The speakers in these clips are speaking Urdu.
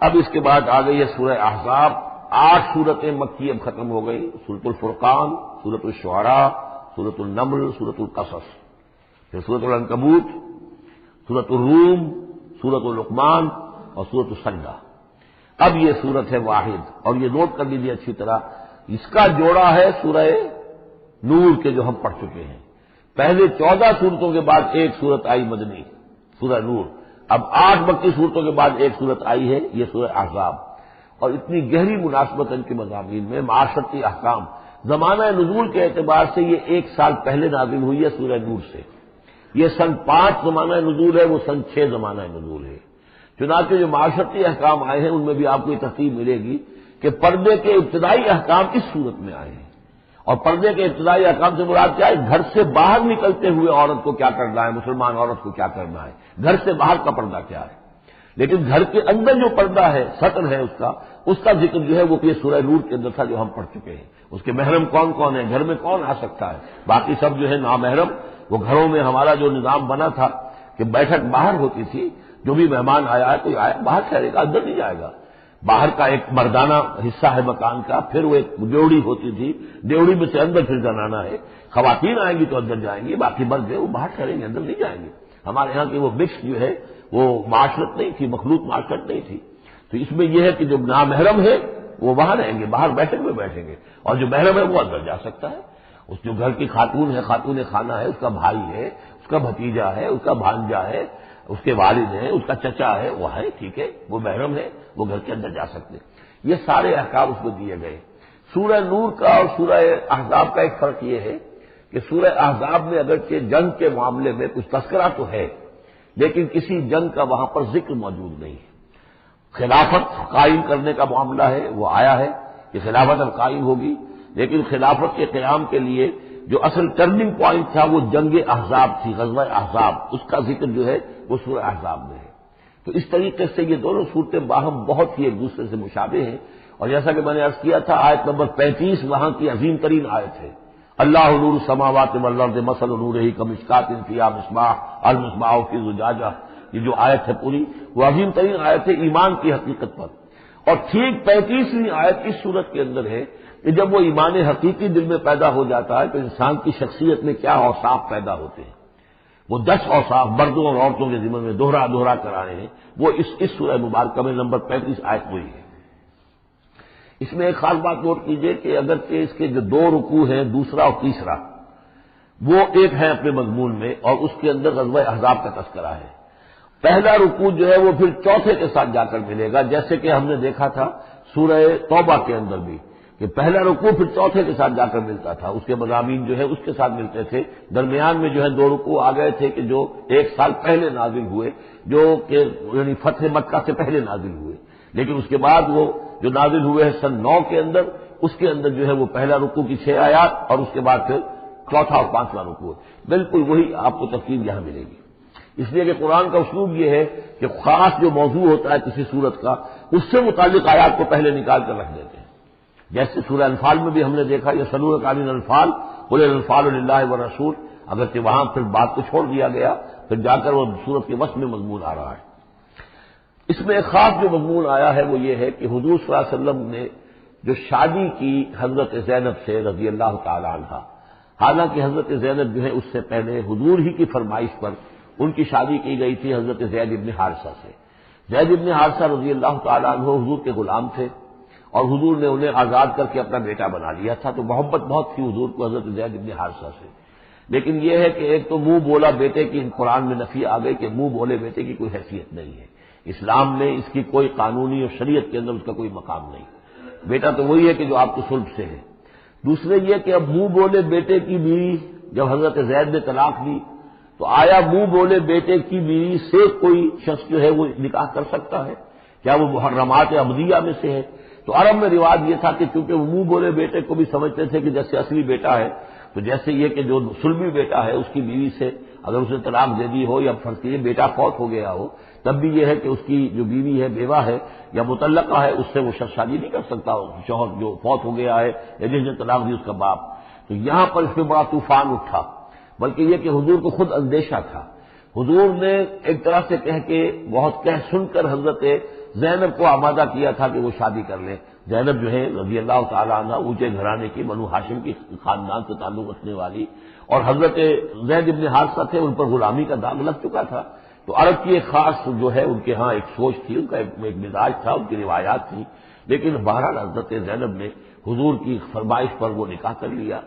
اب اس کے بعد آ گئی ہے سورہ احزاب. 8 سورتیں مکی اب ختم ہو گئی. سورۃ الفرقان، سورۃ الشعراء، سورۃ النمل، سورۃ القصص، پھر سورۃ العنکبوت، سورۃ الروم، سورۃ لقمان اور سورۃ السجدہ. اب یہ سورت ہے واحد، اور یہ نوٹ کر لیجیے اچھی طرح، اس کا جوڑا ہے سورہ نور کے جو ہم پڑھ چکے ہیں. پہلے 14 سورتوں کے بعد ایک سورت آئی مدنی، سورہ نور. اب 8 مکی صورتوں کے بعد ایک صورت آئی ہے، یہ سورہ احزاب. اور اتنی گہری مناسبت ان کے مضامین میں، معاشرتی احکام، زمانہ نزول کے اعتبار سے یہ 1 سال پہلے نازل ہوئی ہے سورہ نور سے. یہ سن 5 زمانہ نزول ہے، وہ سن 6 زمانہ نزول ہے. چنانچہ جو معاشرتی احکام آئے ہیں ان میں بھی آپ کو یہ ترتیب ملے گی کہ پردے کے ابتدائی احکام اس صورت میں آئے ہیں. اور پردے کے ابتدائی احکام سے مراد کیا ہے؟ گھر سے باہر نکلتے ہوئے عورت کو کیا کرنا ہے، مسلمان عورت کو کیا کرنا ہے، گھر سے باہر کا پردہ کیا ہے. لیکن گھر کے اندر جو پردہ ہے، سطر ہے اس کا ذکر جو ہے وہ یہ سورہ نور کے اندر تھا جو ہم پڑھ چکے ہیں. اس کے محرم کون کون ہیں، گھر میں کون آ سکتا ہے. باقی سب جو ہے نامحرم. وہ گھروں میں ہمارا جو نظام بنا تھا کہ بیٹھک باہر ہوتی تھی، جو بھی مہمان آیا ہے کوئی آیا باہر ٹھہرے گا، اندر نہیں جائے گا. باہر کا ایک مردانہ حصہ ہے مکان کا، پھر وہ ایک ڈیوڑی ہوتی تھی، ڈیوڑی میں سے اندر پھر زنانہ ہے. خواتین آئیں گی تو اندر جائیں گی، باقی مرد جو ہے وہ باہر ٹھہریں گے، اندر نہیں جائیں گے. ہمارے یہاں کی وہ مکس جو ہے وہ معاشرت نہیں تھی، مخلوط معاشرت نہیں تھی. تو اس میں یہ ہے کہ جو نامحرم ہے وہ وہاں رہیں گے، باہر بیٹھک میں بیٹھیں گے، اور جو محرم ہے وہ اندر جا سکتا ہے. اس جو گھر کی خاتون ہے، خاتون خانہ ہے، اس کا بھائی ہے، اس کا بھتیجا ہے، اس کا بھانجا ہے، اس کے والد ہیں، اس کا چچا ہے، وہ ہے، ٹھیک ہے، وہ محرم ہے، وہ گھر کے اندر جا سکتے. یہ سارے احکام اس میں دیے گئے. سورہ نور کا اور سورہ احزاب کا ایک فرق یہ ہے کہ سورہ احزاب میں اگرچہ جنگ کے معاملے میں کچھ تذکرہ تو ہے، لیکن کسی جنگ کا وہاں پر ذکر موجود نہیں ہے. خلافت قائم کرنے کا معاملہ ہے، وہ آیا ہے کہ خلافت اب قائم ہوگی، لیکن خلافت کے قیام کے لیے جو اصل ٹرننگ پوائنٹ تھا وہ جنگ احزاب تھی، غزوہ احزاب. اس کا ذکر جو ہے وہ سورہ احزاب میں ہے. تو اس طریقے سے یہ دونوں صورتیں باہم بہت ہی ایک دوسرے سے مشابہ ہیں. اور جیسا کہ میں نے عرض کیا تھا، آیت نمبر 35 وہاں کی عظیم ترین آیت ہے. اللہ نور السماوات والارض مثل نورہ کمشکات فیہا مصباح المصباح فی زجاجہ. یہ جو آیت ہے پوری وہ عظیم ترین آیت ہے ایمان کی حقیقت پر. اور ٹھیک 35ویں آیت اس صورت کے اندر ہے کہ جب وہ ایمان حقیقی دل میں پیدا ہو جاتا ہے تو انسان کی شخصیت میں کیا اوصاف پیدا ہوتے ہیں. وہ 10 اوصاف مردوں اور عورتوں کے ذمن میں دوہرا کر آئے ہیں، وہ اس سورہ مبارکہ میں نمبر 35 آیت وہی ہے. اس میں ایک خاص بات نوٹ کیجئے کہ اگرچہ اس کے جو 2 رکوع ہیں، دوسرا اور تیسرا، وہ ایک ہیں اپنے مضمون میں، اور اس کے اندر غزوہ احزاب کا تذکرہ ہے. پہلا رکوع جو ہے وہ پھر چوتھے کے ساتھ جا کر ملے گا، جیسے کہ ہم نے دیکھا تھا سورہ توبہ کے اندر بھی کہ پہلا رکوع پھر چوتھے کے ساتھ جا کر ملتا تھا. اس کے مضامین جو ہے اس کے ساتھ ملتے تھے. درمیان میں جو ہے 2 رکوع آ گئے تھے کہ جو 1 سال پہلے نازل ہوئے، جو کہ یعنی فتح مکہ سے پہلے نازل ہوئے. لیکن اس کے بعد وہ جو نازل ہوئے ہیں سن 9 کے اندر، اس کے اندر جو ہے وہ پہلا رکوع کی 6 آیات اور اس کے بعد پھر چوتھا اور 5واں رکوع. بالکل وہی آپ کو تفصیل یہاں ملے گی. اس لیے کہ قرآن کا اسلوب یہ ہے کہ خاص جو موضوع ہوتا ہے کسی صورت کا، اس سے متعلق آیات کو پہلے نکال کر رکھ دیتے ہیں. جیسے سورہ انفال میں بھی ہم نے دیکھا یسألونک عن الانفال قل الانفال للہ والرسول، اگرچہ وہاں پھر بات کو چھوڑ دیا گیا، پھر جا کر وہ سورت کے وسط میں مضمون آ رہا ہے. اس میں ایک خاص جو مضمون آیا ہے وہ یہ ہے کہ حضور صلی اللہ علیہ وسلم نے جو شادی کی حضرت زینب سے رضی اللہ تعالی عنہ، حالانکہ حضرت زینب جو ہے اس سے پہلے حضور ہی کی فرمائش پر ان کی شادی کی گئی تھی حضرت زید ابن حارثہ سے. زید ابن حارثہ رضی اللہ تعالی عنہ حضور کے غلام تھے، اور حضور نے انہیں آزاد کر کے اپنا بیٹا بنا لیا تھا. تو محبت بہت تھی حضور کو حضرت زید ابن حارثہ سے. لیکن یہ ہے کہ ایک تو منہ بولا بیٹے کی قرآن میں نفی آ گئی کہ منہ بولے بیٹے کی کوئی حیثیت نہیں ہے. اسلام میں اس کی کوئی قانونی اور شریعت کے اندر اس کا کوئی مقام نہیں. بیٹا تو وہی ہے کہ جو آپ کو صلب سے ہے. دوسرے یہ کہ اب منہ بولے بیٹے کی بیوی جب حضرت زید نے طلاق دی تو آیا منہ بولے بیٹے کی بیوی سے کوئی شخص جو ہے وہ نکاح کر سکتا ہے؟ کیا وہ محرمات عبدیہ میں سے ہے؟ تو عرب میں رواج یہ تھا کہ چونکہ وہ منہ بولے بیٹے کو بھی سمجھتے تھے کہ جیسے اصلی بیٹا ہے، تو جیسے یہ کہ جو سلبی بیٹا ہے اس کی بیوی سے اگر اس نے طلاق دے دی ہو یا فرض کیجیے بیٹا فوت ہو گیا ہو، تب بھی یہ ہے کہ اس کی جو بیوی ہے، بیوہ ہے یا مطلقہ ہے، اس سے وہ شخص شادی نہیں کر سکتا شوہر جو فوت ہو گیا ہے یا جس نے طلاق دی اس کا باپ. تو یہاں پر اس میں بڑا طوفان اٹھا، بلکہ یہ کہ حضور کو خود اندیشہ تھا. حضور نے ایک طرح سے کہہ کے بہت کہہ سن کر حضرت زینب کو آمادہ کیا تھا کہ وہ شادی کر لیں. زینب جو ہے رضی اللہ تعالیٰ عنہ اونچے گھرانے کی بنو ہاشم کی خاندان سے تعلق رکھنے والی، اور حضرت زید بن حارثہ تھے، ان پر غلامی کا داغ لگ چکا تھا. تو عرب کی ایک خاص جو ہے ان کے ہاں ایک سوچ تھی، ان کا ایک مزاج تھا، ان کی روایات تھی. لیکن بہرحال حضرت زینب نے حضور کی فرمائش پر وہ نکاح کر لیا،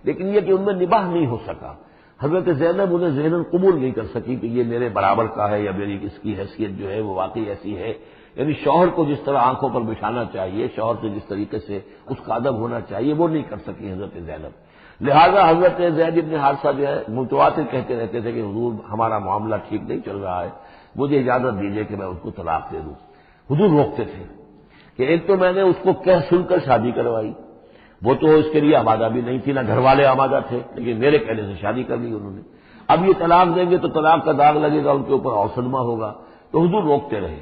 لیکن یہ کہ ان میں نباہ نہیں ہو سکا. حضرت زینب انہیں ذہناً قبول نہیں کر سکی کہ یہ میرے برابر کا ہے یا میری اس کی حیثیت جو ہے وہ واقعی ایسی ہے. یعنی شوہر کو جس طرح آنکھوں پر بچھانا چاہیے، شوہر سے جس طریقے سے اس کا ادب ہونا چاہیے، وہ نہیں کر سکی حضرت زینب. لہذا حضرت زید بن حارثہ جو ہے متواتر کہتے رہتے تھے کہ حضور ہمارا معاملہ ٹھیک نہیں چل رہا ہے، مجھے اجازت دیجیے کہ میں اس کو طلاق دے دوں. حضور روکتے تھے کہ ایک تو میں نے اس کو کہہ سن کر شادی کروائی، وہ تو اس کے لیے آمادہ بھی نہیں تھی، نہ گھر والے آمادہ تھے، لیکن میرے کہنے سے شادی کر لی انہوں نے. اب یہ طلاق دیں گے تو طلاق کا داغ لگے گا ان کے اوپر اور صدمہ ہوگا. تو حضور روکتے رہے.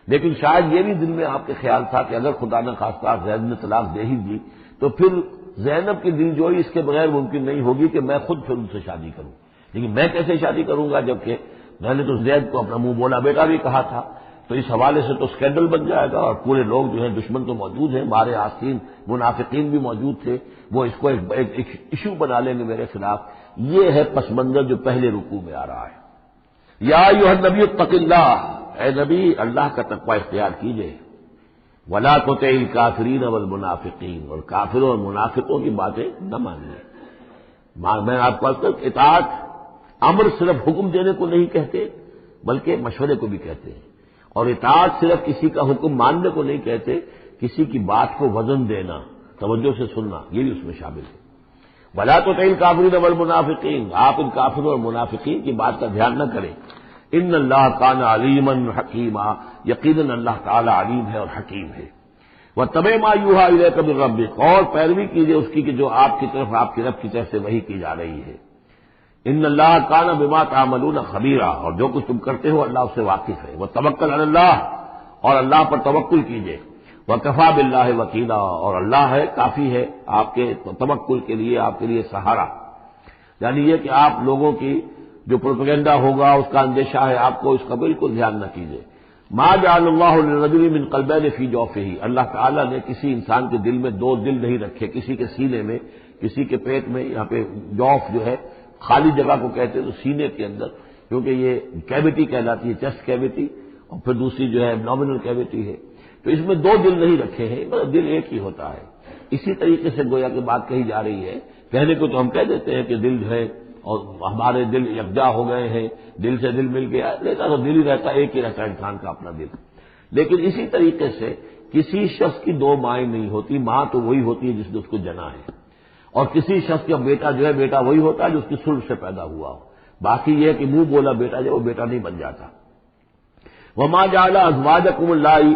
لیکن شاید یہ بھی دل میں آپ کے خیال تھا کہ اگر خدا نہ خواستہ زید نے طلاق دے ہی دی تو پھر زینب کی دل جوئی اس کے بغیر ممکن نہیں ہوگی کہ میں خود پھر ان سے شادی کروں. لیکن میں کیسے شادی کروں گا جبکہ میں نے تو زید کو اپنا منہ بولا بیٹا بھی کہا تھا. تو اس حوالے سے تو اسکینڈل بن جائے گا اور پورے لوگ جو ہیں دشمن تو موجود ہیں، مارے آستین منافقین بھی موجود تھے، وہ اس کو ایک ایشو بنا لیں گے میرے خلاف. یہ ہے پس منظر جو پہلے رکوع میں آ رہا ہے. یا ایھا النبی اتق اللہ، اے نبی اللہ کا تقوی اختیار کیجئے. ولا تطع الکافرین والمنافقین، اور کافروں اور منافقوں کی باتیں نہ مانیے. میں آپ کو اطاعت امر صرف حکم دینے کو نہیں کہتے بلکہ مشورے کو بھی کہتے ہیں، اور اطاعت صرف کسی کا حکم ماننے کو نہیں کہتے، کسی کی بات کو وزن دینا، توجہ سے سننا، یہ بھی اس میں شامل ہے. ولا تطع الکافرین والمنافقین، آپ ان کافروں اور منافقین کی بات کا دھیان نہ کریں. ان اللہ کان علیما حکیما، یقیناً اللہ تعالی علیم ہے اور حکیم ہے. واتبع ما یوحی الیک من ربک، اور پیروی کیجیے اس کی کہ جو آپ کی طرف آپ کے رب کی طرف سے وحی کی جا رہی ہے. ان اللہ کان بما تعملون خبیرا، اور جو کچھ تم کرتے ہو اللہ اس سے واقف ہے. وتوکل علی اللہ، اور اللہ پر توکل کیجیے. وکفی باللہ وکیلا، اور اللہ ہے کافی ہے آپ کے توکل کے لیے، آپ کے لیے سہارا. یعنی یہ کہ آپ لوگوں کی جو پروپیگنڈا ہوگا اس کا اندیشہ ہے آپ کو، اس کا بالکل دھیان نہ کیجیے. ما جعل اللہ للرجل من قلبین فی جوفہ، اللہ تعالیٰ نے کسی انسان کے دل میں دو دل نہیں رکھے، کسی کے سینے میں، کسی کے پیٹ میں. یہاں پہ جوف جو ہے خالی جگہ کو کہتے ہیں، تو سینے کے اندر، کیونکہ یہ کیویٹی کہلاتی ہے، چیسٹ کیویٹی، اور پھر دوسری جو ہے نامنل کیویٹی ہے. تو اس میں دو دل نہیں رکھے ہیں، مگر دل ایک ہی ہوتا ہے. اسی طریقے سے گویا کہ بات کہی جا رہی ہے. کہنے کو تو ہم کہہ دیتے ہیں کہ دل جو ہے اور ہمارے دل یکجا ہو گئے ہیں، دل سے دل مل گیا، لیتا تو دل ہی رہتا، ایک ہی رہتا انسان کا اپنا دل. لیکن اسی طریقے سے کسی شخص کی دو مائیں نہیں ہوتی، ماں تو وہی ہوتی ہے جس نے اس کو جنا ہے، اور کسی شخص کا بیٹا جو ہے بیٹا وہی ہوتا ہے جو اس کی صلب سے پیدا ہوا ہو. باقی یہ کہ منہ بولا بیٹا جو وہ بیٹا نہیں بن جاتا. وما جعل ازواجکم اللائی،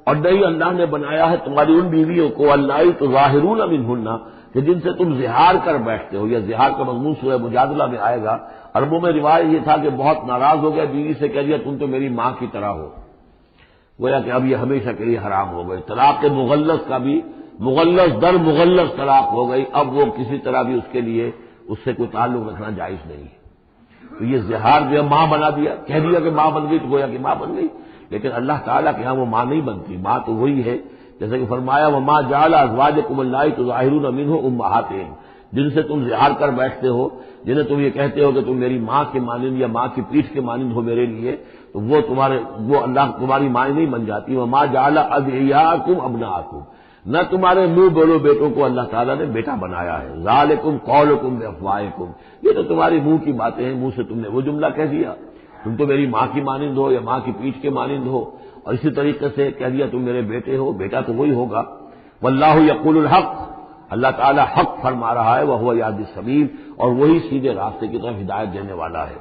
اور نہیں اللہ نے بنایا ہے تمہاری ان بیویوں کو، اللائی تظاہرون منہن، کہ جن سے تم زہار کر بیٹھتے ہو. یا زہار کا مضمون سورہ مجادلہ میں آئے گا. عربوں میں رواج یہ تھا کہ بہت ناراض ہو گیا بیوی سے، کہہ دیا تم تو میری ماں کی طرح ہو. گویا کہ اب یہ ہمیشہ کے لیے حرام ہو گئے. طلاق مغلظ کا بھی مغلظ در مغلظ طلاق ہو گئی. اب وہ کسی طرح بھی اس کے لیے اس سے کوئی تعلق رکھنا جائز نہیں ہے. تو یہ زہار جو ہے ماں بنا دیا، کہہ دیا کہ ماں بن گئی، تو گویا کہ ماں بن گئی. لیکن اللہ تعالیٰ کے ہاں وہ ماں نہیں بنتی، ماں تو وہی ہے. جیسے کہ فرمایا وما جعل ازواجکم اللائی تظاہرون منہ امہاتہم، جن سے تم زہار کر بیٹھتے ہو، جنہیں تم یہ کہتے ہو کہ تم میری ماں کے مانند یا ماں کی پیٹھ کے مانند ہو میرے لیے، تو وہ اللہ تمہاری ماں نہیں بن جاتی. وما جعل ادعیاکم ابناءکم، نہ تمہارے منہ بولو بیٹوں کو اللہ تعالیٰ نے بیٹا بنایا ہے. ذالکم قولکم بافواہکم، یہ تو تمہاری منہ کی باتیں ہیں، منہ سے تم نے وہ جملہ کہہ دیا، تم تو میری ماں کی مانند ہو یا ماں کی پیٹھ کے مانند ہو. اور اسی طریقے سے کہہ دیا تم میرے بیٹے ہو، بیٹا تو وہی ہوگا. واللہ یقول الحق، اللہ تعالیٰ حق فرما رہا ہے. وہو یہدی السبیل، اور وہی سیدھے راستے کی طرف ہدایت دینے والا ہے.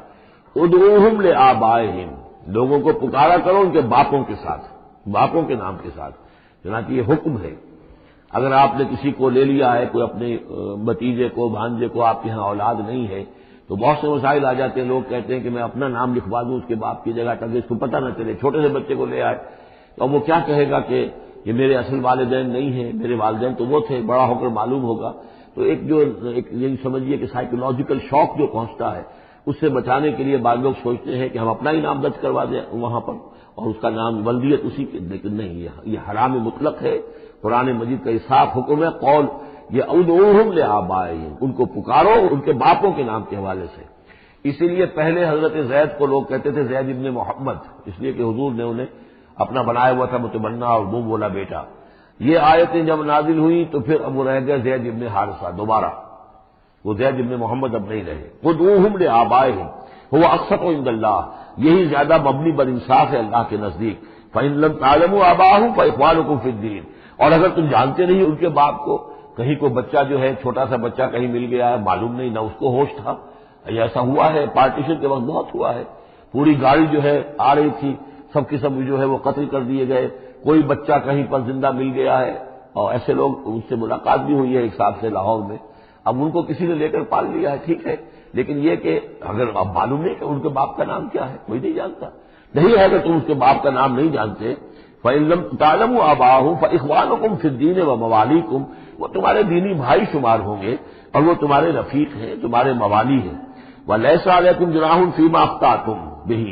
ادعوہم لآبائہم، لوگوں کو پکارا کرو ان کے باپوں کے ساتھ، باپوں کے نام کے ساتھ. چنانچہ یہ حکم ہے. اگر آپ نے کسی کو لے لیا ہے، کوئی اپنے بھتیجے کو، بھانجے کو، آپ کے ہاں اولاد نہیں ہے، تو بہت سے مسائل آ جاتے ہیں. لوگ کہتے ہیں کہ میں اپنا نام لکھوا دوں اس کے باپ کی جگہ تاکہ اس کو پتہ نہ چلے. چھوٹے سے بچے کو لے آئے تو اب وہ کیا کہے گا کہ یہ میرے اصل والدین نہیں ہیں، میرے والدین تو وہ تھے. بڑا ہو کر معلوم ہوگا. تو ایک یہی سمجھیے کہ سائیکولوجیکل شوق جو پہنچتا ہے، اس سے بچانے کے لیے بعض لوگ سوچتے ہیں کہ ہم اپنا ہی نام درج کروا دیں وہاں پر اور اس کا نام ولدیت اسی کے، لیکن نہیں، یہ حرام مطلق ہے۔ قرآن مجید کا صاف حکم ہے، قول یہ ادعوہم لآبائہم، ان کو پکارو ان کے باپوں کے نام کے حوالے سے۔ اسی لیے پہلے حضرت زید کو لوگ کہتے تھے زید ابن محمد، اس لیے کہ حضور نے انہیں اپنا بنایا ہوا تھا متبنہ اور وہ بولا بیٹا۔ یہ آیتیں جب نازل ہوئی تو پھر اب وہ رہ گئے زید ابن حارثہ، دوبارہ وہ زید ابن محمد اب نہیں رہے۔ ادعوہم لآبائہم هو اقسط عند اللہ، یہی زیادہ مبنی بر انصاف ہے اللہ کے نزدیک۔ فإن لم تعلموا آباءهم فإخوانكم في الدين، اور اگر تم جانتے نہیں ان کے باپ کو، کہیں کوئی بچہ جو ہے چھوٹا سا بچہ کہیں مل گیا ہے، معلوم نہیں، نہ اس کو ہوش تھا، ایسا ہوا ہے پارٹیشن کے وقت بہت ہوا ہے، پوری گاڑی جو ہے آ رہی تھی، سب کے سب جو ہے وہ قتل کر دیے گئے، کوئی بچہ کہیں پر زندہ مل گیا ہے، اور ایسے لوگ ان سے ملاقات بھی ہوئی ہے ایک صاحب سے لاہور میں، اب ان کو کسی نے لے کر پال لیا ہے، ٹھیک ہے، لیکن یہ کہ اگر اب معلوم نہیں کہ ان کے باپ کا نام کیا ہے، کوئی نہیں جانتا، نہیں ہے اگر تم اس کے باپ کا نام نہیں جانتے، فإن لم تعلموا آباءهم فإخوانكم في الدين ومواليكم، وہ تمہارے دینی بھائی شمار ہوں گے اور وہ تمہارے رفیق ہیں، تمہارے موالی ہیں۔ وَلَيْسَ عَلَيْكُمْ جُنَاحٌ فِيمَا أَخْطَأْتُمْ بِهِ،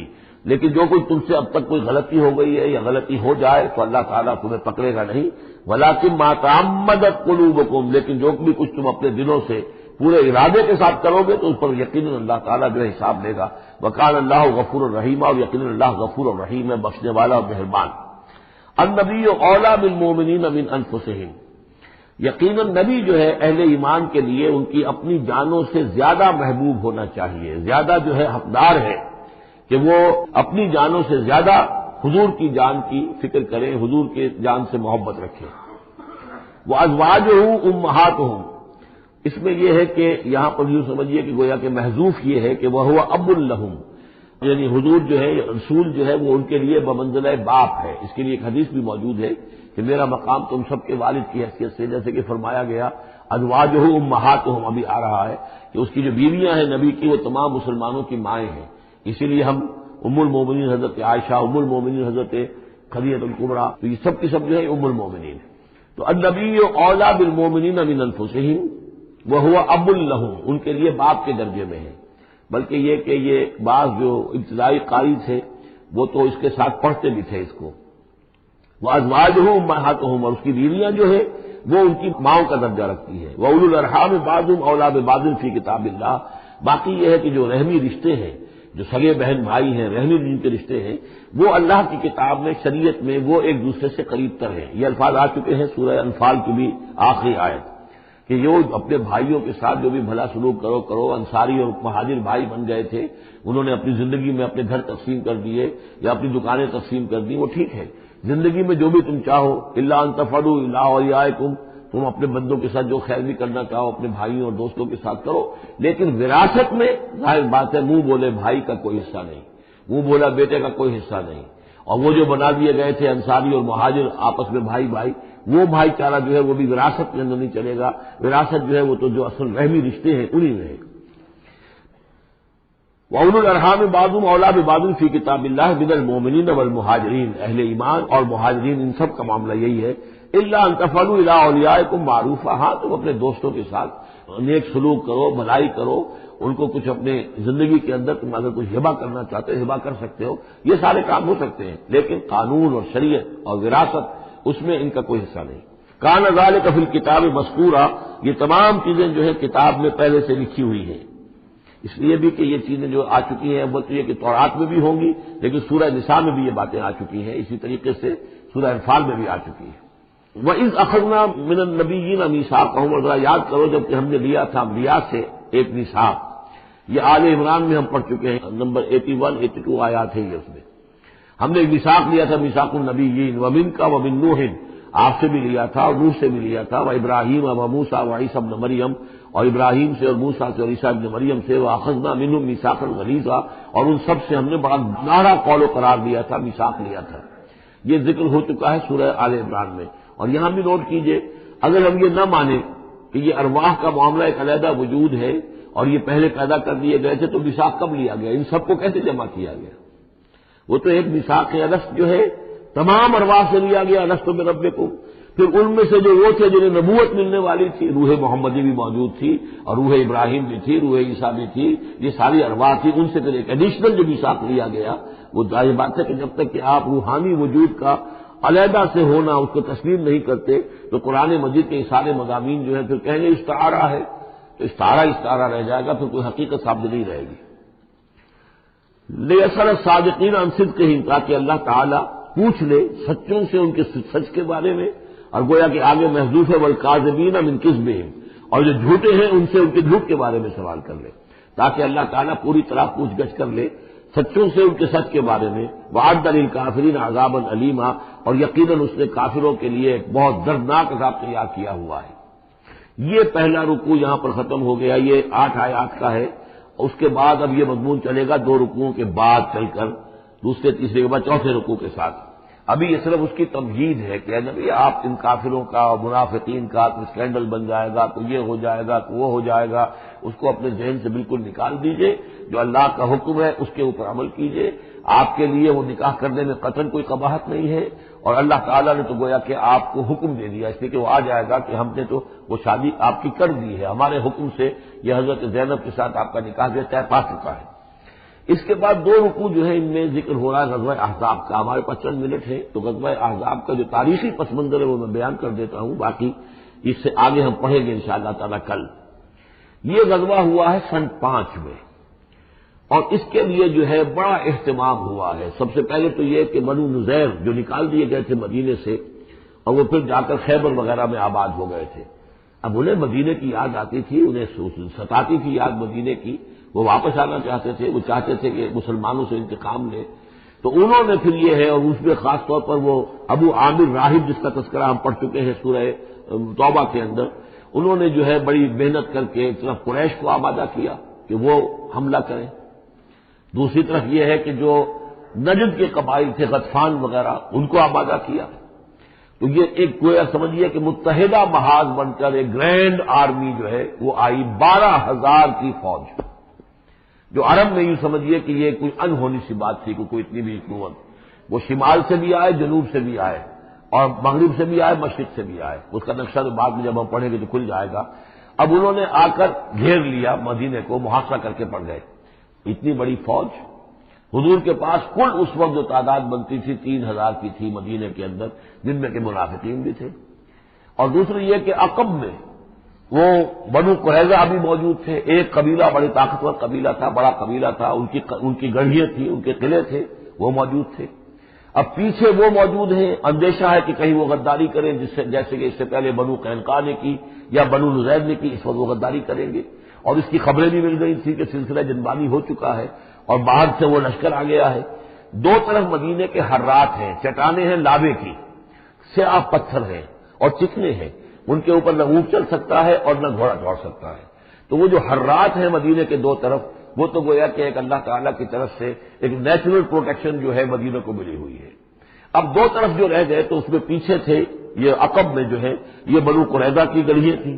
لیکن جو کوئی تم سے اب تک کوئی غلطی ہو گئی ہے یا غلطی ہو جائے تو اللہ تعالیٰ تمہیں پکڑے گا نہیں۔ وَلَكِن مَا تَعَمَّدَتْ قُلُوبُكُمْ، لیکن جو بھی کچھ تم اپنے دلوں سے پورے ارادے کے ساتھ کرو گے تو اس پر یقیناً اللہ تعالیٰ جو ہے حساب لے گا۔ وَكَانَ اللَّهُ غَفُورًا رَحِيمًا، اور یقیناً اللہ غفور الرحیم ہے، بخشنے والا اور مہربان۔ النبی اولیٰ بالمؤمنین من انفسہم، یقیناً نبی جو ہے اہل ایمان کے لیے ان کی اپنی جانوں سے زیادہ محبوب ہونا چاہیے، زیادہ جو ہے حقدار ہے کہ وہ اپنی جانوں سے زیادہ حضور کی جان کی فکر کریں، حضور کے جان سے محبت رکھیں۔ وازواجہ امہاتہم، اس میں یہ ہے کہ یہاں پر یوں سمجھیے کہ گویا کہ محذوف یہ ہے کہ وہ ہوا اب لہم، یعنی حضور جو ہے رسول جو ہے وہ ان کے لیے بمنزلہ باپ ہے۔ اس کے لیے ایک حدیث بھی موجود ہے کہ میرا مقام تم سب کے والد کی حیثیت سے، جیسے کہ فرمایا گیا ازواجہ امہاتہم، ابھی آ رہا ہے کہ اس کی جو بیویاں ہیں نبی کی وہ تمام مسلمانوں کی مائیں ہیں، اسی لیے ہم ام المومنین حضرت عائشہ، ام المومنین حضرت خدیجہ الکبریٰ، تو یہ سب کی سب جو ہے ام المومنین۔ تو النبی اولیٰ بالمؤمنین من انفسہم وہو اب لہم، ان کے لیے باپ کے درجے میں ہے، بلکہ یہ کہ یہ بعض جو ابتدائی قاری تھے وہ تو اس کے ساتھ پڑھتے بھی تھے اس کو۔ وازواجہ امہاتہم، اور اس کی بیویاں جو ہے وہ ان کی ماؤں کا درجہ رکھتی ہے۔ وَأُولُو الْأَرْحَامِ بَعْضُهُمْ أَوْلَىٰ بِبَعْضٍ فِي کتاب اللہ، باقی یہ ہے کہ جو رحمی رشتے ہیں، جو سگے بہن بھائی ہیں، رحمی جن کے رشتے ہیں، وہ اللہ کی کتاب میں، شریعت میں وہ ایک دوسرے سے قریب تر ہیں۔ یہ الفاظ آ چکے ہیں سورہ انفال کی بھی آخری آیت کہ جو اپنے بھائیوں کے ساتھ جو بھی بھلا سلوک کرو، انصاری اور مہاجر بھائی بن گئے تھے، انہوں نے اپنی زندگی میں اپنے گھر تقسیم کر دیے یا اپنی دکانیں تقسیم کر دی، وہ ٹھیک ہے، زندگی میں جو بھی تم چاہو، الا ان تفعلوا الی اولیاءکم، تم اپنے بندوں کے ساتھ جو خیر بھی کرنا چاہو اپنے بھائیوں اور دوستوں کے ساتھ کرو، لیکن وراثت میں ظاہر بات ہے منہ بولے بھائی کا کوئی حصہ نہیں، منہ بولا بیٹے کا کوئی حصہ نہیں، اور وہ جو بنا دیے گئے تھے انصاری اور مہاجر آپس میں بھائی بھائی، وہ بھائی چارہ جو ہے وہ بھی وراثت کے اندر نہیں چلے گا، وراثت جو ہے وہ تو جو اصل رحمی رشتے ہیں انہی میں ہے۔ وَأُولُو الْأَرْحَامِ بَعْضُهُمْ أَوْلَىٰ بِبَعْضٍ فِي کتاب اللہ مِنَ الْمُؤْمِنِینَ وَالْمُہَاجِرِینَ، اہل ایمان اور مہاجرین ان سب کا معاملہ یہی ہے، الا ان تفعلوا الی اولیاءکم معروفا، ہاں تم اپنے دوستوں کے ساتھ نیک سلوک کرو، بھلائی کرو، ان کو کچھ اپنے زندگی کے اندر تم اگر کچھ ہبہ کرنا چاہتے ہو ہبہ کر سکتے ہو، یہ سارے کام ہو سکتے ہیں، لیکن قانون اور شریعت اور وراثت اس میں ان کا کوئی حصہ نہیں۔ کان ذالک فی الکتاب مذکورا، یہ تمام چیزیں جو ہے کتاب میں پہلے سے لکھی ہوئی ہیں، اس لیے بھی کہ یہ چیزیں جو آ چکی ہیں وہ تو یہ کہ تورات میں بھی ہوں گی، لیکن سورہ نساء میں بھی یہ باتیں آ چکی ہیں، اسی طریقے سے سورہ انفال میں بھی آ چکی ہیں۔ وَإِذْ أَخَذْنَا مِنَ النَّبِيِّينَ مِيثَاقَهُمْ، اور ذرا یاد کرو جب کہ ہم نے لیا تھا انبیاء سے ایک میثاق، یہ آل عمران میں ہم پڑھ چکے ہیں، نمبر 81 82 آیات ہے یہ، اس میں ہم نے ایک میثاق لیا تھا، میثاق النبیین، وَمِنْکَ وَمِن نُوحٍ، آپ سے بھی لیا تھا اور نوح سے بھی لیا تھا، وَإِبْرَاهِيمَ وَمُوسَىٰ وَعِیسَىٰ ابْنَ مَرْیَم، اور ابراہیم سے اور موسیٰ سے اور عیسیٰ ابن مریم سے، وَأَخَذْنَا مِنْهُم مِيثَاقًا غَلِيظًا، اور ان سب سے ہم نے بڑا گہرا قول و قرار دیا تھا، میثاق لیا تھا۔ یہ ذکر ہو چکا ہے سورہ آل عمران میں۔ اور یہاں بھی نوٹ کیجئے، اگر ہم یہ نہ مانیں کہ یہ ارواح کا معاملہ ایک علیحدہ وجود ہے اور یہ پہلے پیدا کر دیے گئے تھے، تو میثاق کب لیا گیا، ان سب کو کیسے جمع کیا گیا؟ وہ تو ایک میثاق الست جو ہے تمام ارواح سے لیا گیا، الست بربکم، پھر ان میں سے جو وہ تھے جنہیں نبوت ملنے والی تھی، روح محمدی بھی موجود تھی اور روح ابراہیم بھی تھی، روح عیسیٰ بھی تھی، یہ ساری ارواح تھی، ان سے پھر ایک ایڈیشنل جو میثاق لیا گیا، وہ ظاہر بات ہے کہ جب تک کہ آپ روحانی وجود کا علیحدہ سے ہونا اس کو تسلیم نہیں کرتے تو قرآن مجید کے سارے مضامین جو ہے پھر کہیں استعارہ ہے، تو استعارہ رہ جائے گا، پھر کوئی حقیقت ثابت نہیں رہے گی۔ لیسأل الصادقین عن صدقہم، تاکہ اللہ تعالیٰ پوچھ لے سچوں سے ان کے سچ کے بارے میں، اور گویا کہ آگے محذوف ہے والکاذبین من کذبہم، اور جو جھوٹے ہیں ان سے ان کے جھوٹ کے بارے میں سوال کر لے، تاکہ اللہ تعالیٰ پوری طرح پوچھ گچھ کر لے سچوں سے ان کے سچ کے بارے میں۔ وَأَعَدَّ لِلْكَافِرِينَ عَذَابًا أَلِيمًا، اور یقیناً اس نے کافروں کے لیے ایک بہت دردناک عذاب تیار کیا ہوا ہے۔ یہ پہلا رکوع یہاں پر ختم ہو گیا، یہ 8 آیات کا ہے۔ اس کے بعد اب یہ مضمون چلے گا 2 رکوعوں کے بعد چل کر دوسرے تیسرے کے بعد چوتھے رکوع کے ساتھ۔ ابھی یہ صرف اس کی تمہید ہے کہ نبی آپ ان کافروں کا اور منافقین کا کوئی اسکینڈل بن جائے گا، کوئی یہ ہو جائے گا، کوئی وہ ہو جائے گا، اس کو اپنے ذہن سے بالکل نکال دیجئے، جو اللہ کا حکم ہے اس کے اوپر عمل کیجئے۔ آپ کے لیے وہ نکاح کرنے میں قطعاً کوئی قباحت نہیں ہے، اور اللہ تعالیٰ نے تو گویا کہ آپ کو حکم دے دیا، اس لیے کہ وہ آ جائے گا کہ ہم نے تو وہ شادی آپ کی کر دی ہے، ہمارے حکم سے یہ حضرت زینب کے ساتھ آپ کا نکاح جو طے پا چکا ہے۔ اس کے بعد 2 رکوع جو ہے ان میں ذکر ہو رہا ہے غزوہ احزاب کا۔ ہمارے پاس چند منٹ ہے تو غزوہ احزاب کا جو تاریخی پس منظر ہے وہ میں بیان کر دیتا ہوں، باقی اس سے آگے ہم پڑھیں گے انشاءاللہ تعالیٰ کل۔ یہ غزوہ ہوا ہے سن 5 میں، اور اس کے لیے جو ہے بڑا اہتمام ہوا ہے۔ سب سے پہلے تو یہ کہ بنو نذیر جو نکال دیے گئے تھے مدینے سے، اور وہ پھر جا کر خیبر وغیرہ میں آباد ہو گئے تھے، اب انہیں مدینے کی یاد آتی تھی، انہیں ستاتی تھی یاد مدینے کی، وہ واپس آنا چاہتے تھے، وہ چاہتے تھے کہ مسلمانوں سے انتقام لے۔ تو انہوں نے پھر یہ ہے، اور اس میں خاص طور پر وہ ابو عامر راہب جس کا تذکرہ ہم پڑھ چکے ہیں سورہ توبہ کے اندر، انہوں نے جو ہے بڑی محنت کر کے ایک طرف قریش کو آمادہ کیا کہ وہ حملہ کریں، دوسری طرف یہ ہے کہ جو نجد کے قبائل تھے غطفان وغیرہ ان کو آمادہ کیا۔ تو یہ ایک گویا سمجھیے کہ متحدہ محاذ بن کر ایک گرینڈ آرمی جو ہے وہ آئی، 12,000 کی فوج، جو عرب میں یوں سمجھیے کہ یہ کوئی انہونی سی بات تھی کہ کوئی اتنی بھی قوت، وہ شمال سے بھی آئے، جنوب سے بھی آئے، اور مغرب سے بھی آئے، مشرق سے بھی آئے۔ اس کا نقشہ تو بعد میں جب ہم پڑھیں گے تو کھل جائے گا۔ اب انہوں نے آ کر گھیر لیا مدینے کو، محاصرہ کر کے پڑ گئے۔ اتنی بڑی فوج حضور کے پاس کل اس وقت جو تعداد بنتی تھی 3,000 کی تھی مدینے کے اندر، جن میں کہ منافقین بھی تھے، اور دوسری یہ کہ عقب میں وہ بنو قریظہ بھی موجود تھے، ایک قبیلہ بڑے طاقتور قبیلہ تھا، بڑا قبیلہ تھا، ان کی گڑھیاں تھیں، ان کے قلعے تھے، وہ موجود تھے۔ اب پیچھے وہ موجود ہیں، اندیشہ ہے کہ کہیں وہ غداری کریں، جیسے کہ اس سے پہلے بنو قینقاع نے کی یا بنو نذیر نے کی، اس وقت وہ غداری کریں گے، اور اس کی خبریں بھی مل گئی تھی کہ سلسلہ جنبانی ہو چکا ہے اور باہر سے وہ لشکر آ گیا ہے۔ 2 طرف مدینے کے حرات ہیں، چٹانیں ہیں لابے کی، سیاہ پتھر ہیں اور چکنے ہیں، ان کے اوپر نہ اونٹ چل سکتا ہے اور نہ گھوڑا دوڑ سکتا ہے۔ تو وہ جو حرات ہیں مدینے کے 2 طرف، وہ تو گویا کہ ایک اللہ تعالیٰ کی طرف سے ایک نیچرل پروٹیکشن جو ہے مدینے کو ملی ہوئی ہے۔ اب 2 طرف جو رہ گئے تو اس میں پیچھے تھے یہ عقب میں جو ہے یہ بنو قریظہ کی گڑھیاں تھیں،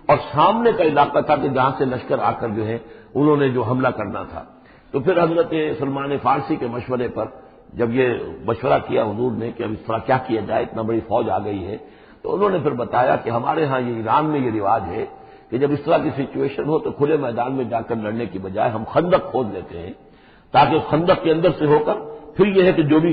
اور سامنے کا علاقہ تھا کہ جہاں سے لشکر آ کر جو ہے انہوں نے جو حملہ کرنا تھا۔ تو پھر حضرت سلمان فارسی کے مشورے پر جب یہ مشورہ کیا حضور نے کہ اب اس طرح کیا کیا جائے، اتنا بڑی فوج آ گئی ہے، تو انہوں نے پھر بتایا کہ ہمارے ہاں یہ ایران میں یہ رواج ہے کہ جب اس طرح کی سچویشن ہو تو کھلے میدان میں جا کر لڑنے کی بجائے ہم خندق کھود لیتے ہیں، تاکہ خندق کے اندر سے ہو کر پھر یہ ہے کہ جو بھی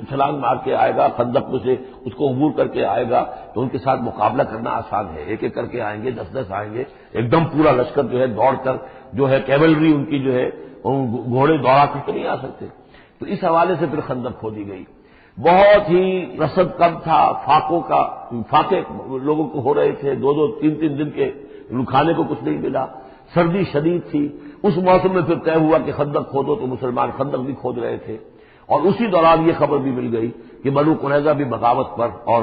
چھلانگ مار کے آئے گا خندق میں سے اس کو عبور کر کے آئے گا تو ان کے ساتھ مقابلہ کرنا آسان ہے، ایک ایک کر کے آئیں گے، 10 آئیں گے، ایک دم پورا لشکر جو ہے دوڑ کر جو ہے کیولری ان کی جو ہے گھوڑے دوڑا کر تو نہیں آ سکتے۔ تو اس حوالے سے پھر خندق کھودی گئی۔ بہت ہی رسد کم تھا، فاقے لوگوں کو ہو رہے تھے، 2 3 دن کے کھانے کو کچھ نہیں ملا، سردی شدید تھی۔ اس موسم میں پھر طے ہوا کہ خندق کھودو، تو مسلمان خندق بھی کھود رہے تھے، اور اسی دوران یہ خبر بھی مل گئی کہ بنو قریظہ بھی بغاوت پر اور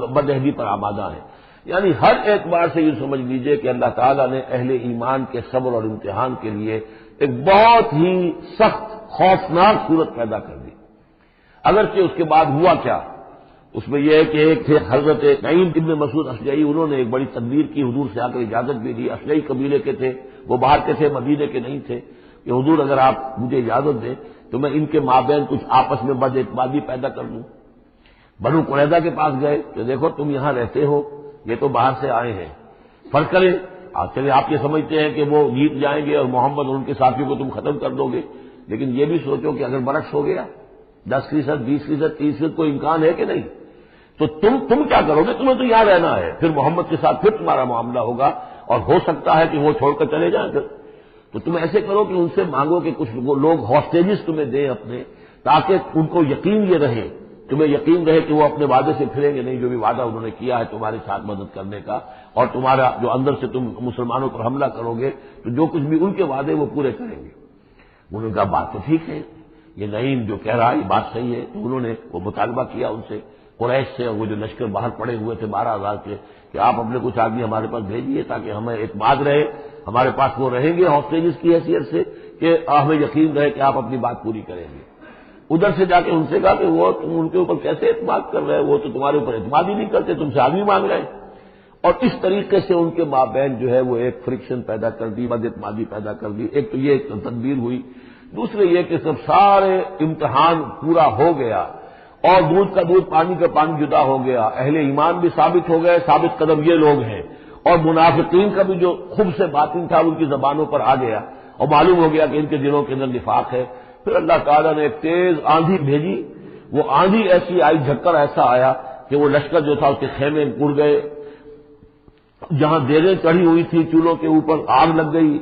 بدعہدی پر آمادہ ہے۔ یعنی ہر اعتبار سے یہ سمجھ لیجئے کہ اللہ تعالیٰ نے اہل ایمان کے صبر اور امتحان کے لیے ایک بہت ہی سخت خوفناک صورت پیدا کر دی۔ اگرچہ اس کے بعد ہوا کیا، اس میں یہ ہے کہ ایک تھے حضرت نعیم ابن مسعود اشجعی، انہوں نے ایک بڑی تدبیر کی، حضور سے آ کر اجازت بھی دی۔ اشجعی قبیلے کے تھے، وہ باہر کے تھے، مدینے کے نہیں تھے، کہ حضور اگر آپ مجھے اجازت دیں تو میں ان کے مابین کچھ آپس میں بد اعتمادی پیدا کر دوں۔ بنو قریظہ کے پاس گئے کہ دیکھو تم یہاں رہتے ہو، یہ تو باہر سے آئے ہیں، فرق کریں چلے آپ یہ سمجھتے ہیں کہ وہ جیت جائیں گے اور محمد اور ان کے ساتھیوں کو تم ختم کر دو گے، لیکن یہ بھی سوچو کہ اگر برعکس ہو گیا 10%، 20%، 30%، کوئی امکان ہے کہ نہیں؟ تو تم کیا کرو گے؟ تمہیں تو یہاں رہنا ہے، پھر محمد کے ساتھ پھر تمہارا معاملہ ہوگا اور ہو سکتا ہے کہ وہ چھوڑ کر چلے جائیں پھر۔ تو تم ایسے کرو کہ ان سے مانگو کہ کچھ وہ لوگ ہاسٹیجز تمہیں دیں اپنے، تاکہ ان کو یقین یہ رہے، تمہیں یقین رہے کہ وہ اپنے وعدے سے پھریں گے نہیں، جو بھی وعدہ انہوں نے کیا ہے تمہارے ساتھ مدد کرنے کا، اور تمہارا جو اندر سے تم مسلمانوں پر حملہ کرو گے تو جو کچھ بھی ان کے وعدے وہ پورے کریں گے۔ انہوں نے کہا بات تو ٹھیک ہے، یہ نعیم جو کہہ رہا ہے یہ بات صحیح ہے۔ تو انہوں نے وہ مطالبہ کیا ان سے، قریش سے، وہ جو لشکر باہر پڑے ہوئے تھے 12,000 کے، کہ آپ اپنے کچھ آدمی ہمارے پاس بھیجیے تاکہ ہمیں اعتماد رہے، ہمارے پاس وہ رہیں گے ہاسٹیجز کی حیثیت سے، کہ ہمیں یقین رہے کہ آپ اپنی بات پوری کریں گے۔ ادھر سے جا کے ان سے کہا کہ وہ تم ان کے اوپر کیسے اعتماد کر رہے، وہ تو تمہارے اوپر اعتماد ہی نہیں کرتے، تم سے آدمی مانگ رہے ہیں۔ اور اس طریقے سے ان کے مابین جو ہے وہ ایک فرکشن پیدا کر دی، بد اعتمادی پیدا کر دی۔ ایک تو یہ ایک تدبیر ہوئی، دوسرے یہ کہ سب سارے امتحان پورا ہو گیا اور دودھ کا دودھ پانی کا پانی جدا ہو گیا، اہل ایمان بھی ثابت ہو گئے، ثابت قدم یہ لوگ ہیں، اور منافقین کا بھی جو خب سے باطن تھا ان کی زبانوں پر آ گیا اور معلوم ہو گیا کہ ان کے دلوں کے اندر نفاق ہے۔ پھر اللہ تعالیٰ نے ایک تیز آندھی بھیجی، وہ آندھی ایسی آئی، جھکر ایسا آیا کہ وہ لشکر جو تھا اس کے خیمے اڑ گئے، جہاں دیریں چڑھی ہوئی تھی چولہوں کے اوپر آگ لگ گئی،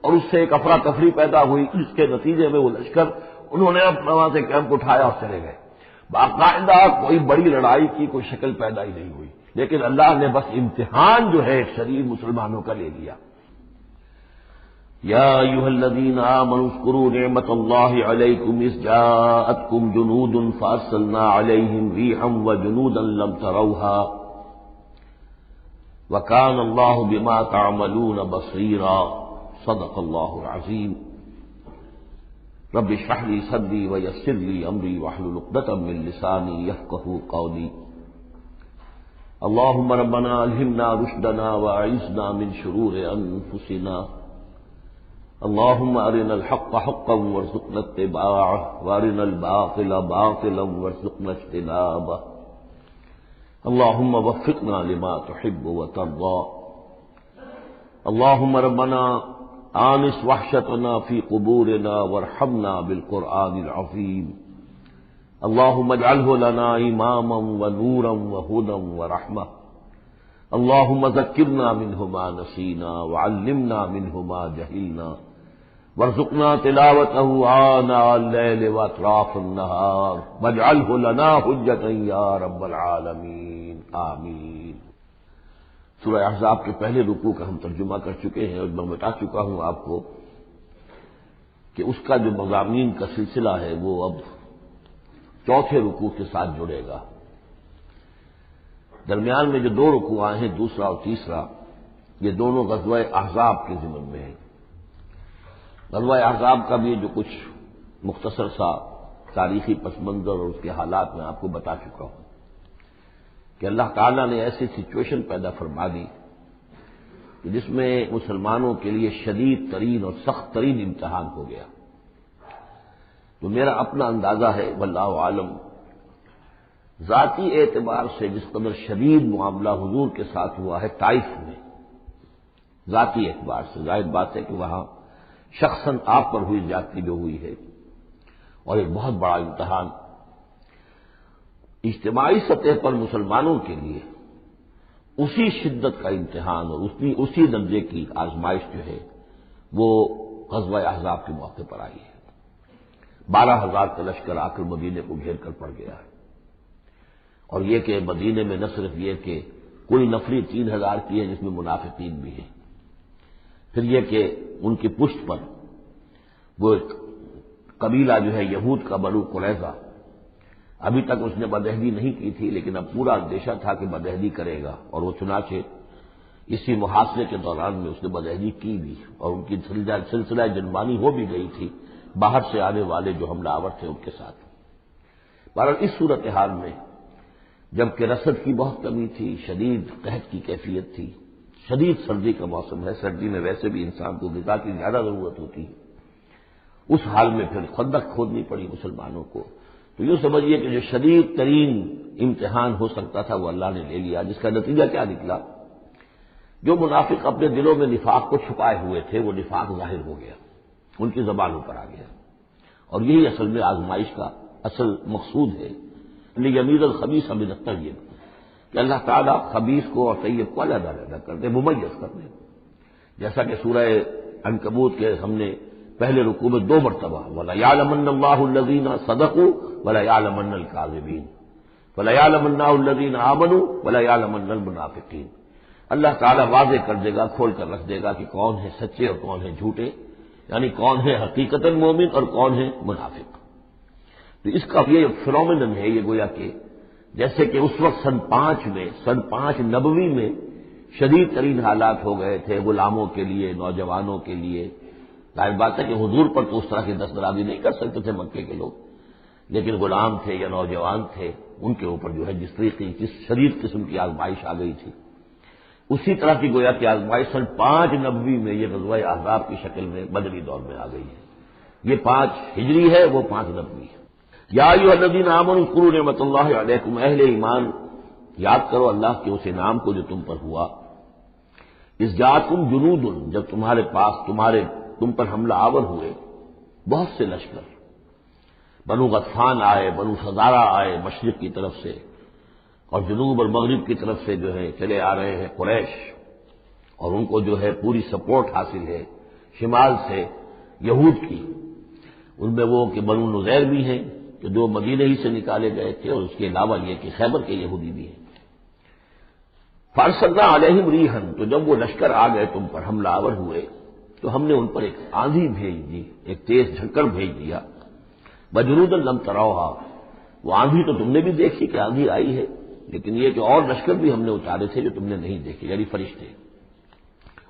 اور اس سے ایک افراتفری پیدا ہوئی، جس کے نتیجے میں وہ لشکر انہوں نے اپنا وہاں سے کیمپ اٹھایا اور چلے گئے۔ باقاعدہ کوئی بڑی لڑائی کی کوئی شکل پیدا ہی نہیں ہوئی، لیکن اللہ نے بس امتحان جو ہے ایک شریر مسلمانوں کا لے لیا۔ یا ایھا الذین آمنوا اذکروا نعمت اللہ علیکم اذ جاءتکم جنود فارسلنا علیہم ریحا وجنودا لم تروها وکان اللہ بما تعملون بصیرا۔ صدق اللہ العظیم۔ رب اشرح لي صدری ویسر لي امری واحلل عقدۃ من لسانی یفقهوا قولی۔ اللهم ربنا الہمنا رشدنا واعذنا من شرور انفسنا۔ اللهم ارنا الحق حقا وارزقنا اتباعه وارنا الباطل باطلا وارزقنا اجتنابه۔ اللهم وفقنا لما تحب وترضى۔ اللهم ربنا آنس وحشتنا في قبورنا وارحمنا بالقرآن العظيم۔ اللهم اجعله لنا إماما ونورا وهدى ورحمة۔ اللهم ذكرنا منه ما نسينا وعلمنا منه ما جهلنا وارزقنا تلاوته آناء الليل وأطراف النهار واجعله لنا حجة يا رب العالمين آمين۔ سورہ احزاب کے پہلے رکوع کا ہم ترجمہ کر چکے ہیں اور میں بتا چکا ہوں آپ کو کہ اس کا جو مضامین کا سلسلہ ہے وہ اب چوتھے رکوع کے ساتھ جڑے گا۔ درمیان میں جو دو رکوع آئے ہیں، دوسرا اور تیسرا، یہ دونوں غزوہ احزاب کے ضمن میں ہیں۔ غزوہ احزاب کا بھی جو کچھ مختصر سا تاریخی پس منظر اور اس کے حالات میں آپ کو بتا چکا ہوں کہ اللہ تعالیٰ نے ایسی سچویشن پیدا فرما دی کہ جس میں مسلمانوں کے لیے شدید ترین اور سخت ترین امتحان ہو گیا۔ تو میرا اپنا اندازہ ہے واللہ عالم، ذاتی اعتبار سے جس قدر شدید معاملہ حضور کے ساتھ ہوا ہے طائف میں، ذاتی اعتبار سے ظاہر بات ہے کہ وہاں شخصاً آپ پر ہوئی زیادتی جو ہوئی ہے، اور ایک بہت بڑا امتحان اجتماعی سطح پر مسلمانوں کے لیے اسی شدت کا امتحان اور اسی درجے کی آزمائش جو ہے وہ غزوہ احزاب کے موقع پر آئی ہے۔ 12,000 کا لشکر آ کر مدینے کو گھیر کر پڑ گیا ہے، اور یہ کہ مدینے میں نہ صرف یہ کہ کل نفری 3,000 کی ہے جس میں منافقین بھی ہیں، پھر یہ کہ ان کی پشت پر وہ ایک قبیلہ جو ہے یہود کا بنو قریظہ، ابھی تک اس نے بدعہدی نہیں کی تھی لیکن اب پورا اندیشہ تھا کہ بدعہدی کرے گا، اور وہ چنانچہ اسی محاصرے کے دوران میں اس نے بدعہدی کی بھی، اور ان کی سلسلہ جنبانی ہو بھی گئی تھی باہر سے آنے والے جو حملہ آور تھے ان کے ساتھ۔ بہرحال اس صورتحال میں جبکہ رسد کی بہت کمی تھی، شدید قحط کی کیفیت تھی، شدید سردی کا موسم ہے، سردی میں ویسے بھی انسان کو غذا کی زیادہ ضرورت ہوتی ہے، اس حال میں پھر خندق کھودنی پڑی مسلمانوں کو، تو یوں سمجھیے کہ جو شدید ترین امتحان ہو سکتا تھا وہ اللہ نے لے لیا، جس کا نتیجہ کیا نکلا؟ جو منافق اپنے دلوں میں نفاق کو چھپائے ہوئے تھے وہ نفاق ظاہر ہو گیا، ان کی زبانوں پر آ گیا، اور یہی اصل میں آزمائش کا اصل مقصود ہے۔ لیمیز الخبیث من الطیب، کہ اللہ تعالیٰ خبیث کو اور طیب کو علیحدہ کر دے، ممیز کر دے، جیسا کہ سورہ عنکبوت کے ہم نے پہلے رکوع میں 2 مرتبہ وَلَيَعْلَمَنَّ اللَّهُ الَّذِينَ صَدَقُوا وَلَيَعْلَمَنَّ الْكَاذِبِينَ وَلَيَعْلَمَنَّ الَّذِينَ آمَنُوا وَلَيَعْلَمَنَّ الْمُنَافِقِينَ۔ اللہ تعالیٰ واضح کر دے گا، کھول کر رکھ دے گا کہ کون ہے سچے اور کون ہے جھوٹے، یعنی کون ہے حقیقتاً مومن اور کون ہے منافق۔ تو اس کا یہ فنومینن ہے، یہ گویا کہ جیسے کہ اس وقت سن 5 نبوی میں شدید ترین حالات ہو گئے تھے غلاموں کے لیے، نوجوانوں کے لیے۔ ظاہر بات ہے کہ حضور پر تو اس طرح کی دستبرداری نہیں کر سکتے تھے مکے کے لوگ، لیکن غلام تھے یا نوجوان تھے، ان کے اوپر جو ہے جس طریقے کی شدید قسم کی آزمائش آ گئی تھی، اسی طرح کی گویا کہ آزمائش سن 5 نبوی میں یہ غزوہ احزاب کی شکل میں بدری دور میں آ گئی ہے۔ یہ 5 ہجری ہے، وہ 5 نبوی ہے۔ یا ایھا الذین آمنوا اذکروا نعمت اللہ علیکم، اہل ایمان یاد کرو اللہ کے اس انعام کو جو تم پر ہوا۔ اذ جاءتکم جنود، جب تم پر حملہ آور ہوئے بہت سے لشکر، بنو غطفان آئے، بنو فزارہ آئے مشرق کی طرف سے، اور جنوب اور مغرب کی طرف سے جو ہے چلے آ رہے ہیں قریش، اور ان کو جو ہے پوری سپورٹ حاصل ہے شمال سے یہود کی، ان میں وہ کہ بنو نذیر بھی ہیں کہ جو مدینے ہی سے نکالے گئے تھے، اور اس کے علاوہ یہ کہ خیبر کے یہودی بھی ہیں۔ فارسلنا علیہم ریحن، تو جب وہ لشکر آ گئے تم پر حملہ آور ہوئے تو ہم نے ان پر ایک آندھی بھیج دی، ایک تیز جھکڑ بھیج دیا۔ وجنودا لم تروها، وہ آندھی تو تم نے بھی دیکھی کہ آندھی آئی ہے، لیکن یہ کہ اور لشکر بھی ہم نے اتارے تھے جو تم نے نہیں دیکھے، یعنی فرشتے۔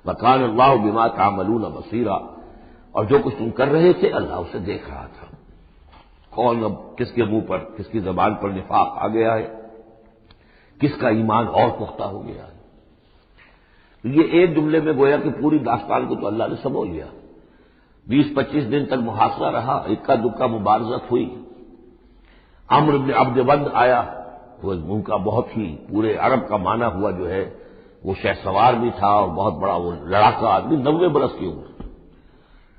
وکان اللہ بما تعملون بصیرا، اور جو کچھ تم کر رہے تھے اللہ اسے دیکھ رہا تھا۔ کون اب کس کے منہ پر، کس کی زبان پر نفاق آ گیا ہے، کس کا ایمان اور پختہ ہو گیا ہے۔ یہ ایک جملے میں گویا کہ پوری داستان کو تو اللہ نے سمجھ لیا۔ 20-25 دن تک محاصرہ رہا، اکا دکا مبارزت ہوئی۔ عمرو بن عبد ود آیا، وہ ان کا بہت ہی پورے عرب کا معنی ہوا جو ہے، وہ شہ سوار بھی تھا اور بہت بڑا وہ لڑاکا آدمی، 90 برس کی عمر،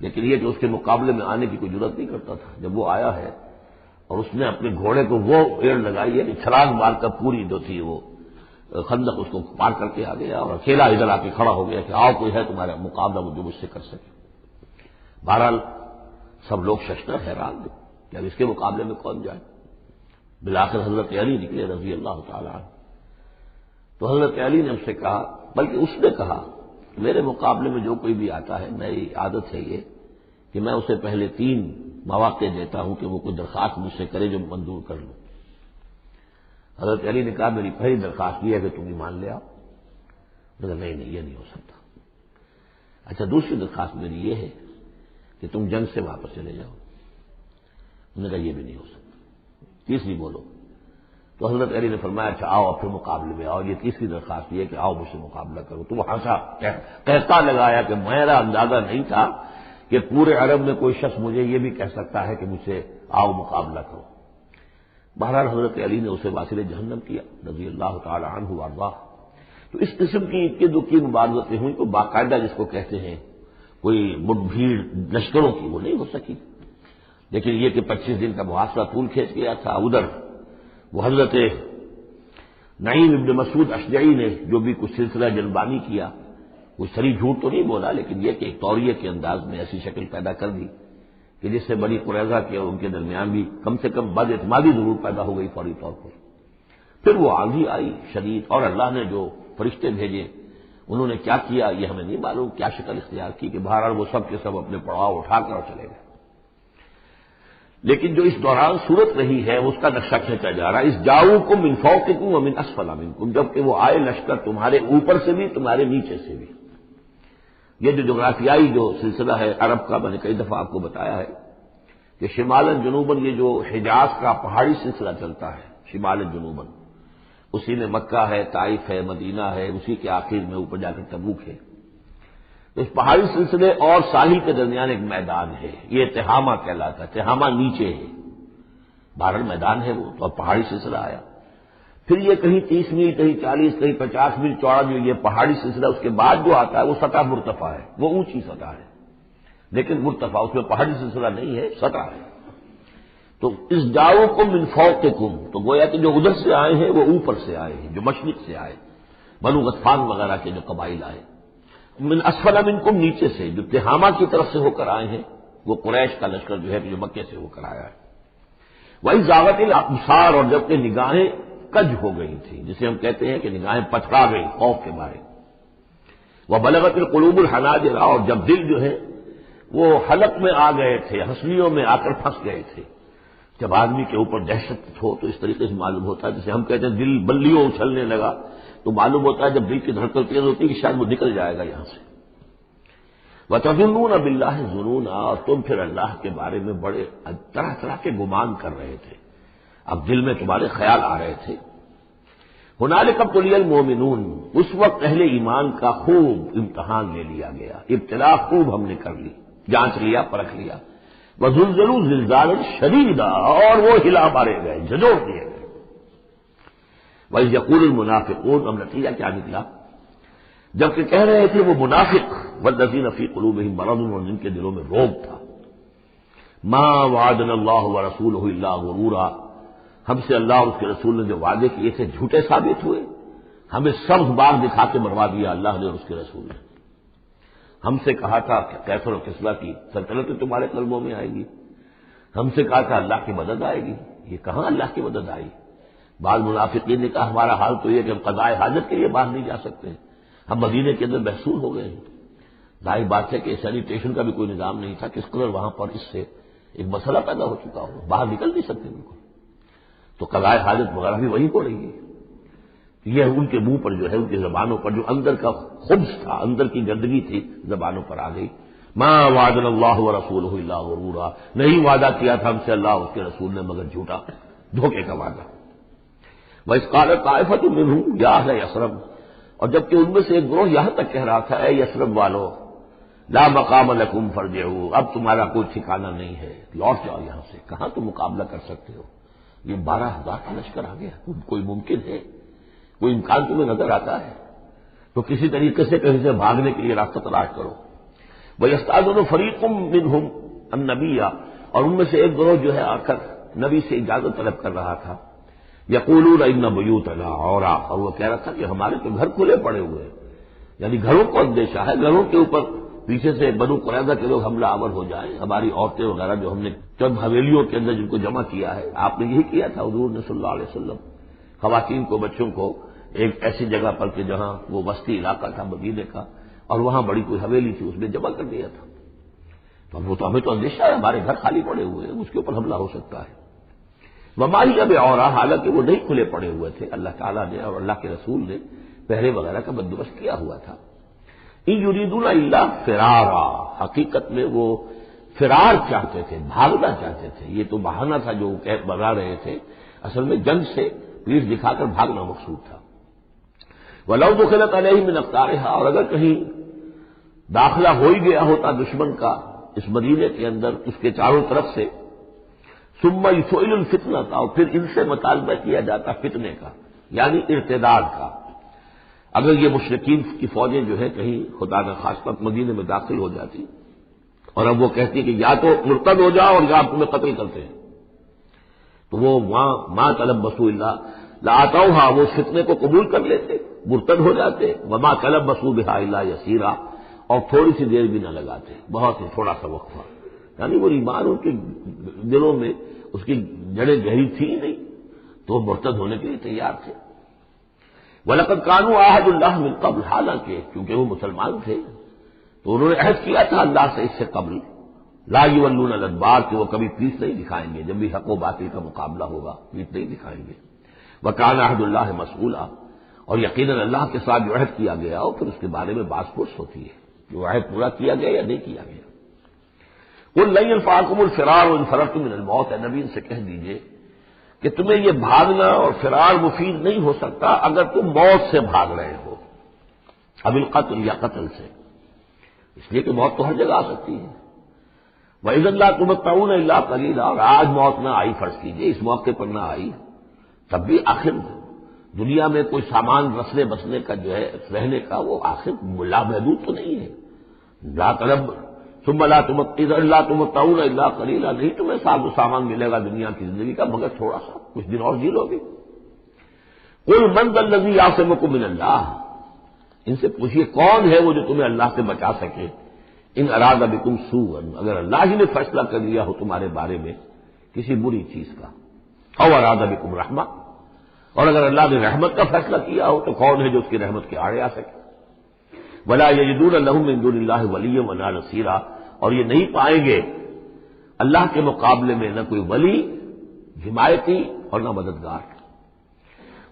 لیکن یہ کہ اس کے مقابلے میں آنے کی کوئی ضرورت نہیں کرتا تھا۔ جب وہ آیا ہے اور اس نے اپنے گھوڑے کو وہ ایڑ لگائی ہے کہ چھلانگ مار کر پوری جو تھی وہ خندق اس کو پار کر کے آ گیا، اور اکیلا ادھر آ کے کھڑا ہو گیا کہ آؤ کوئی ہے تمہارا مقابلہ جو مجھ سے کر سکے۔ بہرحال سب لوگ ششدر حیران تھے کہ اب اس کے مقابلے میں کون جائے۔ بالآخر حضرت علی نکلے رضی اللہ تعالیٰ عنہ۔ تو حضرت علی نے ہم سے کہا، بلکہ اس نے کہا میرے مقابلے میں جو کوئی بھی آتا ہے، میری عادت ہے یہ کہ میں اسے پہلے 3 مواقع دیتا ہوں کہ وہ کوئی درخواست مجھ سے کرے جو منظور کر لوں۔ حضرت علی نے کہا میری پہلی درخواست یہ ہے کہ تم ایمان لے آؤ۔ میں نے کہا نہیں یہ نہیں ہو سکتا۔ اچھا دوسری درخواست میری یہ ہے کہ تم جنگ سے واپس چلے جاؤ۔ انہوں نے کہا یہ بھی نہیں ہو سکتا۔ تیسری بولو۔ تو حضرت علی نے فرمایا اچھا آؤ اب پھر مقابلے میں آؤ، یہ تیسری درخواست یہ ہے کہ آؤ مجھ سے مقابلہ کرو۔ تو وہ ہنسا، کہتا لگایا کہ میرا اندازہ نہیں تھا کہ پورے عرب میں کوئی شخص مجھے یہ بھی کہہ سکتا ہے کہ مجھ سے آؤ مقابلہ کرو۔ بہرحال حضرت علی نے اسے واصل جہنم کیا رضی اللہ تعالی عنہ وارضاہ۔ تو اس قسم کی اکی دکی مبارزتیں ہوئی، تو باقاعدہ جس کو کہتے ہیں کوئی مٹ بھیڑ لشکروں کی وہ نہیں ہو سکی، لیکن یہ کہ 25 دن کا محاصرہ طول کھینچ گیا تھا۔ ادھر وہ حضرت نعیم ابن مسعود اشجعی نے جو بھی کچھ سلسلہ جنبانی کیا، وہ سری جھوٹ تو نہیں بولا، لیکن یہ کہ ایک طوریہ کے انداز میں ایسی شکل پیدا کر دی کہ جس سے بنی قریظہ کے اور ان کے درمیان بھی کم سے کم بد اعتمادی ضرور پیدا ہو گئی فوری طور پر۔ پھر وہ آندھی آئی شدید، اور اللہ نے جو فرشتے بھیجے انہوں نے کیا کیا یہ ہمیں نہیں معلوم، کیا شکل اختیار کی کہ بہرحال وہ سب کے سب اپنے پڑاؤ اٹھا کر چلے گئے۔ لیکن جو اس دوران صورت رہی ہے اس کا نقشہ کھینچا جا رہا ہے۔ اس جاؤکم من فوقکم ومن اسفل منکم، جبکہ وہ آئے لشکر تمہارے اوپر سے بھی تمہارے نیچے سے بھی۔ یہ جو جغرافیائی جو سلسلہ ہے عرب کا، میں نے کئی دفعہ آپ کو بتایا ہے کہ شمالاً جنوباً یہ جو حجاز کا پہاڑی سلسلہ چلتا ہے شمالاً جنوباً، اسی میں مکہ ہے، طائف ہے، مدینہ ہے، اسی کے آخر میں اوپر جا کر تبوک ہے۔ تو اس پہاڑی سلسلے اور ساحل کے درمیان ایک میدان ہے، یہ تہامہ کہلاتا ہے۔ تہامہ نیچے ہے، بارہ میدان ہے وہ، تو اب پہاڑی سلسلہ آیا۔ پھر یہ کہیں 30 میل، کہیں 40، کہیں 50 میل چوڑا جو یہ پہاڑی سلسلہ اس کے بعد جو آتا ہے وہ سطح مرتفع ہے، وہ اونچی سطح ہے، لیکن مرتفع، اس میں پہاڑی سلسلہ نہیں ہے، سطح ہے۔ تو اس جاؤکم من فوقکم، تو گویا کہ جو ادھر سے آئے ہیں وہ اوپر سے آئے ہیں، جو مشرق سے آئے، بنو غطفان وغیرہ کے جو قبائل آئے۔ من اسفل منکم، نیچے سے، جو تہامہ کی طرف سے ہو کر آئے ہیں، وہ قریش کا لشکر جو ہے جو مکے سے ہو کر آیا ہے۔ وہی زاغت الابصار، اور جبکہ نگاہیں کج ہو گئی تھی، جسے ہم کہتے ہیں کہ نگاہیں پٹکا گئی خوف کے مارے۔ وبلغت القلوب الحناجر، اور جب دل جو ہے وہ حلق میں آ گئے تھے، ہنسلیوں میں آ کر پھنس گئے تھے۔ جب آدمی کے اوپر دہشت ہو تو اس طریقے سے معلوم ہوتا ہے، جسے ہم کہتے ہیں دل بلیوں اچھلنے لگا، تو معلوم ہوتا ہے جب دل کی دھڑکن تیز ہوتی ہے کہ شاید وہ نکل جائے گا یہاں سے۔ وَتَظُنُّونَ بِاللَّهِ الظُّنُونَ، اور تم پھر اللہ کے بارے میں بڑے طرح طرح کے گمان کر رہے تھے، اب دل میں تمہارے خیال آ رہے تھے۔ هُنَالِكَ ابْتُلِيَ الْمُؤْمِنُونَ، اس وقت اہل ایمان کا خوب امتحان لے لیا گیا، ابتلا خوب ہم نے کر لی، جانچ لیا، پرکھ لیا۔ وَزُلْزِلُوا زِلْزَالًا شَدِيدًا، اور وہ ہلا مارے گئے، جھنجھوڑ دیے گئے۔ وَإِذْ يَقُولُ الْمُنَافِقُونَ، اب نتیجہ کیا نکلا؟ جبکہ کہہ رہے تھے وہ منافق، وَالَّذِينَ فِي قُلُوبِهِم مَرَضٌ، اور جن کے دلوں میں روگ تھا، مَا وَعَدَنَا اللَّهُ وَرَسُولُهُ إِلَّا غُرُورًا، ہم سے اللہ اور اس کے رسول نے جو وعدے کیے تھے جھوٹے ثابت ہوئے، ہمیں سبز باغ دکھا کے مروا دیا اللہ نے اور اس کے رسول نے۔ ہم سے کہا تھا کہ کیسر و کسریٰ کی سلطنت تمہارے قلبوں میں آئے گی، ہم سے کہا تھا اللہ کی مدد آئے گی، یہ کہاں اللہ کی مدد آئی؟ بعض منافقین نے کہا ہمارا حال تو یہ کہ ہم قضائے حاجت کے لیے باہر نہیں جا سکتے، ہم مدینے کے اندر محصور ہو گئے ہیں۔ ظاہر بات ہے کہ سینیٹیشن کا بھی کوئی نظام نہیں تھا، کس قدر وہاں پر اس سے ایک مسئلہ پیدا ہو چکا ہو، باہر نکل نہیں سکتے بالکل، تو قضائے حاجت وغیرہ بھی وہیں ہو رہی ہے۔ یہ ان کے منہ پر جو ہے، ان کی زبانوں پر جو اندر کا خبث تھا، اندر کی گندگی تھی، زبانوں پر آ گئی۔ ما وعدنا اللہ ورسولہ الا غرورا، نہیں وعدہ کیا تھا ہم سے اللہ اس کے رسول نے مگر جھوٹا، دھوکے کا وعدہ۔ وَإِذْ قَالَتْ طَائِفَةٌ مِّنْهُمْ يَا أَهْلَ يَثْرِبَ، اور جبکہ ان میں سے ایک گروہ یہاں تک کہہ رہا تھا، اے یثرب والو، لا مقام لکم فارجعوا، اب تمہارا کوئی ٹھکانہ نہیں ہے، لوٹ جاؤ یہاں سے، کہاں تم مقابلہ کر سکتے ہو؟ یہ 12,000 کا لشکر آ گیا، کوئی ممکن ہے؟ کوئی امکان تمہیں نظر آتا ہے؟ تو کسی طریقے سے کہیں سے بھاگنے کے لیے راستہ تلاش کرو۔ وَيَسْتَأْذِنُ فَرِيقٌ مِّنْهُمْ النَّبِيَّ، اور ان میں سے ایک گروہ جو ہے آ کر نبی سے اجازت طلب کر رہا تھا، یقولون ان بیوتنا عورا، اور وہ کہہ رہا تھا کہ ہمارے تو گھر کھلے پڑے ہوئے ہیں، یعنی گھروں کو اندیشہ ہے، گھروں کے اوپر پیچھے سے بنو قریظہ کے لوگ حملہ آور ہو جائیں، ہماری عورتیں وغیرہ جو ہم نے چند حویلیوں کے اندر جن کو جمع کیا ہے، آپ نے یہی کیا تھا حضور نے صلی اللہ علیہ وسلم، خواتین کو، بچوں کو ایک ایسی جگہ پر کہ جہاں وہ وسطی علاقہ تھا مدینے کا، اور وہاں بڑی کوئی حویلی تھی، اس میں جمع کر دیا تھا۔ تو وہ تو ہمیں تو اندیشہ ہے، ہمارے گھر خالی پڑے ہوئے ہیں، اس کے اوپر حملہ ہو سکتا ہے۔ وما ہی اب اور، حالانکہ وہ نہیں کھلے پڑے ہوئے تھے، اللہ تعالیٰ نے اور اللہ کے رسول نے پہرے وغیرہ کا بندوبست کیا ہوا تھا۔ ان یریدون الا فرارا، حقیقت میں وہ فرار چاہتے تھے، بھاگنا چاہتے تھے، یہ تو بہانہ تھا جو بنا رہے تھے، اصل میں جنگ سے پیٹھ دکھا کر بھاگنا مقصود تھا۔ وَلَوْ دُخِلَتْ عَلَيْهِمْ مِنْ أَقْطَارِهَا، اور اگر کہیں داخلہ ہو ہی گیا ہوتا دشمن کا اس مدینے کے اندر اس کے چاروں طرف سے، ثُمَّ يُسْئِلُ الْفِتْنَةَ، اور پھر ان سے مطالبہ کیا جاتا فتنے کا، یعنی ارتداد کا۔ اگر یہ مشرکین کی فوجیں جو ہے کہیں خدا نہ خواستہ مدینے میں داخل ہو جاتی اور اب وہ کہتی کہ یا تو مرتد ہو جاؤ اور یا آپ تمہیں قتل کرتے ہیں، تو وہ ماں تلبسوا الا لآتوها، وہ فتنے کو قبول کر لیتے، مرتد ہو جاتے، وما تلبسوا بها الا یسیرا، اور تھوڑی سی دیر بھی نہ لگاتے، بہت ہی تھوڑا سا وقفہ، یعنی وہ ایمان ان کے دلوں میں اس کی جڑیں گہری تھی نہیں، تو وہ مرتد ہونے کے لیے تیار تھے۔ وَلَقَدْ كَانُوا عَاهَدُوا اللَّهِ مِن قَبْلُ، حالانکہ کیونکہ وہ مسلمان تھے تو انہوں نے عہد کیا تھا اللہ سے اس سے قبل، لا يولون الادبار، کہ وہ کبھی پیٹھ نہیں دکھائیں گے، جب بھی حق و باطل کا مقابلہ ہوگا پیٹھ نہیں دکھائیں گے۔ وَكَانَ عَهْدُ اللَّهِ مَسْئُولًا، اور یقیناً اللہ کے ساتھ جو عہد کیا گیا اور پھر اس کے بارے میں باز پرس ہوتی ہے کہ وہ عہد پورا کیا گیا یا نہیں کیا گیا۔ قُل لَّن يَنفَعَكُمُ الْفِرَارُ إِن فَرَرْتُم مِّنَ الْمَوْتِ، نبی ان سے کہہ دیجئے کہ تمہیں یہ بھاگنا اور فرار مفید نہیں ہو سکتا اگر تم موت سے بھاگ رہے ہو، اب القتل یا قتل سے، اس لیے کہ موت تو ہر جگہ آ سکتی ہے۔ وَإِذًا لَّا تُمَتَّعُونَ إِلَّا قَلِيلًا، اور آج موت نہ آئی، فرض کیجیے اس موقع پر نہ آئی، تب بھی آخر دنیا میں کوئی سامان رسنے بسنے کا جو ہے رہنے کا وہ آخر لامحدود تو نہیں ہے. لا طلب ثم لا تمتعون الا قلیلا، نہیں تمہیں سامان ملے گا دنیا کی زندگی کا مگر تھوڑا سا، کچھ دن اور جی لو گے. قل من ذا الذی یعصمکم من اللہ، ان سے پوچھیے کون ہے وہ جو تمہیں اللہ سے بچا سکے. ان اراد بکم سوءا، اگر اللہ ہی نے فیصلہ کر لیا ہو تمہارے بارے میں کسی بری چیز کا، او اراد بکم رحمہ، اور اگر اللہ نے رحمت کا فیصلہ کیا ہو تو کون ہے جو اس کی رحمت کے آڑے آ سکے. ولا یجدون لهم من دون اللہ ولیا ولا نصیرا، اور یہ نہیں پائیں گے اللہ کے مقابلے میں نہ کوئی ولی حمایتی اور نہ مددگار.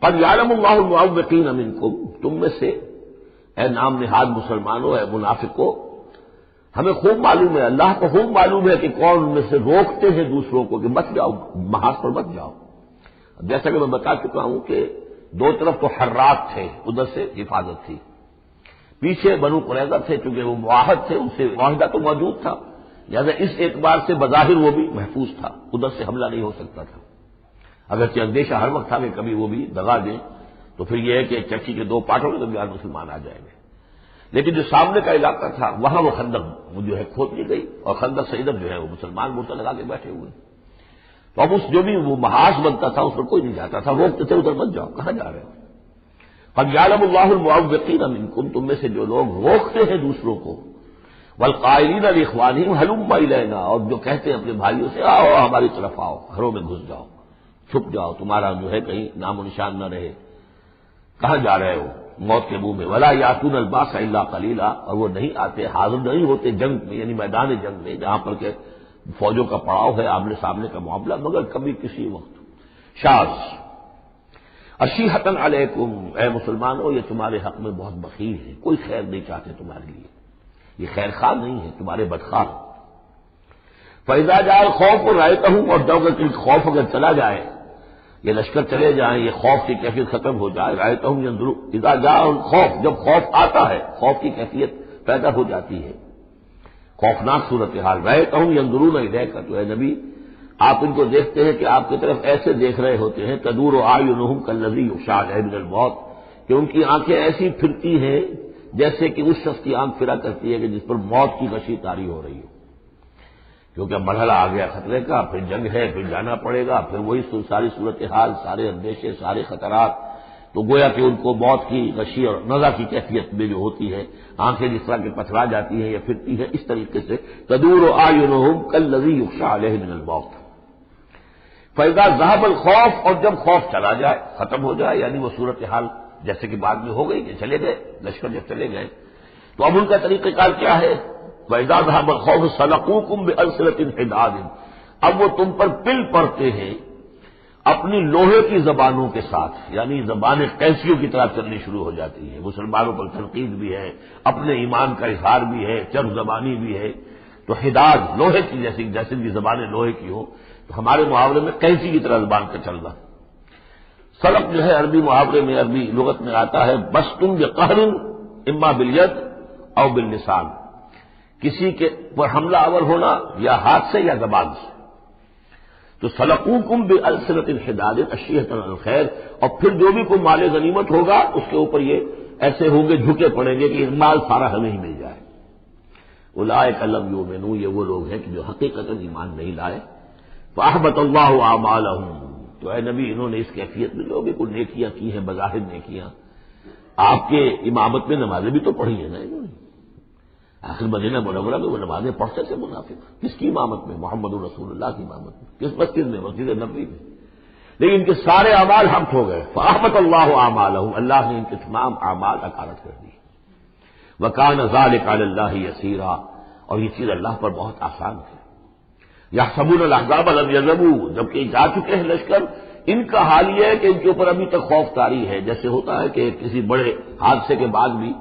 قد یعلم اللہ المعوقین منکم، تم میں سے اے نام نہاد مسلمانوں، اے منافقوں، ہمیں خوب معلوم ہے، اللہ کو خوب معلوم ہے کہ کون ان میں سے روکتے ہیں دوسروں کو کہ مت جاؤ، محاذ پر مت جاؤ. جیسا کہ میں بتا چکا ہوں کہ دو طرف تو حرات تھے، ادھر سے حفاظت تھی، پیچھے بنو قریظہ تھے، چونکہ وہ معاہد تھے، ان سے معاہدہ تو موجود تھا، لہذا اس اعتبار سے بظاہر وہ بھی محفوظ تھا، ادھر سے حملہ نہیں ہو سکتا تھا. اگرچہ اندیشہ ہر وقت تھا کہ کبھی وہ بھی دغا دیں تو پھر یہ ہے کہ چکی کے دو پارٹوں کے درمیان مسلمان آ جائیں گے. لیکن جو سامنے کا علاقہ تھا وہاں وہ خندق جو ہے کھود دی گئی، اور خندق سے ادھر جو ہے وہ مسلمان مرتد لگا کے بیٹھے ہوئے. تو اب اس جو بھی وہ محاذ بنتا تھا اس پر کوئی نہیں جاتا تھا، روکتے تھے ادھر مت جاؤ، کہاں جا رہے ہو. قد یعلم اللہ المعوقین منکم، تم میں سے جو لوگ روکتے ہیں دوسروں کو، والقائلین لاخوانہم ہلم الینا، اور جو کہتے ہیں اپنے بھائیوں سے آؤ ہماری طرف آؤ، گھروں میں گھس جاؤ، چھپ جاؤ، تمہارا جو ہے کہیں نام و نشان نہ رہے، کہاں جا رہے ہو موت کے منہ میں. ولا یاتون الباس الا قلیلا، اور وہ نہیں آتے، حاضر نہیں ہوتے جنگ میں، یعنی میدان جنگ میں جہاں پر کہ فوجوں کا پڑاؤ ہے، آمنے سامنے کا معاملہ، مگر کبھی کسی وقت. شاذ اشیحتن علیکم، اے مسلمانوں یہ تمہارے حق میں بہت بخیل ہے، کوئی خیر نہیں چاہتے تمہارے لیے، یہ خیر خواہ نہیں ہے، تمہارے بدخواہ. فاذا جاء الخوف رأیتہم، اور جب خوف اگر چلا جائے، یہ لشکر چلے جائیں، یہ خوف کی کیفیت ختم ہو جائے، رأیتہم ینظرون، اذا جاء الخوف، جب خوف آتا ہے، خوف کی کیفیت پیدا ہو جاتی ہے، خوفناک صورتحال، رأیتہم ینظرون الیک، تو اے نبی آپ ان کو دیکھتے ہیں کہ آپ کی طرف ایسے دیکھ رہے ہوتے ہیں، تدور اعینہم کالذی یغشی علیہ من الموت، کہ ان کی آنکھیں ایسی پھرتی ہیں جیسے کہ اس شخص کی آنکھ پھرا کرتی ہے کہ جس پر موت کی غشی طاری ہو رہی ہو. کیونکہ اب مرحلہ آ گیا خطرے کا، پھر جنگ ہے، پھر جانا پڑے گا، پھر وہی ساری صورتحال، سارے اندیشے، سارے خطرات، تو گویا کہ ان کو موت کی غشی اور نزع کی کیفیت میں جو ہوتی ہے، آنکھیں جس طرح کے پتھرا جاتی ہیں یا پھرتی ہیں، اس طریقے سے تدور اعینہم کالذی یغشی علیہ من الموت. فَإِذَا ذَهَبَ الْخَوْفُ، اور جب خوف چلا جائے، ختم ہو جائے، یعنی وہ صورتحال جیسے کہ بعد میں ہو گئی کہ چلے گئے لشکر، جب چلے گئے تو اب ان کا طریقہ کار کیا ہے؟ وَإِذَا ذَهَبَ الْخَوْفُ سَلَقُوكُم بِأَلْسِنَةٍ حِدَادٍ، اب وہ تم پر پل پڑتے ہیں اپنی لوہے کی زبانوں کے ساتھ، یعنی زبانیں قینچیوں کی طرح چلنی شروع ہو جاتی ہیں. مسلمانوں پر تنقید بھی ہے، اپنے ایمان کا اظہار بھی ہے، چرب زبانی بھی ہے. تو حداد لوہے کی جیسے کی زبانیں لوہے کی ہو، تو ہمارے محاورے میں قینچی کی طرح زبان کا چلنا. سلق جو ہے عربی محاورے میں، عربی لغت میں آتا ہے بسطن بقہر اما بالید او باللسان، کسی کے پر حملہ آور ہونا یا ہاتھ سے یا زبان سے. تو سلقوکم بألسنۃ حداد اشیحۃ علی الخیر، اور پھر جو بھی کوئی مال غنیمت ہوگا اس کے اوپر یہ ایسے ہوں گے، جھکے پڑیں گے کہ مال سارا ہمیں ہی مل جائے. اولئک لم یؤمنوا، یہ وہ لوگ ہیں کہ جو حقیقتاً ایمان نہیں لائے. فاحبط اللہ اعمالہم، تو اے نبی انہوں نے اس کیفیت میں جو بھی کوئی نیکیاں کی ہیں، بظاہر نیکیاں، آپ کے امامت میں نمازیں بھی تو پڑھی ہیں نا انہوں نے، آخر مدینہ منورہ میں وہ نمازیں پڑھتے تھے منافق. کس کی امامت میں؟ محمد رسول اللہ کی امامت میں. کس مسجد میں؟ مسجد نبوی میں. لیکن ان کے سارے اعمال حبط ہو گئے. فاحبط اللہ اعمالہم، اللہ نے ان کے تمام اعمال اکارت کر دی. وکان ذلک علی اللہ یسیرا، اور یہ چیز اللہ پر بہت آسان ہے. یحسبون الاحزاب لم یذهبوا، جبکہ جا چکے ہیں لشکر، ان کا حال یہ ہے کہ ان کے اوپر ابھی تک خوف طاری ہے. جیسے ہوتا ہے کہ کسی بڑے حادثے کے بعد بھی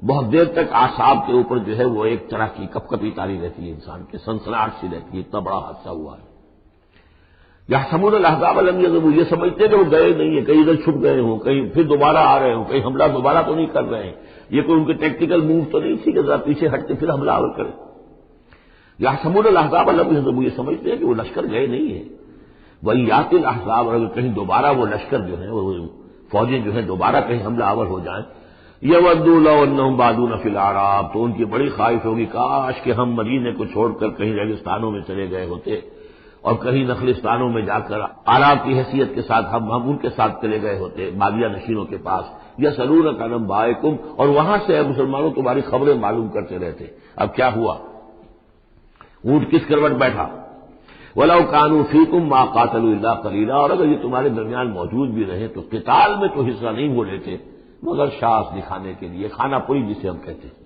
بہت دیر تک اعصاب کے اوپر جو ہے وہ ایک طرح کی کپ کپی طاری رہتی ہے، انسان کے سنسناہٹ سی رہتی ہے، اتنا بڑا حادثہ ہوا ہے. یحسبون الاحزاب لم یذهبوا، یہ سمجھتے ہیں کہ وہ گئے نہیں ہیں، کہیں ادھر چھپ گئے ہوں، کہیں پھر دوبارہ آ رہے ہوں، کہیں حملہ دوبارہ تو نہیں کر رہے ہیں. یہ کوئی ان کے ٹیکٹیکل موو تو نہیں تھی کہ ذرا پیچھے ہٹ کے پھر حملہ آور کرے. یحسبون الاحزاب لم یذهبوا، یہ سمجھتے ہیں کہ وہ لشکر گئے نہیں ہیں. وہی یات الاحزاب، اور اگر کہیں دوبارہ وہ لشکر جو ہیں وہ فوجیں جو ہیں دوبارہ کہیں حملہ آور ہو جائیں، یودوا لو انہم بادون فی الاعراب، تو ان کی بڑی خواہش ہوگی کاش کہ ہم مدینے کو چھوڑ کر کہیں ریگستانوں میں چلے گئے ہوتے اور کہیں نخلستانوں میں جا کر اعراب کی حیثیت کے ساتھ ہم ان کے ساتھ چلے گئے ہوتے بادیہ نشینوں کے پاس. یسألونک عن انبائکم، اور وہاں سے اے مسلمانوں تمہاری خبریں معلوم کرتے رہتے. اب کیا ہوا؟ اونٹ کس کروٹ بیٹھا؟ وَلَوْ كَانُوا فِيكُمْ مَا قَاتَلُوا إِلَّا قَلِيلًا، اور اگر یہ تمہارے درمیان موجود بھی رہے تو قتال میں تو حصہ نہیں وہ لیتے مگر شاس دکھانے کے لیے، کھانا پوری جسے ہم کہتے ہیں.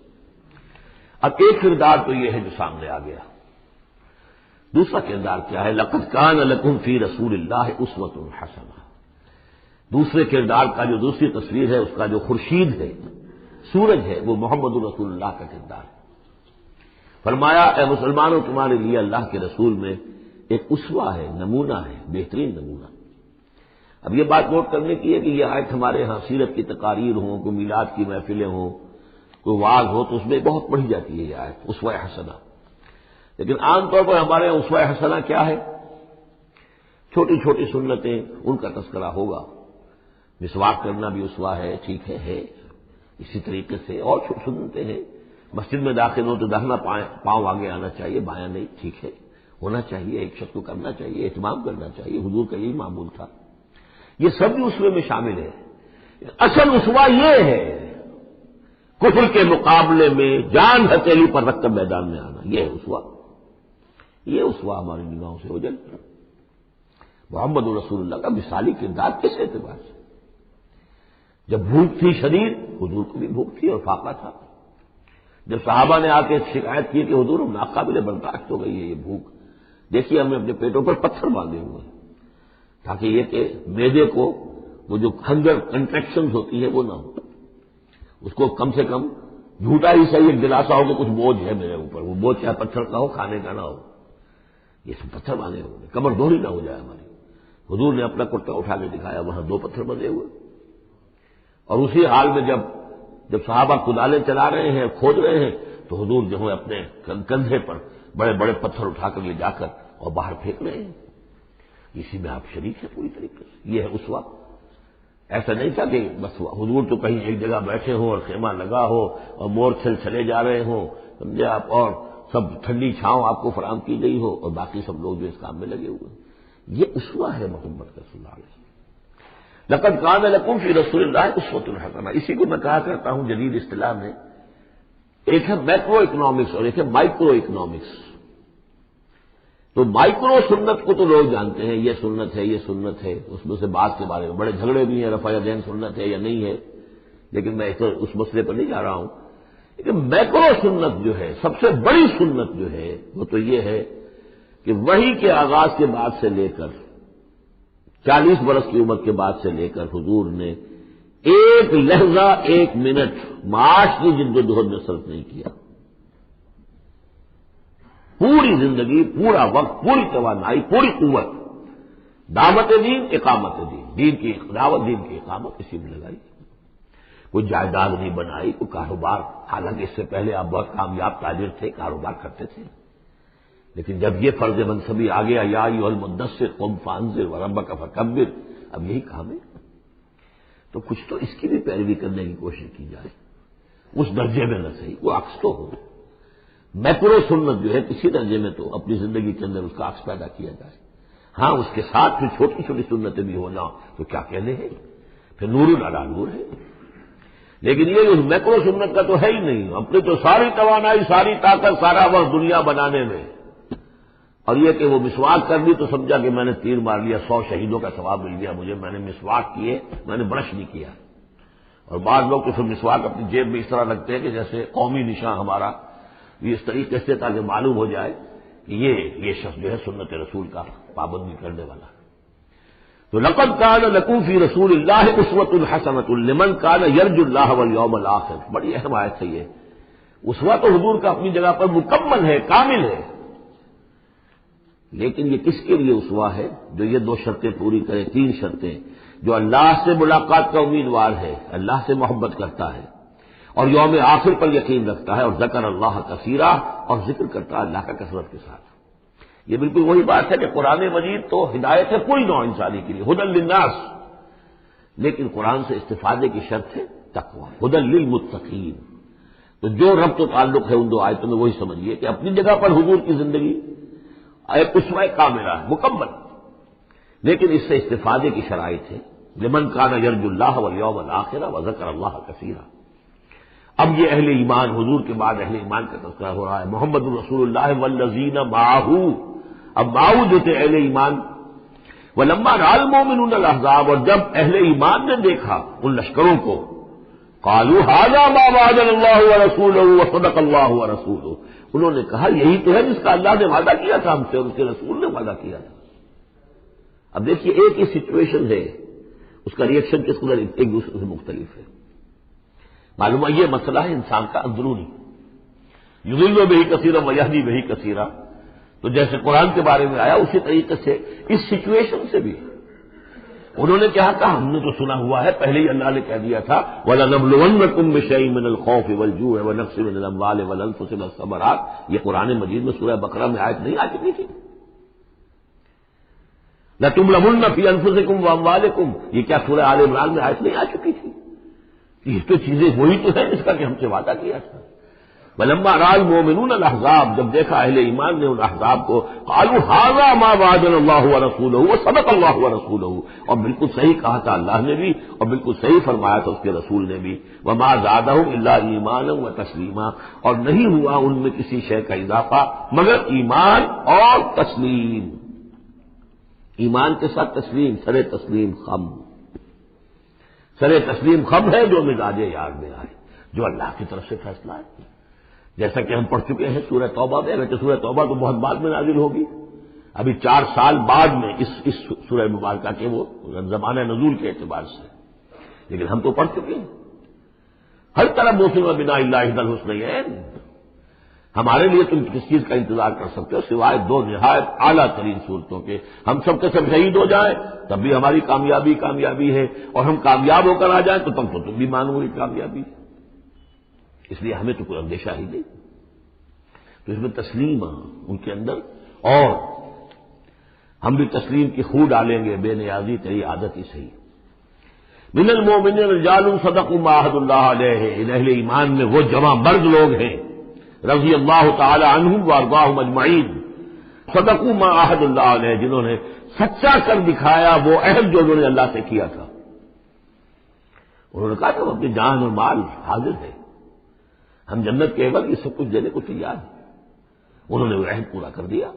اب ایک کردار تو یہ ہے جو سامنے آ گیا. دوسرا کردار کیا ہے؟ لَقَدْ كَانَ لَكُمْ فِي رَسُولِ اللَّهِ أُسْوَةٌ حَسَنَةٌ. دوسرے کردار کا جو دوسری تصویر ہے، اس کا جو خورشید ہے، سورج ہے، وہ محمد رسول اللہ کا کردار ہے. فرمایا اے مسلمانوں تمہارے لیے اللہ کے رسول میں ایک اسوہ ہے، نمونہ ہے، بہترین نمونہ. اب یہ بات نوٹ کرنے کی ہے کہ یہ آیت ہمارے ہاں سیرت کی تقاریر ہوں، کوئی میلاد کی محفلیں ہوں، کوئی وعظ ہو تو اس میں بہت پڑھی جاتی ہے یہ آیت اسوہ حسنہ. لیکن عام طور پر ہمارے یہاں اسوہ حسنہ کیا ہے؟ چھوٹی چھوٹی سنتیں، ان کا تذکرہ ہوگا. مسواک کرنا بھی اسوہ ہے، ٹھیک ہے. اسی طریقے سے اور سنتیں ہیں. مسجد میں داخل ہو تو داہنا پاؤں آگے آنا چاہیے، بایاں نہیں، ٹھیک ہے، ہونا چاہیے. ایک شخص کو کرنا چاہیے، اہتمام کرنا چاہیے. حضور کا یہی معمول تھا. یہ سب بھی اسوے میں شامل ہے. اصل اسوہ یہ ہے کفر کے مقابلے میں جان ہتھیلی پر رکھ کر میدان میں آنا. یہ ہے اسوہ. یہ اسوہ ہماری نگاہوں سے اوجھل محمد رسول اللہ کا مثالی کردار کس اعتبار سے؟ جب بھوک تھی شدید، حضور کو بھی بھوک تھی اور فاقہ تھا. جب صحابہ نے آ کے شکایت کی کہ حضور ہم ناقابل برداشت ہو گئی ہے یہ بھوک، دیکھیے ہم نے اپنے پیٹوں پر پتھر باندھے ہوئے ہیں تاکہ یہ کہ معدے کو وہ جو ہنگر کنٹریکشنز ہوتی ہے وہ نہ ہو. اس کو کم سے کم جھوٹا ہی صحیح ایک دلاسا ہو کہ کچھ بوجھ ہے میرے اوپر، وہ بوجھ چاہے پتھر کا ہو، کھانے کا نہ ہو. یہ سب پتھر باندھے ہوئے، کمر دوہری نہ ہو جائے ہماری. حضور نے اپنا کرتا اٹھا کے دکھایا، وہاں 2 پتھر بندھے ہوئے. اور اسی حال میں جب صحابہ کدالیں چلا رہے ہیں، کھود رہے ہیں، تو حضور جو ہے اپنے کندھے پر بڑے بڑے پتھر اٹھا کر لے جا کر اور باہر پھینک رہے ہیں. اسی میں آپ شریک ہیں پوری طریقے سے. یہ ہے اسوہ. ایسا نہیں تھا کہ بس حضور تو کہیں ایک جگہ بیٹھے ہوں اور خیمہ لگا ہو اور مور چھل چلے جا رہے ہوں، سمجھے آپ، اور سب ٹھنڈی چھاؤں آپ کو فراہم کی گئی ہو اور باقی سب لوگ جو اس کام میں لگے ہوئے. یہ اسوہ ہے محمد صلی اللہ علیہ وسلم. لقد کان لکم فی رسول اللہ اسوۃ حسنہ. اسی کو میں کہا کرتا ہوں جدید اصطلاح میں ایک ہے میکرو اکنامکس اور ایک ہے مائکرو اکنامکس. تو مائکرو سنت کو تو لوگ جانتے ہیں، یہ سنت ہے، یہ سنت ہے. اس میں سے بعض کے بارے میں بڑے جھگڑے بھی ہیں، رفع یدین سنت ہے یا نہیں ہے، لیکن میں اس مسئلے پر نہیں جا رہا ہوں. لیکن میکرو سنت جو ہے، سب سے بڑی سنت جو ہے، وہ تو یہ ہے کہ وحی کے آغاز کے بعد سے لے کر 40 برس کی عمر کے بعد سے لے کر حضور نے ایک لحظہ، ایک منٹ معاش کی جدوجہد میں صرف نہیں کیا. پوری زندگی، پورا وقت، پوری توانائی، پوری قوت دعوت دین، اقامت دین، دین کی دعوت، دین کی اقامت اسی میں لگائی. کوئی جائیداد نہیں بنائی، کوئی کاروبار، حالانکہ اس سے پہلے آپ بہت کامیاب تاجر تھے، کاروبار کرتے تھے. لیکن جب یہ فرض منصبی آ گیا، یا ایھا المدثر قم فانذر وربک فکبر، اب یہی کام ہے، تو کچھ تو اس کی بھی پیروی کرنے کی کوشش کی جائے. اس درجے میں نہ صحیح، وہ عکس تو ہو. میکرو سنت جو ہے کسی درجے میں تو اپنی زندگی کے اندر اس کا عکس پیدا کیا جائے. ہاں اس کے ساتھ پھر چھوٹی چھوٹی سنتیں بھی ہونا تو کیا کہنے ہیں، پھر نور علی نور ہے. لیکن یہ اس میکرو سنت کا تو ہے ہی نہیں. اپنی تو ساری توانائی، ساری طاقت، سارا وقت دنیا بنانے میں، اور یہ کہ وہ مسواک کر لی تو سمجھا کہ میں نے تیر مار لیا، 100 شہیدوں کا ثواب مل گیا مجھے، میں نے مسواک کیے، میں نے برش نہیں کیا. اور بعض لوگ تو پھر مسواک اپنی جیب میں اس طرح رکھتے ہیں کہ جیسے قومی نشان ہمارا، یہ اس طریقے سے تاکہ معلوم ہو جائے کہ یہ شخص جو ہے سنت رسول کا پابندی کرنے والا. تو لقد کان لکم فی رسول اللہ اسوۃ حسنۃ لمن کان یرجو اللہ والیوم الآخر. بڑی اہم آیت ہے یہ. اسوہ تو حضور کا اپنی جگہ پر مکمل ہے، کامل ہے، لیکن یہ کس کے لیے اسوہ ہے؟ جو یہ 2 شرطیں پوری کرے، 3 شرطیں. جو اللہ سے ملاقات کا امیدوار ہے، اللہ سے محبت کرتا ہے، اور یوم آخر پر یقین رکھتا ہے، اور ذکر اللہ کثیرا، اور ذکر کرتا ہے اللہ کا کثرت کے ساتھ۔ یہ بالکل وہی بات ہے کہ قرآن مجید تو ہدایت ہے کوئی نوع انسانی کے لیے، ہدی للناس، لیکن قرآن سے استفادے کی شرط ہے تقویٰ، ہدی للمتقین۔ تو جو ربط و تعلق ہے ان دو آیتوں میں وہی سمجھیے کہ اپنی جگہ پر حضور کی زندگی ایک اسوہ کاملہ ہے، مکمل، لیکن اس سے استفادے کی شرائط ہے، لمن کان یرجو اللہ والیوم الآخر وذکر اللہ کثیرا۔ اب یہ اہل ایمان، حضور کے بعد اہل ایمان کا تذکرہ ہو رہا ہے، محمد رسول اللہ والذین معہ، اب معہ جو تھے اہل ایمان، ولما رأى المؤمنون الاحزاب، اور جب اہل ایمان نے دیکھا ان لشکروں کو، قالوا هذا ما وعدنا الله ورسوله وصدق الله ورسوله، انہوں نے کہا یہی تو ہے جس کا اللہ نے وعدہ کیا تھا ہم سے اور اس کے رسول نے وعدہ کیا تھا۔ اب دیکھیے ایک ہی سچویشن ہے، اس کا ریئیکشن کس قدر ایک دوسرے سے مختلف ہے۔ معلوم ہے یہ مسئلہ ہے انسان کا اندرونی، یضل بہ کثیرا ویہدی بہ کثیرا، تو جیسے قرآن کے بارے میں آیا اسی طریقے سے اس سچویشن سے بھی انہوں نے کیا کہا، ہم نے تو سنا ہوا ہے، پہلے ہی اللہ نے کہہ دیا تھا وَلَنَبْلُوَنَّكُمْ بِشَيْءٍ مِّنَ الْخَوْفِ وَالْجُوعِ وَنَقْصٍ مِّنَ الْأَمْوَالِ وَالْأَنفُسِ وَالثَّمَرَاتِ، یہ قرآن مجید میں سورہ بقرہ میں آیت نہیں آ چکی تھی؟ لَتُبْلَوُنَّ فِي أَنفُسِكُمْ وَأَمْوَالِكُمْ، یہ کیا سورہ آل عمران میں آیت نہیں آ چکی تھی؟ یہ تو چیزیں وہی تو ہیں جس کا کہ ہم سے وعدہ کیا تھا۔ وَلَمَّا رَأَى الْمُؤْمِنُونَ الْأَحْزَابَ، جب دیکھا اہل ایمان نے ان احزاب کو، قالوا هذا ما وعدنا الله ورسوله وصدق الله ورسوله، اور بالکل صحیح کہا تھا اللہ نے بھی اور بالکل صحیح فرمایا تھا اس کے رسول نے بھی، وما زادهم الا ایمانا وتسلیما، اور نہیں ہوا ان میں کسی شے کا اضافہ مگر ایمان اور تسلیم، ایمان کے ساتھ تسلیم، سر تسلیم خم، سر تسلیم خم ہے جو مزاج یار میں آئے، جو اللہ کی طرف سے فیصلہ ہے، جیسا کہ ہم پڑھ چکے ہیں سورہ توبہ میں، اگرچہ سورہ توبہ تو بہت بعد میں نازل ہوگی، ابھی 4 سال بعد میں اس سورہ مبارکہ کے وہ زمانہ نزول کے اعتبار سے، لیکن ہم تو پڑھ چکے ہیں ہر طرح موسم بنا اللہ الحسنین، ہمارے لیے تم کس چیز کا انتظار کر سکتے ہو سوائے 2 نہایت اعلیٰ ترین صورتوں کے، ہم سب کے سب شہید ہو جائیں تب بھی ہماری کامیابی ہے، اور ہم کامیاب ہو کر آ جائیں تو تم بھی مانو گی کامیابی ہے، اس لیے ہمیں تو کوئی اندیشہ ہی نہیں۔ تو اس میں تسلیم ان کے اندر، اور ہم بھی تسلیم کی خو ڈالیں گے، بے نیازی تیری عادت ہی صحیح۔ من المؤمنین رجال صدقوا ما عاهدوا الله علیہ، ان اہل ایمان میں وہ جمع مرد لوگ ہیں رضی اللہ تعالی عنہم وارضاہم اجمعین، صدقوا ما عاهدوا الله علیہ، جنہوں نے سچا کر دکھایا وہ عہد جو انہوں نے اللہ سے کیا تھا۔ انہوں نے کہا کہ اپنی جان اور مال حاضر ہے، ہم جنت کے عوض یہ سب کچھ دینے کو تیار ہیں، انہوں نے وہ عہد پورا کر دیا۔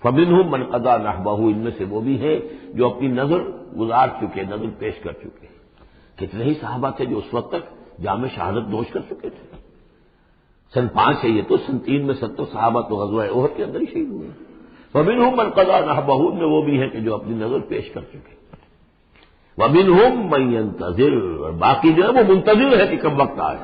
فَمِنْهُمْ مَنْ قَضَىٰ نَحْبَهُ، ان میں سے وہ بھی ہیں جو اپنی نظر گزار چکے، نظر پیش کر چکے۔ کتنے ہی صحابہ تھے جو اس وقت تک جام شہادت نوش کر چکے تھے، سن 5 ہے یہ تو، سن 3 میں 70 صحابہ تو غزوہ احد کے اندر ہی شہید ہوئے۔ فَمِنْهُمْ مَنْ قَضَىٰ نَحْبَهُ، ان میں وہ بھی ہیں کہ جو اپنی نظر پیش کر چکے۔ وَمِنْهُمْ مَنْ يَنتَظِرُ، اور باقی جو ہے وہ منتظر ہے کہ کب وقت آئے۔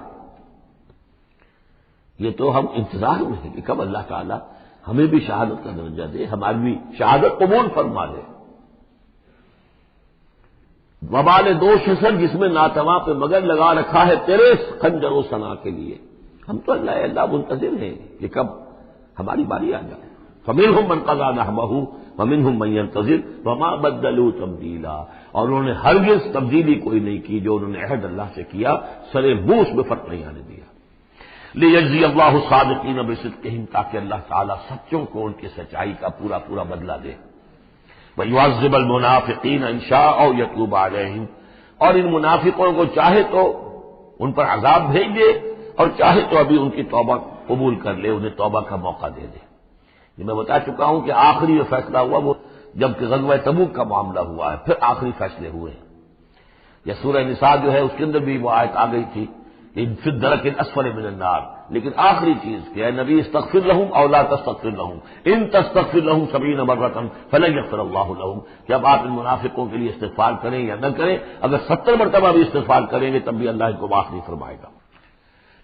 یہ تو ہم انتظار میں ہیں کہ کب اللہ تعالیٰ ہمیں بھی شہادت کا درجہ دے، ہماری بھی شہادت قبول فرما دے۔ وبال دوش ہے سر جس میں ناتواں پہ مگر لگا رکھا ہے تیرے خنجر و ثنا کے لیے، ہم تو اللہ منتظر ہیں کہ کب ہماری باری آ جائے۔ فَمِنْهُمْ مَنْ قَضَىٰ نَحْبَهُ وَمِنْهُمْ مَنْ يَنتَظِرُ وَمَا بَدَّلُوا تَبْدِيلًا، اور انہوں نے ہرگز تبدیلی کوئی نہیں کی، جو انہوں نے عہد اللہ سے کیا سرے بوس میں فرق نہیں آنے دیا۔ لِيَجْزِيَ اللَّهُ الصَّادِقِينَ بِصِدْقِهِمْ، تاکہ اللہ تعالیٰ سچوں کو ان کی سچائی کا پورا بدلہ دے۔ وَيُعَذِّبَ الْمُنَافِقِينَ إِن شَاءَ أَوْ يَتُوبَ عَلَيْهِمْ، اور ان منافقوں کو چاہے تو ان پر عذاب بھیج دے، اور چاہے تو ابھی ان کی توبہ قبول کر لے، انہیں توبہ کا موقع دے دے۔ یہ میں بتا چکا ہوں کہ آخری جو فیصلہ ہوا وہ جب کہ غزوہ تبوک کا معاملہ ہوا ہے، پھر آخری فیصلے ہوئے ہیں۔ یا سورہ نساء جو ہے اس کے اندر بھی وہ آیت آ گئی تھی فی الدرک الاسفل من النار، لیکن آخری چیز کہ اے نبی استغفر لہم او لا تستغفر لہم ان تستغفر لہم 70 مرۃ فلن یغفر اللہ لہم، کہ اب آپ ان منافقوں کے لیے استغفار کریں یا نہ کریں، اگر 70 مرتبہ بھی استغفار کریں گے تب بھی اللہ ان کو معاف نہیں فرمائے گا۔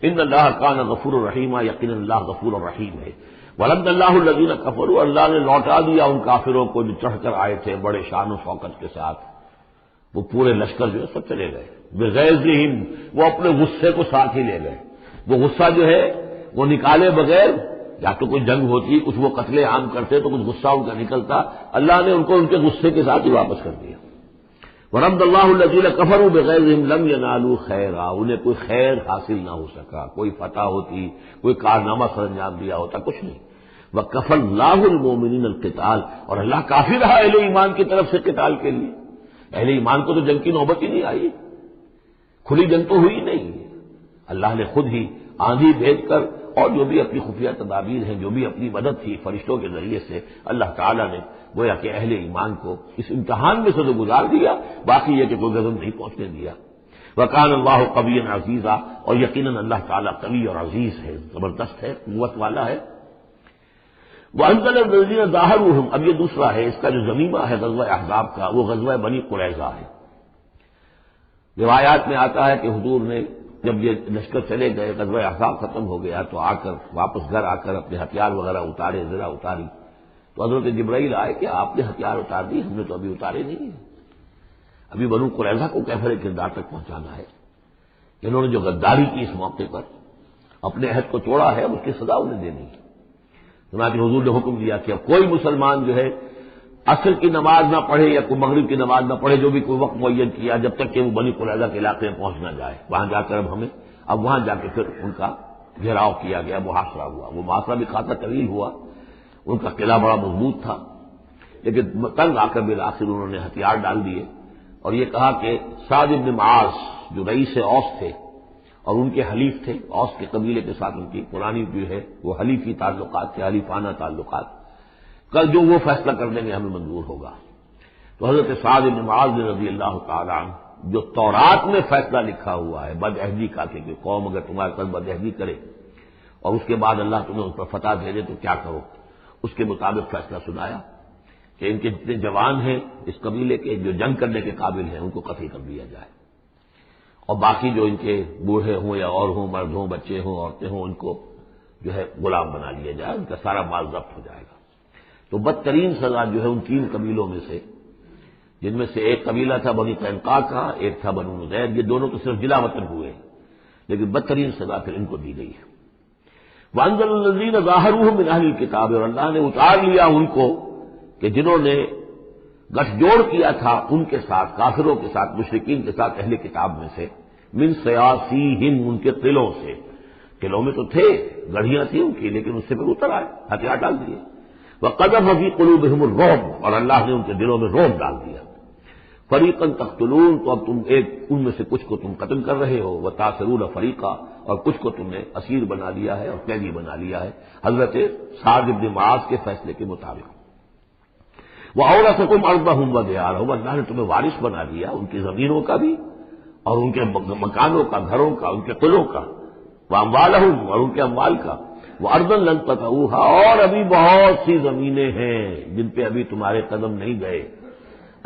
ان اللہ کان غفور الرحیم، یقینا اللہ غفور الرحیم ہے۔ ورد اللہ الذین کفروا، اللہ نے لوٹا دیا ان کافروں کو جو چڑھ کر آئے تھے بڑے شان و شوکت کے ساتھ، وہ پورے لشکر جو ہے سب چلے گئے۔ بغیظہم، وہ اپنے غصے کو ساتھ ہی لے گئے. وہ غصہ جو ہے وہ نکالے بغیر، یا تو کوئی جنگ ہوتی، کچھ وہ قتل عام کرتے تو کچھ غصہ ان کا نکلتا، اللہ نے ان کو ان کے غصے کے ساتھ ہی واپس کر دیا. ورد اللہ الذین کفروا بغیظہم لم ینالوا خیرا، انہیں کوئی خیر حاصل نہ ہو سکا، کوئی فتح ہوتی، کوئی کارنامہ سر انجام دیا ہوتا، کچھ نہیں. وکفى اللہ المؤمنین القتال، اور اللہ کافی رہا اہل ایمان کی طرف سے قتال کے لیے. اہل ایمان کو تو جنگ کی نوبت ہی نہیں آئی، کھلی جنگ تو ہوئی نہیں. اللہ نے خود ہی آندھی بھیج کر اور جو بھی اپنی خفیہ تدابیر ہیں، جو بھی اپنی مدد تھی فرشتوں کے ذریعے سے، اللہ تعالیٰ نے گویا کہ اہل ایمان کو اس امتحان میں سے تو گزار دیا، باقی یہ کہ کوئی غضب نہیں پہنچنے دیا. وکان اللہ قویا عزیزا، اور یقیناً اللہ تعالیٰ قوی اور عزیز ہے، زبردست ہے، قوت والا ہے. وانزل الذین ظاہروہم، اب یہ دوسرا ہے اس کا جو ضمیمہ ہے غزوہ احزاب کا، وہ غزوہ بنی قریظہ ہے. روایات میں آتا ہے کہ حضور نے جب یہ لشکر چلے گئے، غزوہ احزاب ختم ہو گیا، تو آ کر واپس گھر آ کر اپنے ہتھیار وغیرہ اتارے، ذرا اتاری، تو حضرت جبرائیل آئے کہ آپ نے ہتھیار اتار دی، ہم نے تو ابھی اتارے نہیں ہیں. ابھی بنو قریظہ کو کیفر کردار تک پہنچانا ہے. انہوں نے جو غداری کی اس موقع پر، اپنے عہد کو توڑا ہے، اس کی سزا انہیں دینی ہے. چنانچہ حضور نے حکم دیا کہ اب کوئی مسلمان جو ہے عصر کی نماز نہ پڑھے یا کوئی مغرب کی نماز نہ پڑھے، جو بھی کوئی وقت معین کیا، جب تک کہ وہ بنی قریظہ کے علاقے میں پہنچ نہ جائے. وہاں جا کر اب وہاں جا کے پھر ان کا گھیراؤ کیا گیا، محاصرہ ہوا. وہ محاصرہ بھی خاصا طویل ہوا، ان کا قلعہ بڑا مضبوط تھا، لیکن تنگ آ کر بالآخر انہوں نے ہتھیار ڈال دیے اور یہ کہا کہ سعد بن معاذ جو رئیس اوس تھے اور ان کے حلیف تھے، اوس کے قبیلے کے ساتھ ان کی پرانی جو ہے وہ حلیفی تعلقات تھے، حلیفانہ تعلقات، کل جو وہ فیصلہ کر دیں گے ہمیں منظور ہوگا. تو حضرت سعد بن معاذ رضی اللہ تعالیٰ عنہ، جو تورات میں فیصلہ لکھا ہوا ہے بد عہدی کا، کہ قوم اگر تمہارے ساتھ بد عہدی کرے اور اس کے بعد اللہ تمہیں اس پر فتح دے دے تو کیا کرو، اس کے مطابق فیصلہ سنایا کہ ان کے جتنے جوان ہیں اس قبیلے کے جو جنگ کرنے کے قابل ہیں ان کو قتل کر دیا جائے، اور باقی جو ان کے بوڑھے ہوں یا اور ہوں، مرد ہوں، بچے ہوں، عورتیں ہوں، ان کو جو ہے غلام بنا لیا جائے، ان کا سارا مال ضبط ہو جائے گا. تو بدترین سزا جو ہے ان تین قبیلوں میں سے، جن میں سے ایک قبیلہ تھا بنی قینقاع کا، ایک تھا بنو نذیر، یہ دونوں تو صرف جلا وطن ہوئے، لیکن بدترین سزا پھر ان کو دی گئی ہے. وانزل الذین ظاہروہم من اہل الکتاب، اور اللہ نے اتار لیا ان کو کہ جنہوں نے گٹھ جوڑ کیا تھا ان کے ساتھ، کافروں کے ساتھ، مشرکین کے ساتھ اہل کتاب میں سے، من سیاسیہم، ان کے قلعوں سے. قلعوں میں تو تھے، گڑھیاں تھیں ان کی، لیکن اس سے پھر اتر آئے، ہتھیار ڈال دیے. وقذف فی قلوبہم الرعب، اور اللہ نے ان کے دلوں میں رعب ڈال دیا. فریقا تقتلون، تو اب تم ایک ان میں سے کچھ کو تم قتل کر رہے ہو، وتاسرون فریقا، اور کچھ کو تم نے اسیر بنا لیا ہے اور قیدی بنا لیا ہے حضرت سعد بن معاذ کے فیصلے کے مطابق. وَأَوْرَثَكُمْ أَرْضَهُمْ وَدِيَارَهُمْ، اللہ نے تمہیں وارث بنا دیا ان کی زمینوں کا بھی اور ان کے مکانوں کا، گھروں کا، ان کے قلعوں کا، وَأَمْوَالَهُمْ، اور ان کے اموال کا، وَأَرْضًا لَّن تَطَئُوهَا، اور ابھی بہت سی زمینیں ہیں جن پہ ابھی تمہارے قدم نہیں گئے،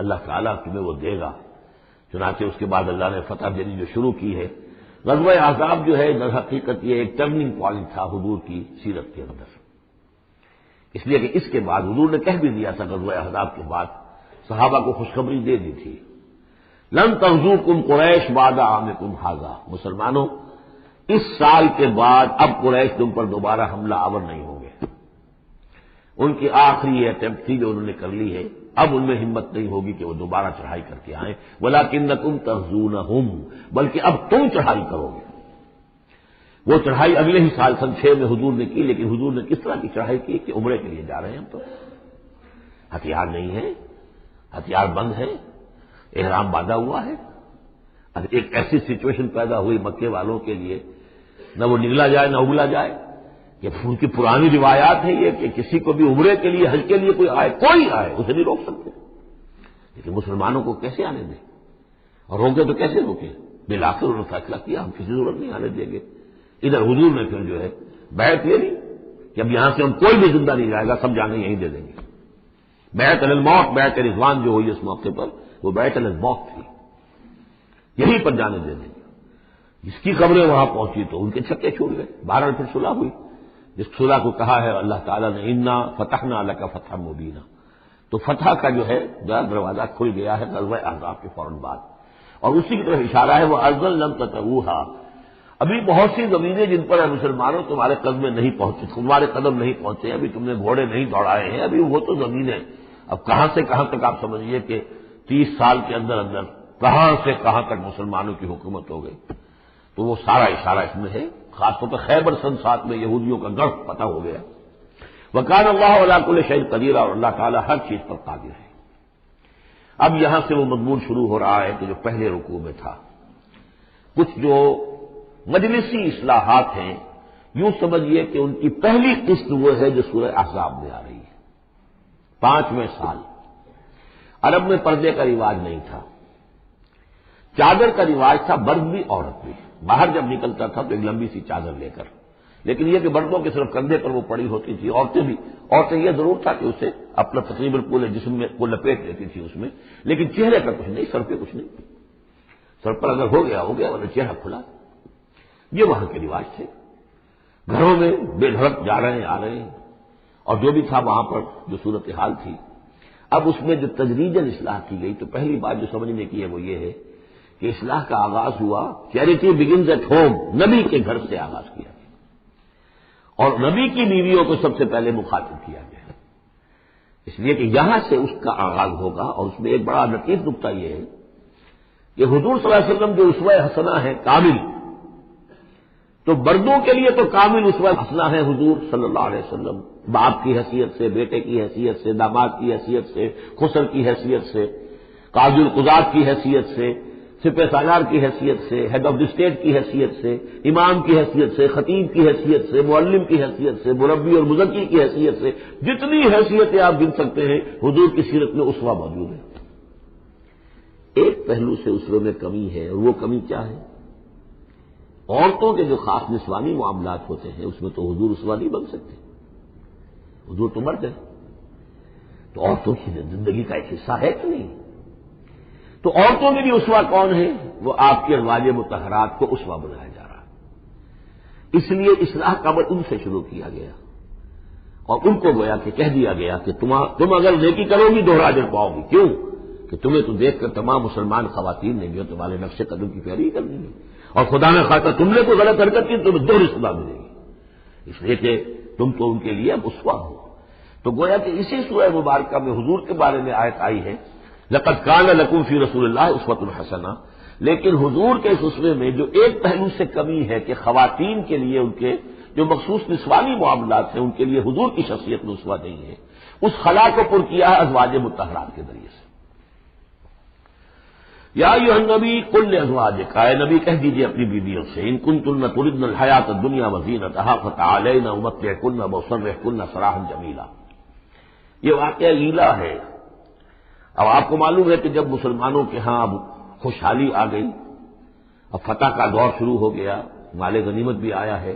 اللہ تعالیٰ تمہیں وہ دے گا. چنانچہ اس کے بعد اللہ نے فتح دینی جو شروع کی ہے. غزوہ احزاب جو ہے در حقیقت یہ ایک ٹرننگ پوائنٹ تھا حضور کی سیرت کے اندر، اس لیے کہ اس کے بعد حضور نے کہہ بھی دیا تھا غزوہ احزاب کے بعد، صحابہ کو خوشخبری دے دی تھی، لن تغزوکم قریش بعد عامکم ھذا، مسلمانوں اس سال کے بعد اب قریش تم پر دوبارہ حملہ آور نہیں ہوں گے. ان کی آخری یہ اٹیمپٹ تھی جو انہوں نے کر لی ہے، اب ان میں ہمت نہیں ہوگی کہ وہ دوبارہ چڑھائی کر کے آئیں. ولکنکم تغزونہم، بلکہ اب تم چڑھائی کرو گے. وہ چڑھائی اگلے ہی سال سن 6 میں حضور نے کی، لیکن حضور نے کس طرح کی چڑھائی کی کہ عمرے کے لیے جا رہے ہیں ہم، تو ہتھیار نہیں ہے، ہتھیار بند ہے، احرام باندھا ہوا ہے. اب ایک ایسی سچویشن پیدا ہوئی مکے والوں کے لیے، نہ وہ نگلا جائے نہ اگلا جائے. یہ ان کی پرانی روایات ہے یہ کہ کسی کو بھی عمرے کے لیے، حج کے لیے کوئی آئے، کوئی آئے، اسے نہیں روک سکتے، لیکن مسلمانوں کو کیسے آنے دیں، اور روکے تو کیسے روکے. بالآخر انہوں نے فیصلہ کیا ہم کسی ضرورت نہیں آنے دیں گے. ادھر حضور نے پھر جو ہے بیعت لے لی کہ اب یہاں سے ہم کوئی بھی زندہ نہیں جائے گا، سب جانے یہیں دے دیں گے. بیعت علی الموت، بیعت رضوان جو ہوئی اس موقع پر، وہ بیعت علی الموت تھی، یہیں پر جانے دے دیں گے. جس کی خبریں وہاں پہنچی تو ان کے چھکے چھوٹ گئے. بہرحال پھر صلح ہوئی، جس صلح کو کہا ہے اللہ تعالیٰ نے انا فتحنا لک فتحا مبینا، تو فتح کا جو ہے دروازہ کھل گیا ہے غزوہ احزاب کے فوراً بعد. اور اسی کی طرف اشارہ ہے وہ ارض لم تطئوہا، ابھی بہت سی زمینیں جن پر مسلمانوں تمہارے قدم نہیں پہنچے، تمہارے قدم نہیں پہنچے، ابھی تم نے گھوڑے نہیں دوڑائے ہیں، ابھی وہ تو زمینیں اب کہاں سے کہاں تک آپ سمجھیے کہ 30 سال کے اندر اندر کہاں سے کہاں تک مسلمانوں کی حکومت ہو گئی۔ تو وہ سارا اشارہ اس میں ہے، خاص طور پر خیبر سن 7 میں یہودیوں کا گڑھ پتہ ہو گیا۔ وَكَانَ اللَّهُ عَلَىٰ كُلِّ شَيْءٍ قَدِيرٌ، اور اللہ تعالیٰ ہر چیز پر قادر ہے۔ اب یہاں سے وہ مضمون شروع ہو رہا ہے کہ جو پہلے رکوع میں تھا، کچھ جو مجلسی اصلاحات ہیں، یوں سمجھیے کہ ان کی پہلی قسط وہ ہے جو سورہ احزاب میں آ رہی ہے۔ 5ویں سال عرب میں پردے کا رواج نہیں تھا، چادر کا رواج تھا، مرد بھی عورت بھی، باہر جب نکلتا تھا تو ایک لمبی سی چادر لے کر، لیکن یہ کہ مردوں کے صرف کندھے پر وہ پڑی ہوتی تھی، عورتیں یہ ضرور تھا کہ اسے اپنا تقریباً پورے جسم میں وہ لپیٹ لیتی تھی اس میں، لیکن چہرے پر کچھ نہیں، سر پہ کچھ نہیں، سر پر اگر ہو گیا ورنہ چہرہ کھلا۔ یہ وہاں کے رواج تھے، گھروں میں بے دھڑک جا رہے ہیں آ رہے ہیں، اور جو بھی تھا وہاں پر جو صورتحال تھی۔ اب اس میں جو تدریجاً اصلاح کی گئی تو پہلی بات جو سمجھنے کی ہے وہ یہ ہے کہ اصلاح کا آغاز ہوا، چیریٹی بگنز ایٹ ہوم، نبی کے گھر سے آغاز کیا گیا، اور نبی کی بیویوں کو سب سے پہلے مخاطب کیا گیا، اس لیے کہ یہاں سے اس کا آغاز ہوگا۔ اور اس میں ایک بڑا لطیف نکتہ یہ ہے کہ حضور صلی اللہ علیہ وسلم جو اسوہ حسنہ ہے کامل، تو مردوں کے لیے تو کامل اسوہ حسنہ ہے حضور صلی اللہ علیہ وسلم، باپ کی حیثیت سے، بیٹے کی حیثیت سے، داماد کی حیثیت سے، خسر کی حیثیت سے، قاضی القضات کی حیثیت سے، سپہ سالار کی حیثیت سے، ہیڈ آف دی اسٹیٹ کی حیثیت سے، امام کی حیثیت سے، خطیب کی حیثیت سے، معلم کی حیثیت سے، مربی اور مزکی کی حیثیت سے، جتنی حیثیتیں آپ گن سکتے ہیں حضور کی سیرت میں اسوہ موجود ہے۔ ایک پہلو سے اسوے میں کمی ہے، اور وہ کمی کیا ہے؟ عورتوں کے جو خاص نسوانی معاملات ہوتے ہیں اس میں تو حضور اسوہ نہیں بن سکتے، حضور تو مرد ہے، تو عورتوں کی زندگی کا ایک حصہ ہے کہ نہیں؟ تو عورتوں میں بھی اسوہ کون ہے؟ وہ آپ کے ازواج مطہرات کو اسوہ بنایا جا رہا ہے، اس لیے اصلاح کا عمل ان سے شروع کیا گیا، اور ان کو گویا کہ کہہ دیا گیا کہ تم اگر نیکی کرو گی دوہرا اجر پاؤ گی، کیوں کہ تمہیں تو دیکھ کر تمام مسلمان خواتین نے جو تمہارے نقش قدم کی پیروی کرنی ہے، اور خدا نے خواستہ تم نے کوئی غلط حرکت کی تمہیں دوہری سزا ملے گی، اس لیے کہ تم تو ان کے لیے اب اسوہ ہو۔ تو گویا کہ اسی سورہ مبارکہ میں حضور کے بارے میں آیت آئی ہے لقد کان لکم فی رسول اللہ اسوۃ حسنہ، لیکن حضور کے اس اسوے میں جو ایک پہلو سے کمی ہے کہ خواتین کے لیے ان کے جو مخصوص نسوانی معاملات ہیں ان کے لیے حضور کی شخصیت میں اسوہ نہیں ہے، اس خلا کو پر کیا ہے ازواج مطہرات کے ذریعے سے۔ یا ایھا النبی قل لازواجک، اے نبی کہہ دیجیے اپنی بیویوں سے، ان کنتن تردن الحیات الدنیا وزینتہا فتعالین امتعکن واسرحکن سراحا جمیلا۔ یہ واقعہ ایلا ہے۔ اب آپ کو معلوم ہے کہ جب مسلمانوں کے ہاں اب خوشحالی آ گئی، اب فتح کا دور شروع ہو گیا، مال غنیمت بھی آیا ہے،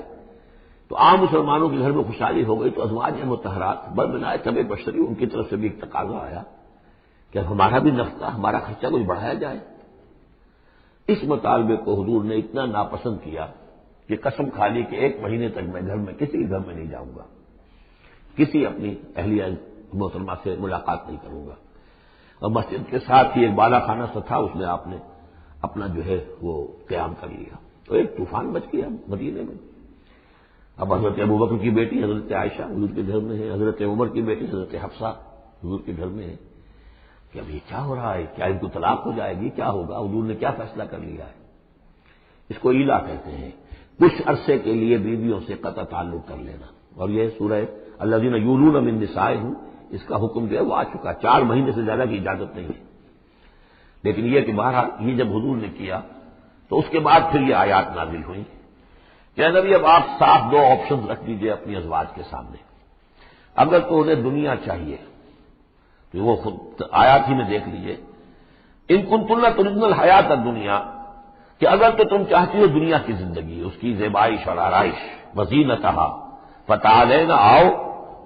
تو عام مسلمانوں کے گھر میں خوشحالی ہو گئی، تو ازواج مطہرات بنائے طبع بشری ان کی طرف سے بھی ایک تقاضا آیا کہ اب ہمارا بھی نفقہ، ہمارا خرچہ کچھ بڑھایا جائے۔ اس مطالبے کو حضور نے اتنا ناپسند کیا کہ قسم کھا لی کہ 1 مہینے تک میں گھر میں کسی گھر میں نہیں جاؤں گا، کسی اپنی اہلیہ محترمہ سے ملاقات نہیں کروں گا، اور مسجد کے ساتھ ہی ایک بالا خانہ سا تھا، اس میں آپ نے اپنا جو ہے وہ قیام کر لیا، تو ایک طوفان مچ گیا مدینے میں۔ اب حضرت ابوبکر کی بیٹی حضرت عائشہ حضور کے گھر میں ہے، حضرت عمر کی بیٹی حضرت حفصہ حضور کے گھر میں ہے کہ اب یہ کیا ہو رہا ہے، کیا ان کو طلاق ہو جائے گی، کیا ہوگا، حضور نے کیا فیصلہ کر لیا ہے؟ اس کو ایلا کہتے ہیں، کچھ عرصے کے لیے بیویوں سے قطع تعلق کر لینا، اور یہ سورہ الذین یولون من نسائہم اس کا حکم جو ہے وہ آ چکا، 4 مہینے سے زیادہ کی اجازت نہیں ہے، لیکن یہ کہ بہرحال یہ جب حضور نے کیا تو اس کے بعد پھر یہ آیات نازل ہوئی کہ نبی اب آپ صاف 2 آپشن رکھ دیجئے اپنی ازواج کے سامنے، اگر تو انہیں دنیا چاہیے تو وہ خود آیات ہی میں دیکھ لیجئے، ان کنتن تردن الحیات الدنیا، کہ اگر تو تم چاہتی ہو دنیا کی زندگی، اس کی زیبائش اور آرائش، وزینتہا فتعالین آؤ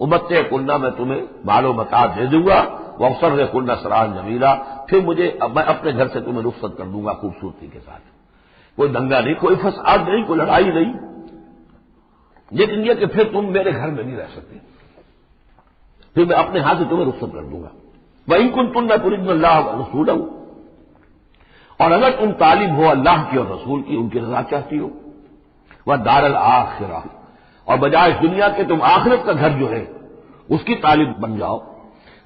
امتعکن، میں تمہیں مال و متاع دے دوں گا، واسرحکن سراحا جمیلا، پھر میں اپنے گھر سے تمہیں رخصت کر دوں گا خوبصورتی کے ساتھ، کوئی دنگا نہیں، کوئی فساد نہیں، کوئی لڑائی نہیں، لیکن یہ کہ پھر تم میرے گھر میں نہیں رہ سکتے، پھر میں اپنے ہاتھ سے تمہیں رخصت کر دوں گا۔ وَإِن كُنتُنَّ تُرِدْنَ اللَّهَ وَرَسُولَهُ، اور اگر تم طالب ہو اللہ کی اور رسول کی، ان کی رضا چاہتی ہو، وہ دار الآخرہ، اور بجائے اس دنیا کے تم آخرت کا گھر جو ہے اس کی طالب بن جاؤ،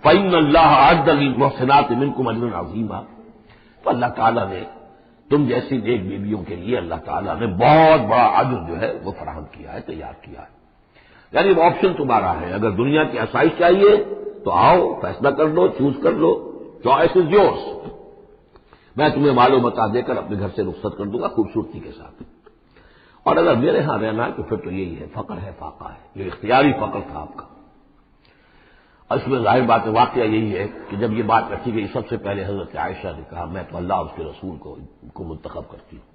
فإن اللہ أعد للمحسنات منکم اجرا عظیما، تو اللہ تعالیٰ نے تم جیسی نیک بیویوں کے لیے اللہ تعالیٰ نے بہت بڑا اجر جو ہے وہ فراہم کیا ہے، تیار کیا ہے۔ یعنی وہ آپشن تمہارا ہے، اگر دنیا کی آسائش چاہیے تو آؤ، فیصلہ کر لو، چوز کر لو، چوائس از یورس۔ میں تمہیں مال و متاع دے کر اپنے گھر سے رخصت کر دوں گا خوبصورتی کے ساتھ، اور اگر میرے ہاں رہنا ہے تو پھر تو یہی ہے، فقر ہے، فاقہ ہے، یہ اختیاری فقر تھا آپ کا۔ اس میں ظاہر بات واقعہ یہی ہے کہ جب یہ بات رکھی گئی سب سے پہلے حضرت عائشہ نے کہا میں تو اللہ اور اس کے رسول کو منتخب کرتی ہوں،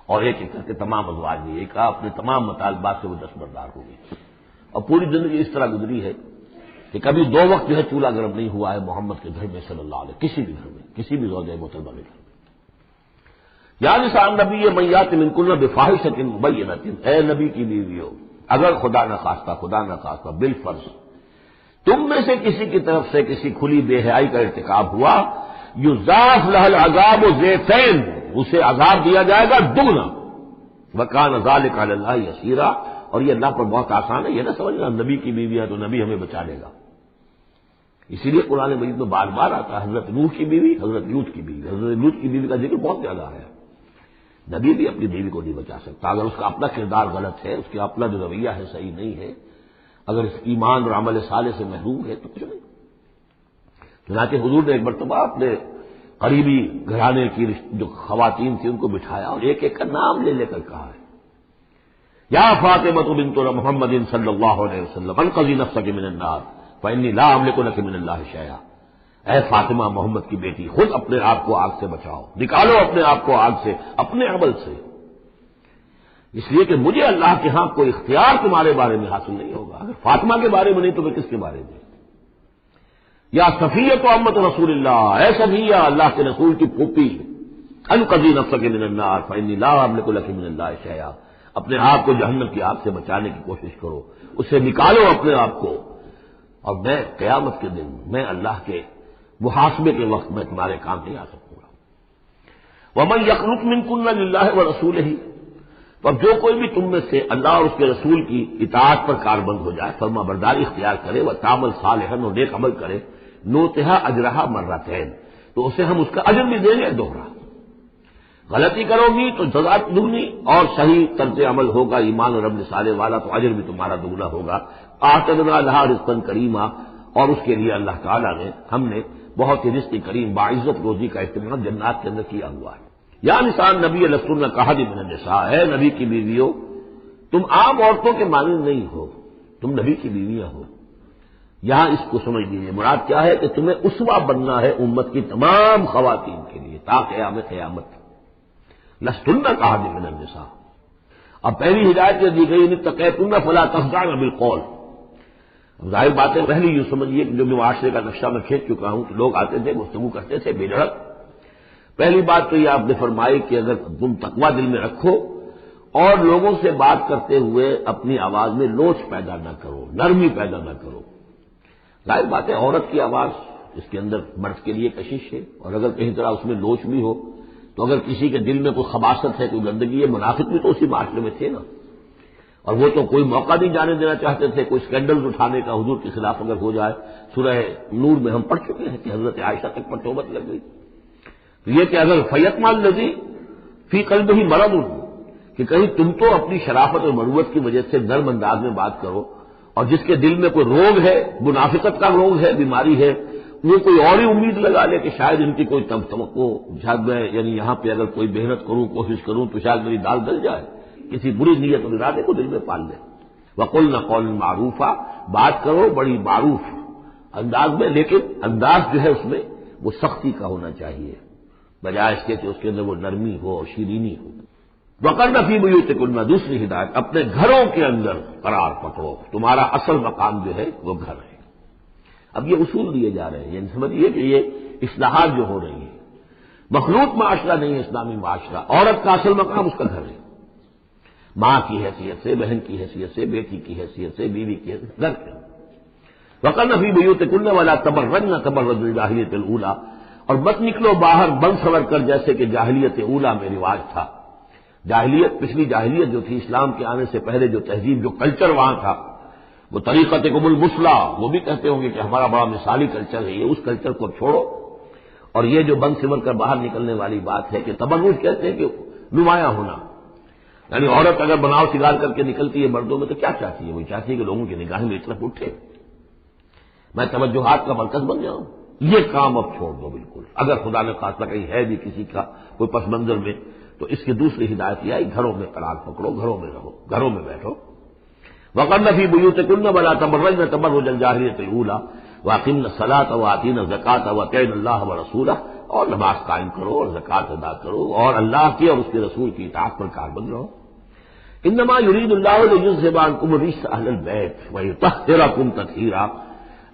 اور ایک ایک کر کے تمام ازواج نے یہ کہا، اپنے تمام مطالبات سے وہ دستبردار ہو گئی، اور پوری زندگی اس طرح گزری ہے کہ کبھی 2 وقت جو ہے چولہا گرم نہیں ہوا ہے محمد کے گھر میں صلی اللہ علیہ، کسی بھی گھر میں، کسی بھی زوجہ محترمہ کے گھر میں۔ یا نساء النبی من یات منکن بفاحشۃ مبینۃ، اے نبی کی بیویوں، اگر خدا نخواستہ بالفرض تم میں سے کسی کی طرف سے کسی کھلی بے حیائی کا ارتکاب ہوا، یضاعف لها العذاب ضعفین، اسے عذاب دیا جائے گا دگنا، وکان ذلک علی اللہ یسیرا، اور یہ اللہ پر بہت آسان ہے، یہ نہ سمجھنا نبی کی بیوی ہے تو نبی ہمیں بچا لے گا۔ اسی لیے قرآن مجید میں بار بار آتا ہے حضرت نوح کی بیوی، حضرت لوط کی بیوی، حضرت لوط کی بیوی کا ذکر بہت زیادہ ہے۔ نبی بھی اپنی بیوی کو نہیں بچا سکتا، اگر اس کا اپنا کردار غلط ہے، اس کا اپنا جو رویہ ہے صحیح نہیں ہے، اگر اس ایمان اور عمل صالح سے محروم ہے تو کچھ نہیں۔ چنانچہ حضور نے ایک مرتبہ اپنے قریبی گھرانے کی جو خواتین تھیں ان کو بٹھایا اور ایک ایک کا نام لے لے کر کہا ہے، یا فاطمہ بنت محمد صلی اللہ علیہ وسلم انقذی نفسک من النار فانی لا املک لک من اللہ شیئا، اے فاطمہ محمد کی بیٹی خود اپنے آپ کو آگ سے بچاؤ، نکالو اپنے آپ کو آگ سے اپنے عمل سے، اس لیے کہ مجھے اللہ کے ہاں کوئی اختیار تمہارے بارے میں حاصل نہیں ہوگا، اگر فاطمہ کے بارے میں نہیں تو میں کس کے بارے میں؟ یا صفیہ تو امت رسول اللہ، اے صفیہ اللہ کے رسول کی پھوپھی، انقذی نفسک من النار فانی لا املک لک من اللہ شیئا، اپنے آپ کو جہنم کی آگ سے بچانے کی کوشش کرو، اس سے نکالو اپنے آپ کو، اور میں قیامت کے دن میں اللہ کے محاسبے کے وقت میں تمہارے کام نہیں آ سکوں گا۔ ومن یقنط منکن للہ ورسولہ، تو اب جو کوئی بھی تم میں سے اللہ اور اس کے رسول کی اطاعت پر کاربند ہو جائے، فرما برداری اختیار کرے، وہ تعمل صالحا، اور نیک عمل کرے، نوتہا اجرہا مرتین، تو اسے ہم اس کا اجر بھی دیں گے دوہرا۔ غلطی کرو گی تو سزا دگنی، اور صحیح طرز عمل ہوگا ایمان اور عمل صالح والا تو اجر بھی تمہارا دگنا ہوگا۔ اعتدنا لہا رزقا کریما، اور اس کے لیے اللہ تعالیٰ نے ہم نے بہت ہی رزق کریم باعزت روزی کا اہتمام جنات کے اندر کیا ہوا ہے۔ یا نساء نبی لستن کاحد من النساء، ہے نبی کی بیویوں تم عام عورتوں کے مانند نہیں ہو، تم نبی کی بیویاں ہو۔ یہاں اس کو سمجھ لیجیے، مراد کیا ہے کہ تمہیں اسوہ بننا ہے امت کی تمام خواتین کے لیے تا قیامت۔ لستن کاحد من النساء، اب پہلی ہدایت یہ دی گئی ان اتقیتن فلا تخضعن بالقول۔ اب ظاہر بات ہے پہلی یوں سمجھیے کہ جو بھی معاشرے کا نقشہ میں کھینچ چکا ہوں کہ لوگ آتے تھے گفتگو کرتے تھے بے دھڑک، پہلی بات تو یہ آپ نے فرمائی کہ اگر تم تقویٰ دل میں رکھو اور لوگوں سے بات کرتے ہوئے اپنی آواز میں لوچ پیدا نہ کرو، نرمی پیدا نہ کرو۔ ظاہر بات ہے عورت کی آواز اس کے اندر مرد کے لیے کشش ہے، اور اگر کہیں طرح اس میں لوچ بھی ہو تو اگر کسی کے دل میں کوئی خباثت ہے، کوئی گندگی ہے، منافق بھی تو اسی معاشرے میں تھے نا، اور وہ تو کوئی موقع نہیں جانے دینا چاہتے تھے، کوئی اسکینڈل اٹھانے کا حضور کے خلاف اگر ہو جائے۔ سورہ نور میں ہم پڑھ چکے ہیں کہ حضرت عائشہ تک پر توبت لگ گئی۔ یہ کہ اگر فیتما الذی فی قلبہ مرض، کہ کہیں تم تو اپنی شرافت اور مروت کی وجہ سے نرم انداز میں بات کرو، اور جس کے دل میں کوئی روگ ہے، منافقت کا روگ ہے، بیماری ہے، وہ کوئی اور ہی امید لگا لے کہ شاید ان کی کوئی توقع، شاید میں یعنی یہاں پہ اگر کوئی محنت کروں، کوشش کروں تو شاید میری دال گل جائے، کسی بری نیت اور ارادے کو دل میں پال لے۔ وقلنا قولا معروفا، بات کرو بڑی معروف انداز میں، لیکن انداز جو ہے اس میں وہ سختی کا ہونا چاہیے، بجائے اس کے کہ اس کے اندر وہ نرمی ہو اور شیرینی ہو۔ وقرن فی بیوتکن، دوسری ہدایت اپنے گھروں کے اندر قرار پکڑو، تمہارا اصل مقام جو ہے وہ گھر ہے۔ اب یہ اصول دیے جا رہے ہیں، یعنی سمجھیے کہ یہ اصلاحات جو ہو رہی ہیں، مخلوط معاشرہ نہیں ہے اسلامی معاشرہ، عورت کا اصل مقام اس کا گھر ہے، ماں کی حیثیت سے، بہن کی حیثیت سے، بیٹی کی حیثیت سے، بیوی کی حیثیت سے، گھر کے وقرن فی بیوتکن ولا تبرجن تبرج الجاہلیۃ الاولی، اور مت نکلو باہر بن سور کر جیسے کہ جاہلیت اولا میں رواج تھا. جاہلیت، پچھلی جاہلیت جو تھی اسلام کے آنے سے پہلے، جو تہذیب، جو کلچر وہاں تھا، وہ طریقتکم المثلی، وہ بھی کہتے ہوں گے کہ ہمارا بڑا مثالی کلچر ہے یہ، اس کلچر کو چھوڑو. اور یہ جو بن سور کر باہر نکلنے والی بات ہے کہ تبرج کہتے ہیں کہ نمایاں ہونا، یعنی عورت اگر بناؤ سگار کر کے نکلتی ہے مردوں میں تو کیا چاہتی ہے؟ وہ چاہتی ہے کہ لوگوں کی نگاہیں میری طرف اٹھے، میں توجہات کا مرکز بن جاؤں. یہ کام اب چھوڑ دو بالکل. اگر خدا نے خاصہ کہیں ہے بھی کسی کا کوئی پس منظر میں، تو اس کی دوسری ہدایت یہ آئی، گھروں میں قرار پکڑو، گھروں میں رہو، گھروں میں بیٹھو. وقرن فی بیوتکن ولا تبرجن تبرج الجاہلیۃ الاولی واقمن الصلاۃ وآتین الزکاۃ واطیعن اللہ ورسولہ، اور نماز قائم کرو اور زکوٰۃ ادا کرو اور اللہ کی اور اس کے رسول کی اطاعت پر کاربند رہو. انما یرید اللہ لیذھب عنکم الرجس اہل البیت ویطہرکم تطہیرا.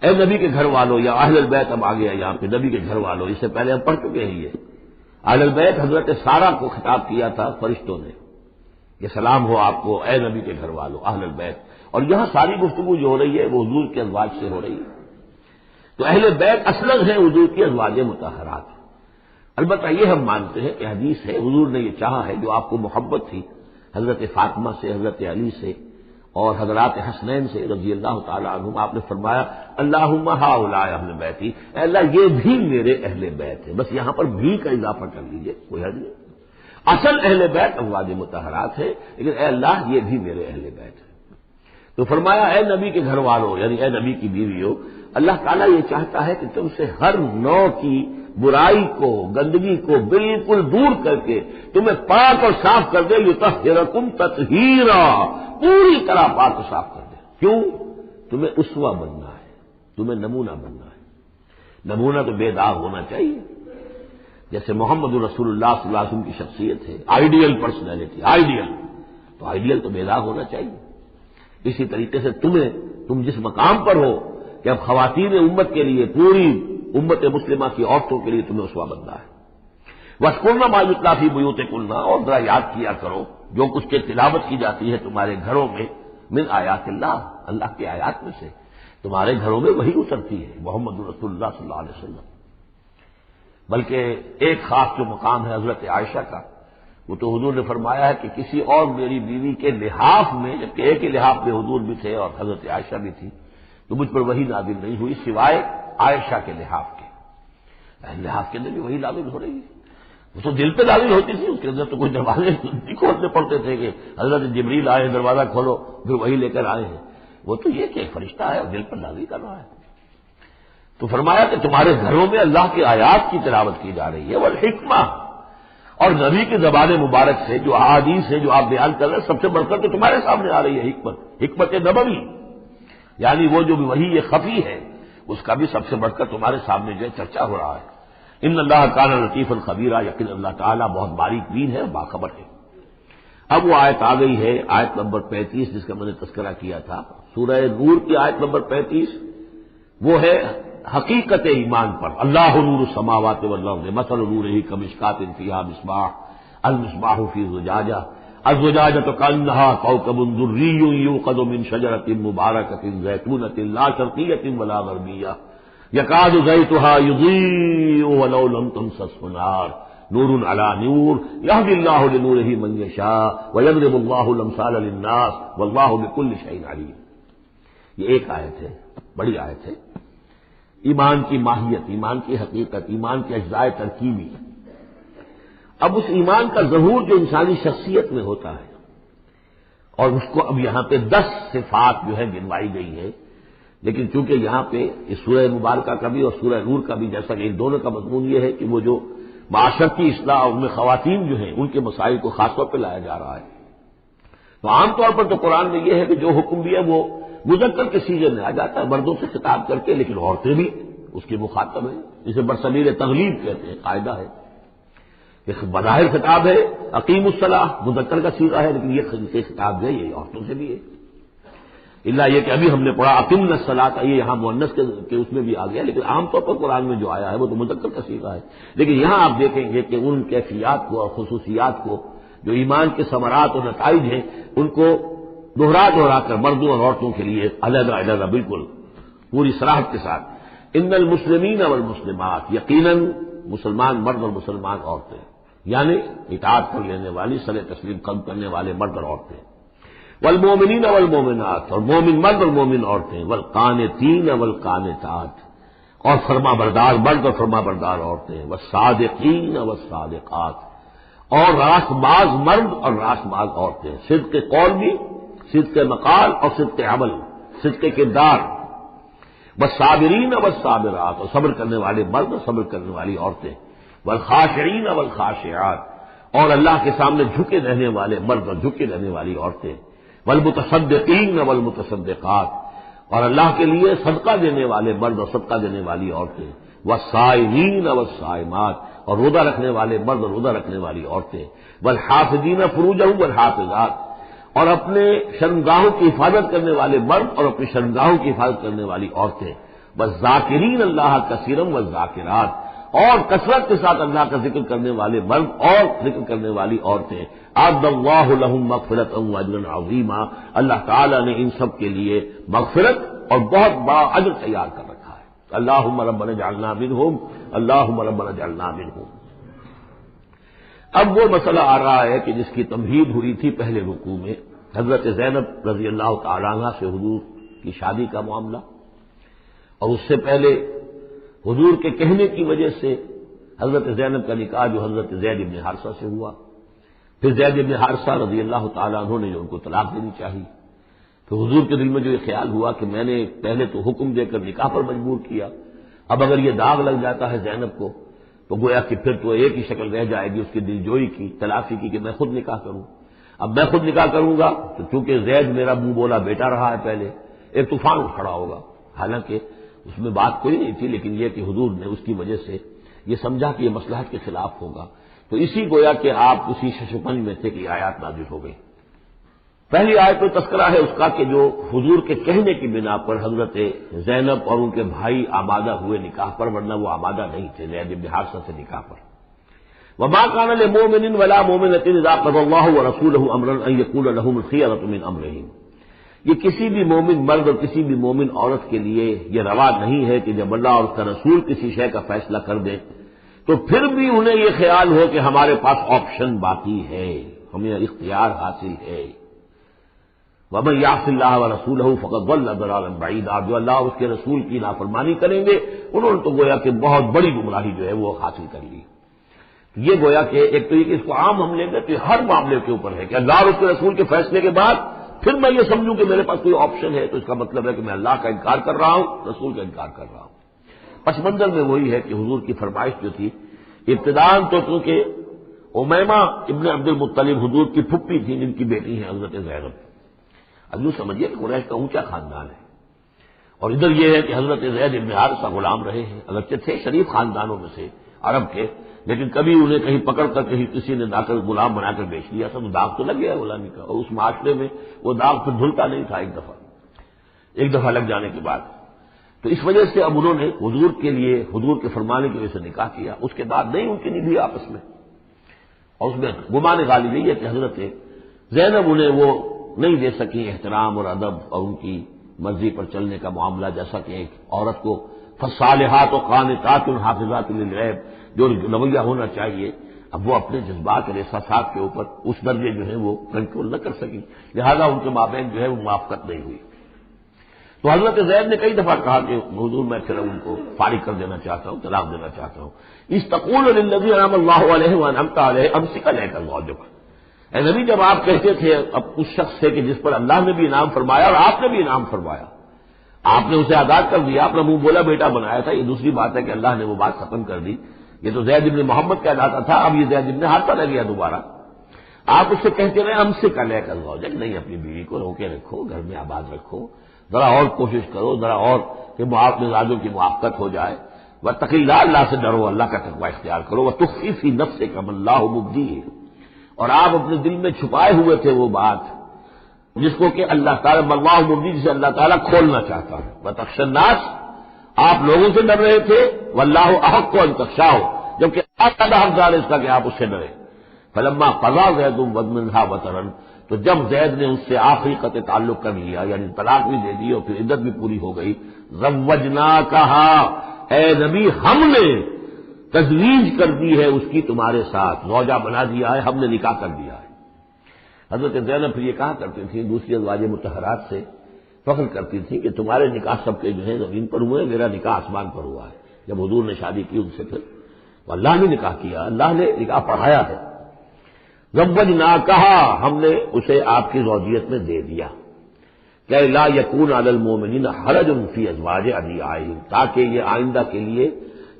اے نبی کے گھر والوں، یا اہل البیت اب آ گیا یہاں پہ، نبی کے گھر والوں، اس سے پہلے ہم پڑھ چکے ہیں. یہ اہل البیت حضرت سارہ کو خطاب کیا تھا فرشتوں نے، یہ سلام ہو آپ کو اے نبی کے گھر والوں اہل البیت. اور یہاں ساری گفتگو جو ہو رہی ہے وہ حضور کے ازواج سے ہو رہی ہے. تو اہل بیت اصلاً ہیں حضور کی ازواج مطہرات. البتہ یہ ہم مانتے ہیں کہ حدیث ہے، حضور نے یہ چاہا ہے، جو آپ کو محبت تھی حضرت فاطمہ سے، حضرت علی سے اور حضرات حسنین سے رضی اللہ تعالی عنہم، آپ نے فرمایا اللہم ہؤلاء اہل بیتی، اے اللہ یہ بھی میرے اہل بیت ہے. بس یہاں پر بھی کا اضافہ کر لیجئے، کوئی حرج نہیں. اصل اہل بیت ازواج مطہرات ہے، لیکن اے اللہ یہ بھی میرے اہل بیت ہے. تو فرمایا اے نبی کے گھر والوں، یعنی اے نبی کی بیویوں، اللہ تعالیٰ یہ چاہتا ہے کہ تم سے ہر نوع کی برائی کو، گندگی کو بالکل دور کر کے تمہیں پاک اور صاف کر دے. یطہرکم تطہیرا، پوری طرح پاک و صاف کر دے. کیوں؟ تمہیں اسوہ بننا ہے، تمہیں نمونہ بننا ہے. نمونہ تو بے داغ ہونا چاہیے، جیسے محمد رسول اللہ صلی اللہ علیہ وسلم کی شخصیت ہے، آئیڈیل پرسنالٹی، آئیڈیل، تو آئیڈیل تو بے داغ ہونا چاہیے. اسی طریقے سے تم جس مقام پر ہو کہ اب خواتین امت کے لیے، پوری امت مسلمہ کی عورتوں کے لیے تمہیں اسوہ بننا ہے. وَاذْكُرْنَ مَا يُتْلَىٰ فِي بُيُوتِكُنَّ، اور ذرا یاد کیا کرو جو کچھ کے تلاوت کی جاتی ہے تمہارے گھروں میں، من آیات اللہ، اللہ کی آیات میں سے تمہارے گھروں میں وہی اترتی ہے محمد رسول اللہ صلی اللہ علیہ وسلم. بلکہ ایک خاص جو مقام ہے حضرت عائشہ کا، وہ تو حضور نے فرمایا ہے کہ کسی اور میری بیوی کے لحاف میں، جبکہ ایک ہی لحاف میں حضور بھی تھے اور حضرت عائشہ بھی تھی، تو مجھ پر وہی نازل نہیں ہوئی سوائے عائشہ کے لحاف کے. لحاف کے اندر بھی وہی نازل ہو رہی ہے. وہ تو دل پہ نازل ہوتی تھی، اس کے اندر تو کوئی دروازے نہیں کھولنے پڑتے تھے کہ حضرت جبریل آئے دروازہ کھولو پھر وہی لے کر آئے ہیں. وہ تو یہ کہ ایک فرشتہ ہے اور دل پر نازل کر رہا ہے. تو فرمایا کہ تمہارے گھروں میں اللہ کی آیات کی تلاوت کی جا رہی ہے، والحکمہ، اور نبی کی زبان مبارک سے جو احادیث ہے جو آپ بیان کر رہے ہیں، سب سے بڑھ کر تو تمہارے سامنے آ رہی ہے حکمت نبوی، یعنی وہ جو وحی یہ خفی ہے اس کا بھی سب سے بڑھ کر تمہارے سامنے جو ہے چرچا ہو رہا ہے. ان اللہ کان لطیفا خبیرا، یقین اللہ تعالیٰ بہت باریک بین ہے اور باخبر ہے. اب وہ آیت آ گئی ہے، آیت نمبر 35، جس کا میں نے تذکرہ کیا تھا، سورہ نور کی آیت نمبر 35. وہ ہے حقیقت ایمان پر. اللہ نور السماوات والارض مثل نورہ کمشکاۃ فیہا مصباح، المصباح فی زجاجہ، الزجاجۃ کأنہا کوکب درری یوقد من شجرۃ مبارکۃ زیتونۃ لا شرقیۃ ولا غربیہ یکاد زیتها یضیء ولو لم تمسسہ نار نور علی نور یہدی اللہ لنورہ من یشاء ویضرب اللہ الامثال للناس واللہ بکل شیء علیم. یہ ایک آیت ہے، بڑی آیت ہے. ایمان کی ماہیت، ایمان کی حقیقت، ایمان کے اجزاء ترکیبی. اب اس ایمان کا ظہور جو انسانی شخصیت میں ہوتا ہے، اور اس کو اب یہاں پہ 10 صفات جو ہے گنوائی گئی ہے. لیکن چونکہ یہاں پہ اس سورہ مبارکہ کا بھی اور سورہ نور کا بھی، جیسا کہ ان دونوں کا مضمون یہ ہے کہ وہ جو معاشرتی اصلاح، ان میں خواتین جو ہیں ان کے مسائل کو خاص طور پہ لایا جا رہا ہے. تو عام طور پر تو قرآن میں یہ ہے کہ جو حکم بھی ہے وہ مذکر کے سیغے میں آ جاتا ہے، مردوں سے خطاب کر کے، لیکن عورتیں بھی اس کی مخاطب ہیں. اسے برصغیر تغلیب کہتے ہیں، قاعدہ ہے. ایک بظاہر خطاب ہے اقیم الصلاح، مذکر کا سیغہ ہے، لیکن یہ خطاب جو ہے یہ عورتوں سے بھی ہے. اللہ یہ کہ ابھی ہم نے پڑھا اقیمنا الصلاۃ، یہ یہاں مؤنث کے اس میں بھی آ گیا، لیکن عام طور پر قرآن میں جو آیا ہے وہ تو مذکر کا سیغہ ہے. لیکن یہاں آپ دیکھیں گے کہ ان کیفیات کو اور خصوصیات کو، جو ایمان کے ثمرات اور نتائج ہیں، ان کو دوہرا کر مردوں اور عورتوں کے لیے علیحدہ بالکل پوری صراحت کے ساتھ. ان المسلمین والمسلمات، یقیناً مسلمان مرد اور مسلمان عورتیں، یعنی اطاعت کر لینے والی، سر تسلیم قلب کرنے والے مرد اور عورتیں، والمومنین والمومنات، اور مومن مرد اور مومن عورتیں، والقانتین والقانتات، اور فرما بردار مرد اور فرما بردار عورتیں، والصادقین والصادقات، اور راست باز مرد اور راست باز عورتیں، صدق قول بھی، صدق مقال اور صدق عمل، صدق کردار، والصابرین والصابرات، اور صبر کرنے والے مرد اور صبر کرنے والی عورتیں، والخاشعین والخاشعات، اور اللہ کے سامنے جھکے رہنے والے مرد اور جھکے رہنے والی عورتیں، والمتصدقین والمتصدقات، اور اللہ کے لیے صدقہ دینے والے مرد اور صدقہ دینے والی عورتیں، والصائمین والصائمات، اور روزہ رکھنے والے مرد اور روزہ رکھنے والی عورتیں، والحافظین فروجہم والحافظات، اور اپنے شرمگاہوں کی حفاظت کرنے والے مرد اور اپنی شرمگاہوں کی حفاظت کرنے والی عورتیں، والذاکرین اللہ کثیرا والذاکرات، اور کثرت کے ساتھ اللہ کا ذکر کرنے والے مرد اور ذکر کرنے والی عورتیں، اعد اللہ لہم مغفرۃ واجرا عظیما، اللہ تعالیٰ نے ان سب کے لیے مغفرت اور بہت بڑا اجر تیار کر رکھا ہے۔ اللہم ربنا اجعلنا منہم، اللہم ربنا اجعلنا منہم۔ اب وہ مسئلہ آ رہا ہے کہ جس کی تمہید ہوئی تھی پہلے رکوع میں، حضرت زینب رضی اللہ تعالی عنہ سے حضور کی شادی کا معاملہ، اور اس سے پہلے حضور کے کہنے کی وجہ سے حضرت زینب کا نکاح جو حضرت زید بن حارثہ سے ہوا، پھر زید بن حارثہ رضی اللہ تعالیٰ عنہ نے جو ان کو طلاق دینی چاہی، تو حضور کے دل میں جو یہ خیال ہوا کہ میں نے پہلے تو حکم دے کر نکاح پر مجبور کیا، اب اگر یہ داغ لگ جاتا ہے زینب کو تو گویا کہ پھر تو ایک ہی شکل رہ جائے گی اس کی دلجوئی کی، تلافی کی، کہ میں خود نکاح کروں۔ اب میں خود نکاح کروں گا تو چونکہ زید میرا منہ بولا بیٹا رہا ہے پہلے، ایک طوفان کھڑا ہوگا، حالانکہ اس میں بات کوئی نہیں تھی، لیکن یہ کہ حضور نے اس کی وجہ سے یہ سمجھا کہ یہ مصلحت کے خلاف ہوگا، تو اسی گویا کہ آپ اسی ششپنج میں تھے کہ آیات نازل ہو گئی۔ پہلی آیت میں تذکرہ ہے اس کا کہ جو حضور کے کہنے کی بنا پر حضرت زینب اور ان کے بھائی آمادہ ہوئے نکاح پر، ورنہ وہ آمادہ نہیں تھے زید بن حارثہ سے نکاح پر۔ وما كان لمؤمن ولا مؤمنة اذا قضى الله ورسوله امرا ان يكون لهم الخيرة من امرهم، یہ کسی بھی مومن مرد اور کسی بھی مومن عورت کے لیے یہ روا نہیں ہے کہ جب اللہ اور اس کا رسول کسی شے کا فیصلہ کر دیں تو پھر بھی انہیں یہ خیال ہو کہ ہمارے پاس آپشن باقی ہے، ہمیں اختیار حاصل ہے۔ وَمَن يَعْصِ اللَّهَ وَرَسُولَهُ فَقَدْ ضَلَّ ضَلَالًا بَعِيدًا، جو اللہ اور اس کے رسول کی نافرمانی کریں گے انہوں نے تو گویا کہ بہت بڑی گمراہی جو ہے وہ حاصل کر لی۔ یہ گویا کہ ایک تو یہ کہ اس کو عام ہم لیں گے تو یہ ہر معاملے کے اوپر ہے کہ اللہ اور اس کے رسول کے فیصلے کے بعد پھر میں یہ سمجھوں کہ میرے پاس کوئی آپشن ہے تو اس کا مطلب ہے کہ میں اللہ کا انکار کر رہا ہوں، رسول کا انکار کر رہا ہوں۔ پس منظر میں وہی ہے کہ حضور کی فرمائش جو تھی ابتداءً تو چونکہ امیمہ ابن عبد المطلب حضور کی پھپھی تھی جن کی بیٹی ہیں حضرت زینب، اب یوں سمجھیے کہ قریش کا اونچا خاندان ہے، اور ادھر یہ ہے کہ حضرت زید بن حارثہ غلام رہے ہیں، اگرچہ تھے شریف خاندانوں میں سے عرب کے، لیکن کبھی انہیں کہیں پکڑ کر کہیں کسی نے لا کر غلام بنا کر بیچ لیا تھا تو داغ تو لگ گیا غلامی کا، اور اس معاشرے میں وہ داغ پھر دھلتا نہیں تھا ایک دفعہ لگ جانے کے بعد۔ تو اس وجہ سے اب انہوں نے حضور کے لیے، حضور کے فرمانے کی وجہ سے نکاح کیا، اس کے بعد نہیں ان کی نبھی آپس میں، اور اس میں گمان غالب یہی ہے کہ حضرت زینب انہیں وہ نہیں دے سکی احترام اور ادب اور ان کی مرضی پر چلنے کا معاملہ، جیسا کہ ایک عورت کو فالصالحات قانتات حافظات للغیب جو رویہ ہونا چاہیے، اب وہ اپنے جذبات اور احساسات کے اوپر اس درجے جو ہے وہ کنٹرول نہ کر سکی، لہذا ان کے مابین جو ہے وہ موافقت نہیں ہوئی۔ تو حضرت زید نے کئی دفعہ کہا کہ حضور میں پھر ان کو فارغ کر دینا چاہتا ہوں، طلاق دینا چاہتا ہوں۔ استقول للذی انعم اللہ علیہ وانعمت علیہ امسک علیک زوجک، اے نبی جب آپ کہتے تھے اب اس شخص سے کہ جس پر اللہ نے بھی انعام فرمایا اور آپ نے بھی انعام فرمایا، آپ نے اسے آزاد کر دیا، اپنا منہ بولا بیٹا بنایا تھا، یہ دوسری بات ہے کہ اللہ نے وہ بات ختم کر دی، یہ تو زید بن محمد کہلاتا تھا، اب یہ زید بن حارثہ رہ گیا دوبارہ۔ آپ اس سے کہتے رہے ہم سے کلیک زوجک، نہیں اپنی بیوی کو روکے رکھو، گھر میں آباد رکھو، ذرا اور کوشش کرو، ذرا اور کہ مزاجوں کی موافقت ہو جائے، واتقی اللہ، اللہ سے ڈرو، اللہ کا تقوی اختیار کرو، وتخفی فی نفسک ما اللہ مبدیہ، اور آپ اپنے دل میں چھپائے ہوئے تھے وہ بات جس کو کہ اللہ تعالیٰ اللہ مبدی جسے اللہ تعالیٰ کھولنا چاہتا ہے، وتخشی الناس، آپ لوگوں سے ڈر رہے تھے، واللہ احق ان تخشاہ، جبکہ آپ زیادہ حقدار ہے اس کا کہ آپ اس سے ڈرے۔ فلما قضى زید منها وطرا، تو جب زید نے اس سے آخری قطع تعلق کر لیا، یعنی طلاق بھی دے دی اور پھر عدت بھی پوری ہو گئی، زوجناکہا، اے نبی ہم نے تزویج کر دی ہے اس کی تمہارے ساتھ، زوجہ بنا دیا ہے، ہم نے نکاح کر دیا ہے۔ حضرت زینب پھر یہ کہا کرتی تھی دوسری ازواج مطہرات سے، فخر کرتی تھی کہ تمہارے نکاح سب کے جو ہے زمین پر ہوئے، میرا نکاح آسمان پر ہوا ہے۔ جب حضور نے شادی کی ان سے پھر تو اللہ نے نکاح کیا، اللہ نے نکاح پڑھایا ہے۔ زوجناکہا، ہم نے اسے آپ کی زوجیت میں دے دیا، کہ لا یکون علی المؤمنین حرج فی ازواج ادعیائہم، تاکہ یہ آئندہ کے لیے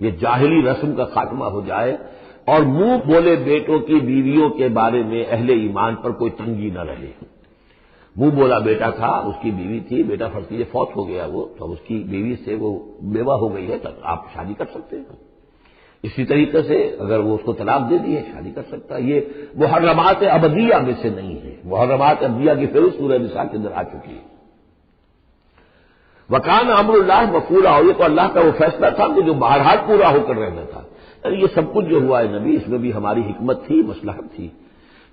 یہ جاہلی رسم کا خاتمہ ہو جائے اور منہ بولے بیٹوں کی بیویوں کے بارے میں اہل ایمان پر کوئی تنگی نہ رہے۔ منہ بولا بیٹا تھا، اس کی بیوی تھی، بیٹا فرض کیجیے فوت ہو گیا وہ، تو اس کی بیوی سے وہ بیوہ ہو گئی ہے، تب آپ شادی کر سکتے ہیں۔ اسی طریقے سے اگر وہ اس کو طلاق دے دی ہے شادی کر سکتا ہے۔ یہ محرمات ابدیہ میں سے نہیں ہے، محرمات ابدیہ کی فہرست سورہ نساء کے اندر آ چکی ہے۔ وکان امر اللہ مفعولا، اور یہ تو اللہ کا وہ فیصلہ تھا کہ جو بہرحال پورا ہو کر رہنا تھا۔ یہ سب کچھ جو ہوا ہے نبی، اس میں بھی ہماری حکمت تھی، مصلحت تھی۔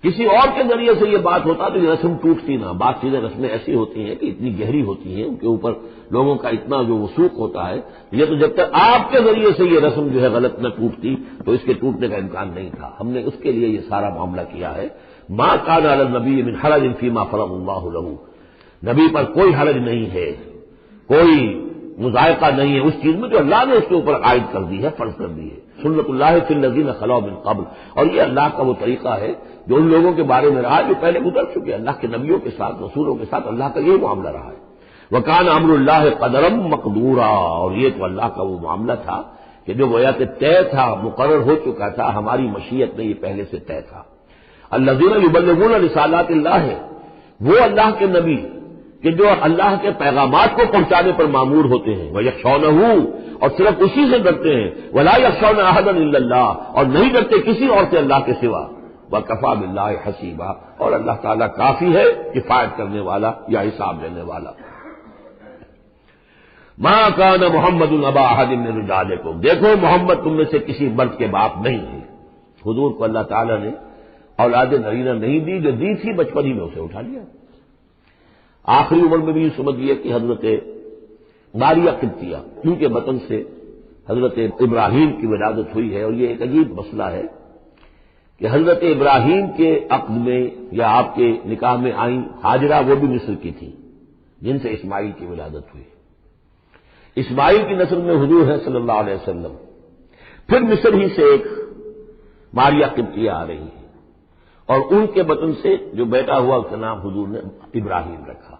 کسی اور کے ذریعے سے یہ بات ہوتا تو یہ رسم ٹوٹتی نہ۔ بعض چیزیں رسمیں ایسی ہوتی ہیں کہ اتنی گہری ہوتی ہیں، ان کے اوپر لوگوں کا اتنا جو وثوق ہوتا ہے، یہ تو جب تک آپ کے ذریعے سے یہ رسم جو ہے غلط نہ ٹوٹتی تو اس کے ٹوٹنے کا امکان نہیں تھا۔ ہم نے اس کے لیے یہ سارا معاملہ کیا ہے۔ ما کان علی النبی من حرج فیما فرض اللہ لہ، نبی پر کوئی حرج نہیں ہے، کوئی مذائقہ نہیں ہے اس چیز میں جو اللہ نے اس کے اوپر عائد کر دی ہے، فرض کر دی ہے۔ سنت اللہ فی الذین خلوا من قبل، اور یہ اللہ کا وہ طریقہ ہے جو ان لوگوں کے بارے میں رہا جو پہلے گزر چکے، اللہ کے نبیوں کے ساتھ، رسولوں کے ساتھ اللہ کا یہ معاملہ رہا ہے۔ وکان امر اللہ قدرا مقدورا، اور یہ تو اللہ کا وہ معاملہ تھا کہ جو گویا کہ طے تھا، مقرر ہو چکا تھا، ہماری مشیت میں یہ پہلے سے طے تھا۔ الذین یبلغون رسالات اللہ، وہ اللہ کے نبی کہ جو اللہ کے پیغامات کو پہنچانے پر مامور ہوتے ہیں، وَيَخْشَوْنَهُ، اور صرف اسی سے ڈرتے ہیں، وَلَا يَخْشَوْنَ أَحَدًا إِلَّا اللَّهَ، اور نہیں ڈرتے کسی اور سے اللہ کے سوا، وَكَفَىٰ بِاللَّهِ حَسِيبًا، اور اللہ تعالیٰ کافی ہے کفایت کرنے والا یا حساب لینے والا۔ مَا كَانَ مُحَمَّدٌ أَبَا أَحَدٍ مِّن رِجَالِكُمْ، دیکھو محمد تم میں سے کسی مرد کے باپ نہیں ہے۔ حضور کو اللہ تعالیٰ نے اولاد نرینہ نہیں دی، جو دی تھی بچپن ہی میں اسے اٹھا لیا۔ آخری عمر میں بھی یہ سمجھیے کہ حضرت ماریہ قبطیہ، ان کے بطن سے حضرت ابراہیم کی ولادت ہوئی ہے، اور یہ ایک عجیب مسئلہ ہے کہ حضرت ابراہیم کے عقد میں یا آپ کے نکاح میں آئیں ہاجرہ، وہ بھی مصر کی تھی جن سے اسماعیل کی ولادت ہوئی۔ اسماعیل کی نسل میں حضور ہے صلی اللہ علیہ وسلم، پھر مصر ہی سے ایک ماریہ قبطیہ آ رہی ہے، اور ان کے بطن سے جو بیٹا ہوا اس کا نام حضور نے ابراہیم رکھا،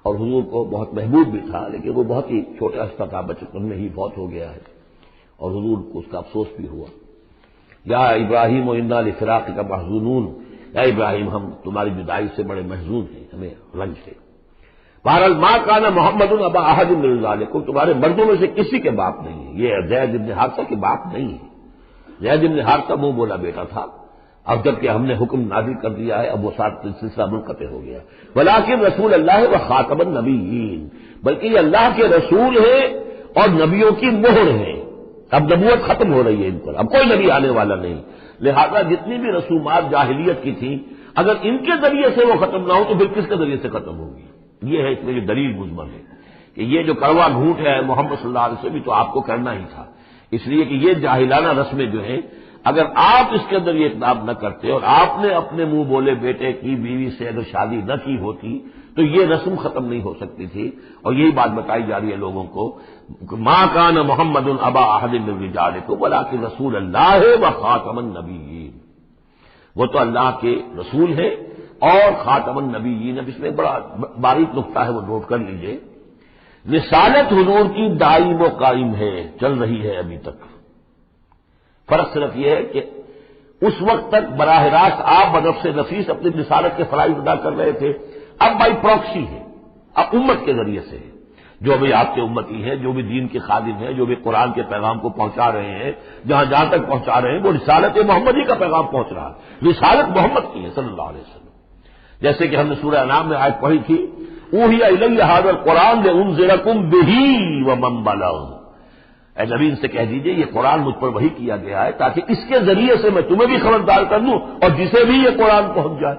اور حضور کو بہت محبوب بھی تھا، لیکن وہ بہت ہی چھوٹا سا تھا، بچپن میں ہی فوت ہو گیا ہے، اور حضور کو اس کا افسوس بھی ہوا۔ یا ابراہیم و انا لفراقک محزونون، یا ابراہیم ہم تمہاری جدائی سے بڑے محزون ہیں، ہمیں رنج ہے۔ بہرحال ما کان محمد ابا احد من رجالکم، تمہارے مردوں میں سے کسی کے باپ نہیں ہے۔ یہ زید بن حارثہ کے باپ نہیں ہے، زید بن حارثہ منہ بولا بیٹا تھا، اب جب کہ ہم نے حکم نازل کر دیا ہے اب وہ ساتھ سلسلہ منقطع ہو گیا۔ ولکن رسول اللہ و خاتم النبیین، بلکہ یہ اللہ کے رسول ہیں اور نبیوں کی مہر ہیں۔ اب نبوت ختم ہو رہی ہے ان پر، اب کوئی نبی آنے والا نہیں، لہذا جتنی بھی رسومات جاہلیت کی تھیں اگر ان کے ذریعے سے وہ ختم نہ ہو تو پھر کس کے ذریعے سے ختم ہوگی؟ یہ ہے اس میں جو دلیل مضمر ہے کہ یہ جو کڑوا گھونٹ ہے محمد صلی اللہ علیہ وسلم بھی تو آپ کو کرنا ہی تھا، اس لیے کہ یہ جاہلانہ رسمیں جو ہیں اگر آپ اس کے اندر یہ اقدام نہ کرتے اور آپ نے اپنے منہ بولے بیٹے کی بیوی سے اگر شادی نہ کی ہوتی تو یہ رسم ختم نہیں ہو سکتی تھی، اور یہی بات بتائی جا رہی ہے لوگوں کو۔ ما کان محمد ابا احد من رجالکم ولکن رسول اللہ و خاتم النبیین، وہ تو اللہ کے رسول ہیں اور خاتم النبیین۔ اب اس میں بڑا باریک نقطہ ہے، وہ نوٹ کر لیجئے۔ رسالت حضور کی دائم و قائم ہے، چل رہی ہے ابھی تک۔ فرق صرف یہ ہے کہ اس وقت تک براہ راست آپ بنفس نفیس اپنی رسالت کے فرائض ادا کر رہے تھے، اب بائی پراکسی ہے، اب امت کے ذریعے سے ہے، جو بھی آپ کے امتی ہیں، جو بھی دین کے خادم ہیں، جو بھی قرآن کے پیغام کو پہنچا رہے ہیں، جہاں تک پہنچا رہے ہیں وہ رسالت محمدی کا پیغام پہنچ رہا ہے، رسالت محمد کی ہے صلی اللہ علیہ وسلم۔ جیسے کہ ہم نے سورہ انعام میں آیت پڑھی تھی، اوحی الی ھذا القرآن لانذرکم بہ ومن بلغ، اے نبی ان سے کہہ دیجئے یہ قرآن مجھ پر وحی کیا گیا ہے تاکہ اس کے ذریعے سے میں تمہیں بھی خبردار کر دوں اور جسے بھی یہ قرآن پہنچ جائے۔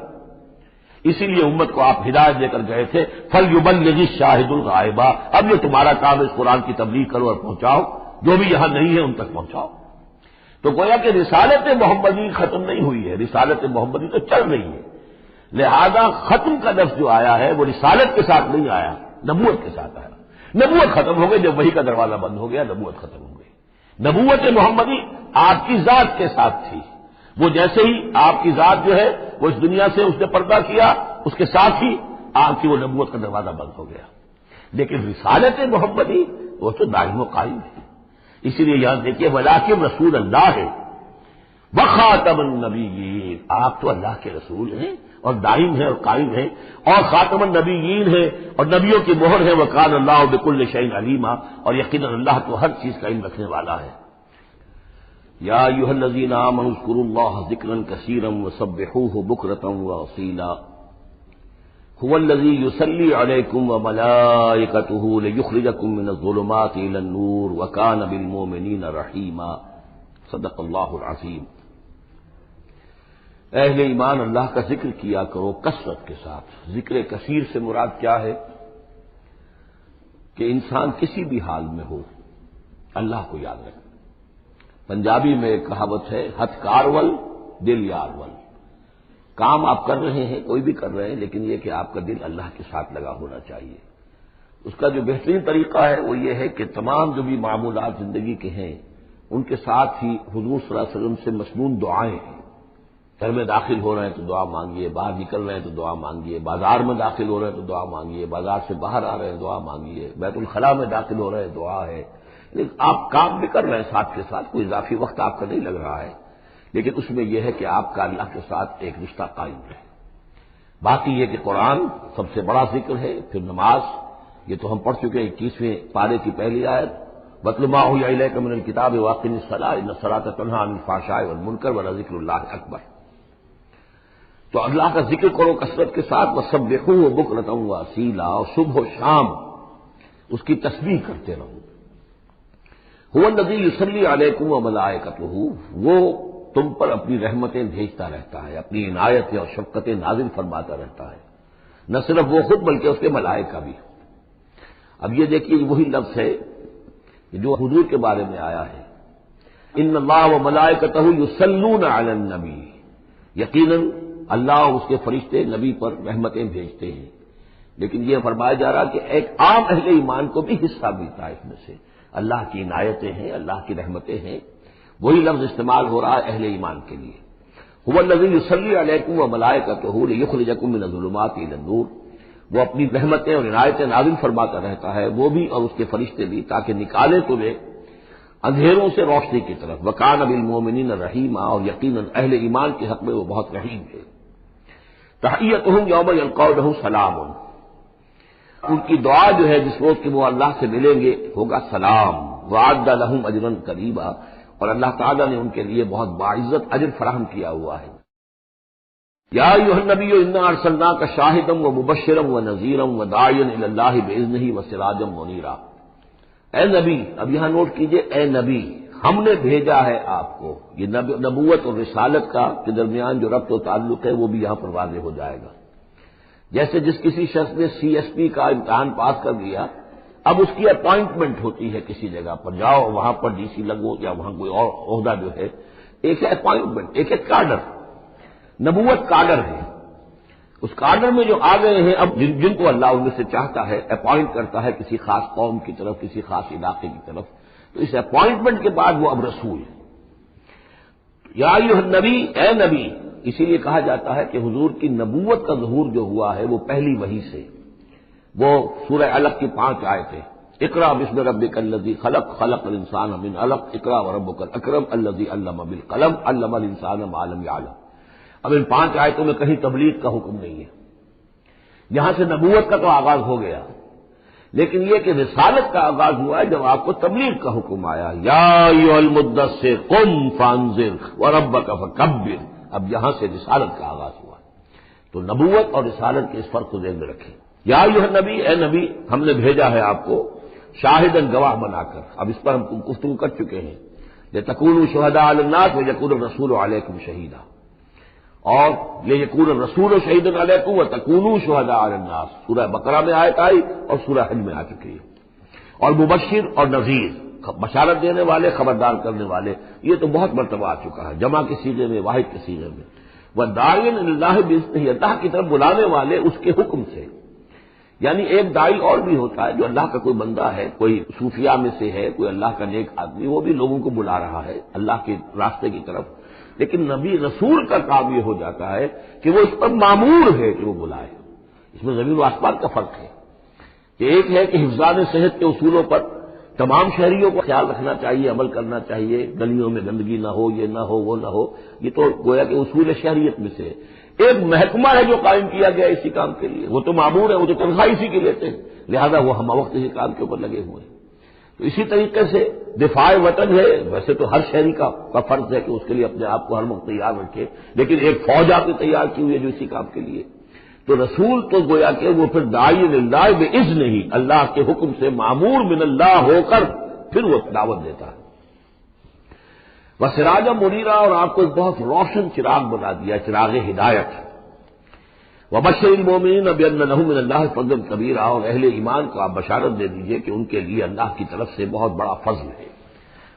اسی لیے امت کو آپ ہدایت دے کر گئے تھے، فَلْيُبَلِّغِ الشَّاهِدُ الْغَائِبَ، اب یہ تمہارا کام ہے اس قرآن کی تبلیغ کرو اور پہنچاؤ، جو بھی یہاں نہیں ہے ان تک پہنچاؤ۔ تو گویا کہ رسالت محمدی ختم نہیں ہوئی ہے، رسالت محمدی تو چل رہی ہے، لہذا ختم کا لفظ جو آیا ہے وہ رسالت کے ساتھ نہیں آیا، نبوت کے ساتھ آیا۔ نبوت ختم ہو گئی جب وحی کا دروازہ بند ہو گیا، نبوت ختم ہو گئی۔ نبوت محمدی آپ کی ذات کے ساتھ تھی، وہ جیسے ہی آپ کی ذات جو ہے وہ اس دنیا سے اس نے پردہ کیا، اس کے ساتھ ہی آپ کی وہ نبوت کا دروازہ بند ہو گیا۔ لیکن رسالت محمدی وہ تو دائم و قائم ہے۔ اسی لیے یہاں دیکھیے ولاکن رسول اللہ ہے وخاتم النبیین، آپ تو اللہ کے رسول ہیں اور دائم ہیں اور قائم ہیں، اور خاتم النبیین ہے اور نبیوں کی مہر ہے، وکان اللہ بکل شیء علیما، اور یقینا اللہ تو ہر چیز کا علم رکھنے والا ہے۔ یا ایھا الذین آمنوا اذکروا اللہ ذکرا کثیرا وسبحوہ بکرۃ واصیلا هو الذی یصلی علیکم وملائکتہ لیخرجکم من الظلمات الی النور وکان بالمؤمنین رحیما۔ صدق اللہ العظیم۔ اہل ایمان اللہ کا ذکر کیا کرو کثرت کے ساتھ۔ ذکر کثیر سے مراد کیا ہے کہ انسان کسی بھی حال میں ہو اللہ کو یاد رکھے۔ پنجابی میں ایک کہاوت ہے، ہتھ کارول دل یار ول، کام آپ کر رہے ہیں، کوئی بھی کر رہے ہیں، لیکن یہ کہ آپ کا دل اللہ کے ساتھ لگا ہونا چاہیے۔ اس کا جو بہترین طریقہ ہے وہ یہ ہے کہ تمام جو بھی معمولات زندگی کے ہیں ان کے ساتھ ہی حضور صلی اللہ علیہ وسلم سے مسنون دعائیں ہیں۔ گھر میں داخل ہو رہے ہیں تو دعا مانگیے، باہر نکل رہے ہیں تو دعا مانگیے، بازار میں داخل ہو رہے ہیں تو دعا مانگیے، بازار سے باہر آ رہے ہیں دعا مانگیے، بیت الخلاء میں داخل ہو رہے ہیں دعا ہے۔ لیکن آپ کام بھی کر رہے ہیں ساتھ کے ساتھ، کوئی اضافی وقت آپ کا نہیں لگ رہا ہے، لیکن اس میں یہ ہے کہ آپ کا اللہ کے ساتھ ایک رشتہ قائم رہے۔ باقی یہ کہ قرآن سب سے بڑا ذکر ہے، پھر نماز، یہ تو ہم پڑھ چکے ہیں 21ویں پارے کی پہلی آیت، وَاتْلُ مَا أُوحِيَ إِلَيْكَ مِنَ الْكِتَابِ وَأَقِمِ الصَّلَاةَ إِنَّ الصَّلَاةَ تَنْهَىٰ عَنِ الْفَحْشَاءِ وَالْمُنكَرِ وَلَذِكْرُ اللَّهِ أَكْبَرُ۔ تو اللہ کا ذکر کرو کثرت کے ساتھ، وَسَبِّحُوهُ بُكْرَةً وَأَصِيلًا، اور صبح و شام اس کی تسبیح کرتے رہو۔ هُوَ الَّذِي يُصَلِّي عَلَيْكُمْ وَمَلَائِكَتُهُ، وہ تم پر اپنی رحمتیں بھیجتا رہتا ہے، اپنی عنایتیں اور شفقتیں نازل فرماتا رہتا ہے، نہ صرف وہ خود بلکہ اس کے ملائکہ بھی۔ اب یہ دیکھیے وہی لفظ ہے جو حضور کے بارے میں آیا ہے، ان اللہ وملائکتہ یصلون علی النبی، یقیناً اللہ اور اس کے فرشتے نبی پر رحمتیں بھیجتے ہیں۔ لیکن یہ فرمایا جا رہا کہ ایک عام اہل ایمان کو بھی حصہ ملتا ہے اس میں سے، اللہ کی عنایتیں ہیں، اللہ کی رحمتیں ہیں، وہی لفظ استعمال ہو رہا ہے اہل ایمان کے لیے۔ هو الذی یصلی علیکم وملائکتہ لیخرجکم من الظلمات الی النور، وہ اپنی رحمتیں اور عنایتیں نازل فرماتا رہتا ہے، وہ بھی اور اس کے فرشتے بھی، تاکہ نکالے تمہیں اندھیروں سے روشنی کی طرف۔ وکان بالمؤمنین رحیما، اور یقیناً اہل ایمان کے حق میں وہ بہت رحیم ہے۔ تحیتہم یوم یلقونہ سلام، ان کی دعا جو ہے جس روز کہ وہ اللہ سے ملیں گے ہوگا سلام۔ وعد لہم اجرا کریما، اور اللہ تعالیٰ نے ان کے لیے بہت باعزت اجر فراہم کیا ہوا ہے۔ یا ایھا النبی انا ارسلناک شاہدا ومبشرا ونذیرا وداعیا الی اللہ باذنہ وسراجا منیرا۔ اے نبی، اب یہاں نوٹ کیجئے، اے نبی، ہم نے بھیجا ہے آپ کو۔ یہ نبوت اور رسالت کا کے درمیان جو ربط و تعلق ہے وہ بھی یہاں پر واضح ہو جائے گا۔ جیسے جس کسی شخص نے CSP کا امتحان پاس کر لیا، اب اس کی اپائنٹمنٹ ہوتی ہے کسی جگہ پر، جاؤ وہاں پر DC لگو یا وہاں کوئی اور عہدہ جو ہے، ایک ہے اپائنٹمنٹ، ایک ہے کارڈر۔ نبوت کارڈر ہے، اس کارڈر میں جو آ گئے ہیں، اب جن کو اللہ ان میں سے چاہتا ہے اپائنٹ کرتا ہے کسی خاص قوم کی طرف، کسی خاص علاقے کی طرف، تو اس اپائنٹمنٹ کے بعد وہ اب رسول ہے۔ یا ایھا النبی، اے نبی، اسی لیے کہا جاتا ہے کہ حضور کی نبوت کا ظہور جو ہوا ہے وہ پہلی وحی سے۔ وہ سورہ علق کی 5 آیتیں، اقرأ بسم ربک الذی خلق، خلق الانسان من علق، اقرأ وربک الاکرم الذی علم بالقلم، علم الانسان ما لم یعلم۔ اب ان 5 آیتوں میں کہیں تبلیغ کا حکم نہیں ہے، یہاں سے نبوت کا تو آغاز ہو گیا، لیکن یہ کہ رسالت کا آغاز ہوا ہے جب آپ کو تبلیغ کا حکم آیا، یا ایھا المدثر قم فانذر وربک فکبر۔ اب یہاں سے رسالت کا آغاز ہوا، تو نبوت اور رسالت کے اس فرق کو ذہن میں رکھیں۔ یا ایھا النبی، اے نبی، ہم نے بھیجا ہے آپ کو شاہداً گواہ بنا کر۔ اب اس پر ہم گفتگو کر چکے ہیں، لتکونوا شہداء علی الناس ویکون الرسول علیکم شہیدا، اور لیکون الرسول شہیدا علیکم وتکونوا شہداء علی الناس، سورہ بقرہ میں آیت آئی اور سورہ حج میں آ چکی ہے۔ اور مبشر اور نذیر، بشارت دینے والے، خبردار کرنے والے، یہ تو بہت مرتبہ آ چکا ہے جمع کے صیغے میں، واحد کے صیغے میں. وَدَاعِيًا إِلَى اللَّهِ بِإِذْنِهِ، اللہ کی طرف بلانے والے اس کے حکم سے. یعنی ایک داعی اور بھی ہوتا ہے جو اللہ کا کوئی بندہ ہے، کوئی صوفیاء میں سے ہے، کوئی اللہ کا نیک آدمی، وہ بھی لوگوں کو بلا رہا ہے اللہ کے راستے کی طرف. لیکن نبی رسول کا کام یہ ہو جاتا ہے کہ وہ اس پر مامور ہے کہ وہ بلائے. اس میں زمین و آسمان کا فرق ہے کہ ایک ہے کہ حفظان صحت کے اصولوں پر تمام شہریوں کو خیال رکھنا چاہیے، عمل کرنا چاہیے، گلیوں میں گندگی نہ ہو، یہ نہ ہو، وہ نہ ہو، یہ تو گویا کہ اصول شہریت میں سے. ایک محکمہ ہے جو قائم کیا گیا اسی کام کے لیے، وہ تو مامور ہے، وہ تو تنخواہ اسی کی لیتے ہیں، لہذا وہ ہم وقت اسی کام کے اوپر لگے ہوئے ہیں. تو اسی طریقے سے دفاع وطن ہے، ویسے تو ہر شہری کا فرض ہے کہ اس کے لیے اپنے آپ کو ہر وقت تیار رکھے، لیکن ایک فوج آپ نے تیار کی ہوئی ہے جو اسی کام کے لیے. تو رسول تو گویا کہ وہ پھر داعی اللہ باذن ہی، اللہ کے حکم سے مامور من اللہ ہو کر پھر وہ دعوت دیتا ہے. وسراجا منیرا، اور آپ کو ایک بہت روشن چراغ بنا دیا، چراغ ہدایت. وبشر المؤمنین بان لهم من اللہ فضلا کبیرا، اور اہل ایمان کو آپ بشارت دے دیجئے کہ ان کے لیے اللہ کی طرف سے بہت بڑا فضل ہے.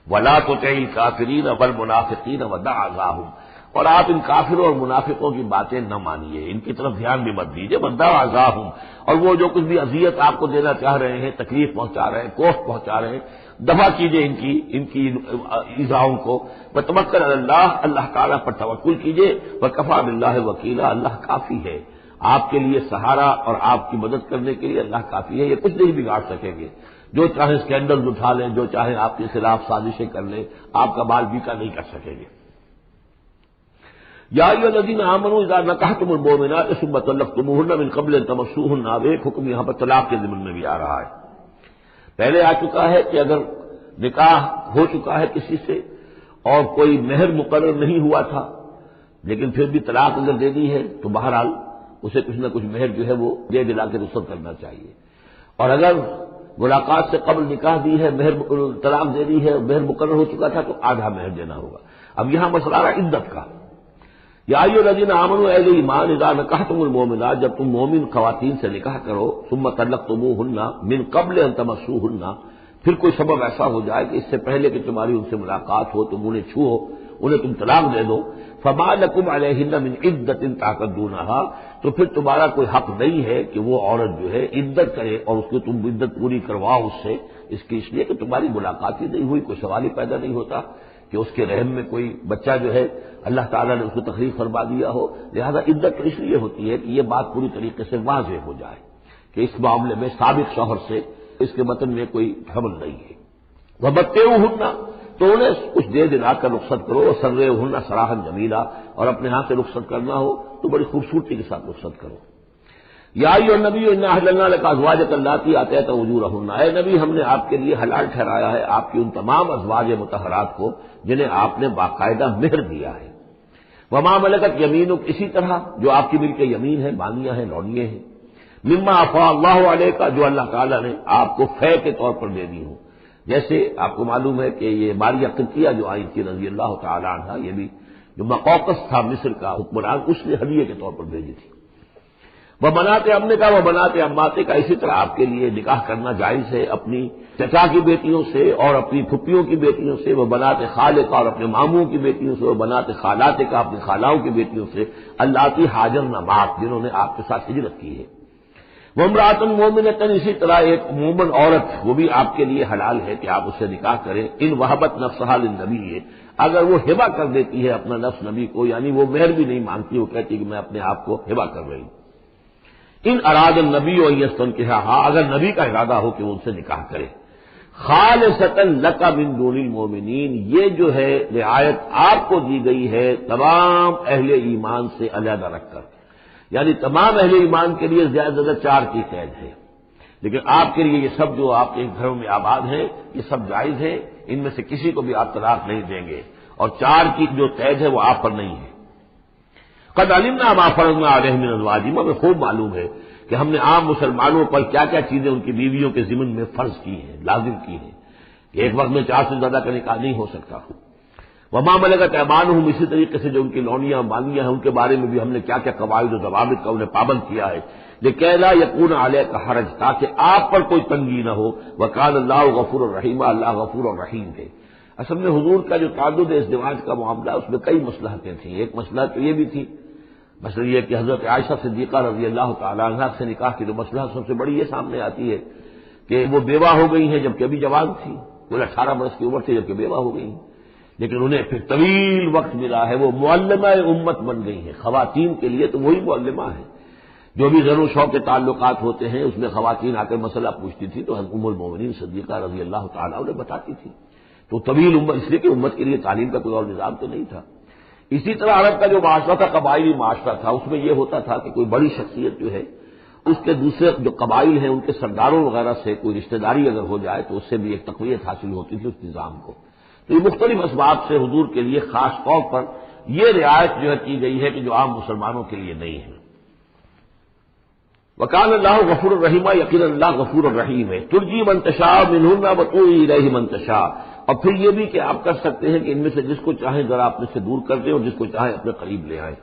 ولا تطع الکافرین والمنافقین ودع اذاهم، اور آپ ان کافروں اور منافقوں کی باتیں نہ مانیے، ان کی طرف دھیان بھی مت دیجیے. ودع اذاهم، اور وہ جو کچھ بھی اذیت آپ کو دینا چاہ رہے ہیں، تکلیف پہنچا رہے ہیں، کوفت پہنچا رہے ہیں، دفع کیجیے ان کی ایذاؤں کو. وتوکل علی اللہ، اللہ تعالیٰ پر توکل کیجیے. وکفی باللہ وکیلا، اللہ کافی ہے آپ کے لیے سہارا، اور آپ کی مدد کرنے کے لیے اللہ کافی ہے. یہ کچھ نہیں بگاڑ سکیں گے، جو چاہے اسکینڈل اٹھا لیں، جو چاہے آپ کے خلاف سازشیں کر لیں، آپ کا بال بیکا نہیں کر سکیں گے. یا ایھا الذین آمنوا اذا نکحتم المؤمنات ثم طلقتموهن من قبل ان تمسوهن، اب ایک حکم یہاں پر طلاق کے ضمن میں بھی آ رہا ہے. پہلے آ چکا ہے کہ اگر نکاح ہو چکا ہے کسی سے اور کوئی مہر مقرر نہیں ہوا تھا، لیکن پھر بھی طلاق اگر دے دی ہے تو بہرحال اسے کچھ نہ کچھ مہر جو ہے وہ دے دلا کے رخصت کرنا چاہیے. اور اگر ملاقات سے قبل نکاح دی ہے، مہر طلاق دے دی ہے، مہر مقرر ہو چکا تھا تو آدھا مہر دینا ہوگا. اب یہاں مسئلہ رہا عدت کا. یا ایھا الذین آمنوا، اہل ایمان، اذا نکحتم المؤمنات، جب تم مومن خواتین سے نکاح کرو، ثم طلقتموهن من قبل ان تمسوهن، پھر کوئی سبب ایسا ہو جائے کہ اس سے پہلے کہ تمہاری ان سے ملاقات ہو، تم انہیں چھو، انہیں تم طلاق دے دو، فما لکم علیہن من عدۃ تعتدونها، تو پھر تمہارا کوئی حق نہیں ہے کہ وہ عورت جو ہے عدت کرے اور اس کو تم عدت پوری کرواؤ اس سے، اس لیے کہ تمہاری ملاقات ہی نہیں ہوئی، کوئی سوال ہی پیدا نہیں ہوتا کہ اس کے رحم میں کوئی بچہ جو ہے اللہ تعالیٰ نے اس کو تخلیق فرما دیا ہو. لہذا عدت تو اس لیے ہوتی ہے کہ یہ بات پوری طریقے سے واضح ہو جائے کہ اس معاملے میں سابق شوہر سے اس کے وطن میں کوئی حمل نہیں ہے. ومتعوہن، تو انہیں کچھ دے دلا کر رخصت کرو. وسرحوہن سراحا جمیلا، اور اپنے ہاتھ سے رخصت کرنا ہو تو بڑی خوبصورتی کے ساتھ رخصت کرو. یا ایھا النبی انا احللنا لک ازواجک اللاتی آتیت اجورہن، اے نبی ہم نے آپ کے لیے حلال ٹھہرایا ہے آپ کی ان تمام ازواج مطہرات کو جنہیں آپ نے باقاعدہ مہر دیا ہے. وما ملکت یمینک، اسی طرح جو آپ کی ملک یمین ہے، بانیاں ہیں، لونیاں ہیں. مما افاء اللہ علیک، جو اللہ تعالیٰ نے آپ کو فے کے طور پر دے دی ہوں. جیسے آپ کو معلوم ہے کہ یہ ماریہ قبطیہ جو آئی تھی رضی اللہ تعالیٰ عنہ، یہ بھی جو مقوقس تھا مصر کا حکمران، اس نے ہدیے کے طور پر بھیجی تھی. وہ بناتے امنے کا، وہ بناتے اماتے کا، اسی طرح آپ کے لیے نکاح کرنا جائز ہے اپنی چچا کی بیٹیوں سے اور اپنی پھپھیوں کی بیٹیوں سے. وہ بناتے خالے کا، اور اپنے ماموں کی بیٹیوں سے. وہ بناتے خالاتے کا، اپنی خالاؤں کی بیٹیوں سے. اللاتی ہاجرن معک، جنہوں نے آپ کے ساتھ ہجرت کی ہے. وہ امرأۃ مومنۃ، اسی طرح ایک مومن عورت وہ بھی آپ کے لیے حلال ہے کہ آپ اس سے نکاح کریں. ان وہبت نفسہا للنبی، اگر وہ ہبہ کر دیتی ہے اپنا نفس نبی کو، یعنی وہ مہر بھی نہیں مانگتی، وہ کہتی کہ میں اپنے آپ کو ہبہ کر رہی ہوں. ان اراد النبی ان یستنکحھا، اگر نبی کا ارادہ ہو کہ وہ ان سے نکاح کرے. خالصۃ لک من دون المؤمنین، یہ جو ہے رعایت آپ کو دی گئی ہے تمام اہل ایمان سے علیحدہ رکھ کر، یعنی تمام اہل ایمان کے لیے زیادہ سے زیادہ 4 کی قید ہے، لیکن آپ کے لیے یہ سب جو آپ کے گھروں میں آباد ہیں یہ سب جائز ہے. ان میں سے کسی کو بھی آپ طلاق نہیں دیں گے، اور 4 کی جو قید ہے وہ آپ پر نہیں ہے. قد علمنا ما فرضنا علیہم من ازواجہم، ہمیں خوب معلوم ہے کہ ہم نے عام مسلمانوں پر کیا کیا چیزیں ان کی بیویوں کے ضمن میں فرض کی ہیں، لازم کی ہیں. ایک وقت میں 4 سے زیادہ کا نکاح نہیں ہو سکتا. وما ملکت ایمانہم، اسی طریقے سے جو ان کی لونیاں مانیاں ہیں ان کے بارے میں بھی ہم نے کیا کیا قواعد و ضوابط کا انہیں پابند کیا ہے، لکہ لا یکون علیک حرج، تاکہ آپ پر کوئی تنگی نہ ہو، وکان اللہ غفور الرحیم، اللہ غفور الرحیم ہے۔ اصل میں حضور کا جو تعدد ازدواج کا معاملہ اس میں کئی مصلحتیں تھیں۔ ایک مسئلہ تو یہ بھی تھی، مثلا یہ کہ حضرت عائشہ صدیقہ رضی اللہ تعالی عنہا سے نکاح کی جو مسئلہ سب سے بڑی یہ سامنے آتی ہے کہ وہ بیوہ ہو گئی ہیں جبکہ ابھی جوان تھی، کل 18 برس کی عمر تھی جبکہ بیوہ ہو گئی ہیں، لیکن انہیں پھر طویل وقت ملا ہے، وہ معلمہ امت بن گئی ہیں۔ خواتین کے لیے تو وہی معلمہ ہے، جو بھی زر و شوق کے تعلقات ہوتے ہیں اس میں خواتین آ کر مسئلہ پوچھتی تھی تو ام المومنین صدیقہ رضی اللہ تعالیٰ انہیں بتاتی تھی۔ تو طویل امت اس لیے کہ امت کے لیے تعلیم کا کوئی اور نظام تو نہیں تھا۔ اسی طرح عرب کا جو معاشرہ تھا قبائلی معاشرہ تھا، اس میں یہ ہوتا تھا کہ کوئی بڑی شخصیت جو ہے اس کے دوسرے جو قبائل ہیں ان کے سرداروں وغیرہ سے کوئی رشتہ داری اگر ہو جائے تو اس سے بھی ایک تقویت حاصل ہوتی تھی اس نظام کو۔ تو یہ مختلف اسباب سے حضور کے لیے خاص طور پر یہ رعایت جو ہے کی گئی ہے کہ جو عام مسلمانوں کے لیے نہیں ہے۔ وکان اللہ غفور الرحیم، یقین اللہ غفور الرحیم ہے۔ ترجی من تشاء منہن وتؤوی الیہ من تشاء، اور پھر یہ بھی کہ آپ کر سکتے ہیں کہ ان میں سے جس کو چاہیں ذرا اپنے سے دور کر دیں اور جس کو چاہیں اپنے قریب لے آئیں،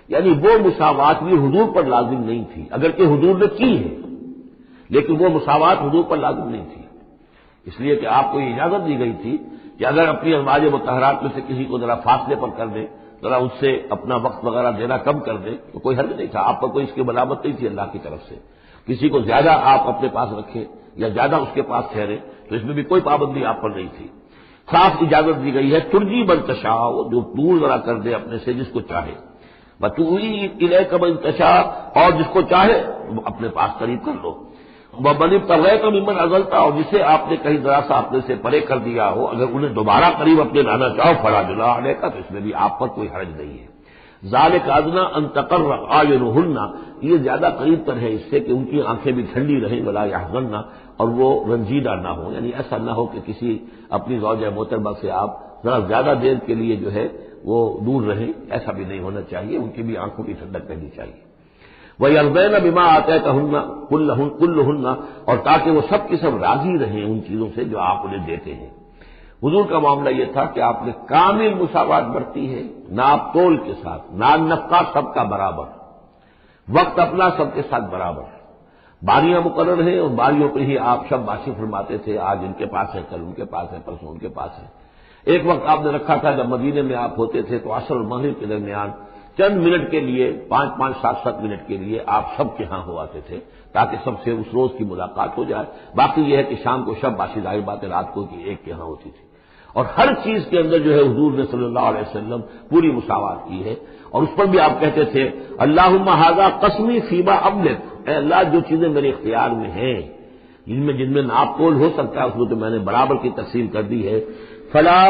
یعنی وہ مساوات بھی حضور پر لازم نہیں تھی، اگرچہ حضور نے کی ہے لیکن وہ مساوات حضور پر لازم نہیں تھی، اس لیے کہ آپ کو یہ اجازت دی گئی تھی کہ اگر اپنی ازواج مطہرات میں سے کسی کو ذرا فاصلے پر کر دیں، ذرا اس سے اپنا وقت وغیرہ دینا کم کر دیں تو کوئی حرج نہیں تھا، آپ پر کوئی اس کی ملامت نہیں تھی اللہ کی طرف سے۔ کسی کو زیادہ آپ اپنے پاس رکھیں یا زیادہ اس کے پاس ٹھہریں تو اس میں بھی کوئی پابندی آپ پر نہیں تھی، صاف اجازت دی گئی ہے۔ ترجی من تشاء، جو دور ذرا کر دے اپنے سے جس کو چاہے، وتؤوی الیک من تشاء، اور جس کو چاہے وہ اپنے پاس قریب کر لو، ومن ابتغیت ممن عزلت، اور جسے آپ نے کہیں ذرا سا اپنے سے پرے کر دیا ہو اگر انہیں دوبارہ قریب اپنے لانا چاہو فلا جناح علیک، تو اس میں بھی آپ پر کوئی حرج نہیں ہے۔ ذالک ادنیٰ ان تقر اعینہن، یہ زیادہ قریب تر ہے اس سے کہ ان کی آنکھیں بھی ٹھنڈی رہیں، ولا یحزن، اور وہ رنجیدہ نہ ہو، یعنی ایسا نہ ہو کہ کسی اپنی زوجہ محترمہ سے آپ ذرا زیادہ دیر کے لیے جو ہے وہ دور رہیں، ایسا بھی نہیں ہونا چاہیے، ان کی بھی آنکھوں کی ٹھنڈک رہنی چاہیے۔ وَيَرْضَيْنَ بِمَا آتَيْتَهُنَّ كُلُّهُنَّ، اور تاکہ وہ سب کی سب راضی رہیں ان چیزوں سے جو آپ انہیں دیتے ہیں۔ حضور کا معاملہ یہ تھا کہ آپ نے کامل مساوات برتی ہے، ناپ تول کے ساتھ، نان نفقہ سب کا برابر، وقت اپنا سب کے ساتھ برابر، باریاں مقرر ہیں اور باریوں پہ ہی آپ شب باشی فرماتے تھے، آج ان کے پاس ہے، کل ان کے پاس ہے، پرسوں ان کے پاس ہے۔ ایک وقت آپ نے رکھا تھا جب مدینے میں آپ ہوتے تھے تو عصر اور مغرب کے درمیان چند منٹ کے لیے 5-5 7-7 منٹ کے لیے آپ سب کے ہاں ہو آتے تھے تاکہ سب سے اس روز کی ملاقات ہو جائے۔ باقی یہ ہے کہ شام کو شب باشی، ظاہر بات ہے رات کو کہ ایک کے ہاں ہوتی تھی، اور ہر چیز کے اندر جو ہے حضور نے صلی اللہ علیہ وسلم پوری مساوات کی ہے، اور اس پر بھی آپ کہتے تھے اللہم ھذا قسمی فیما املک، اے اللہ جو چیزیں میرے اختیار میں ہیں جن میں ناپ تول ہو سکتا ہے اس میں تو میں نے برابر کی تقسیم کر دی ہے، فلا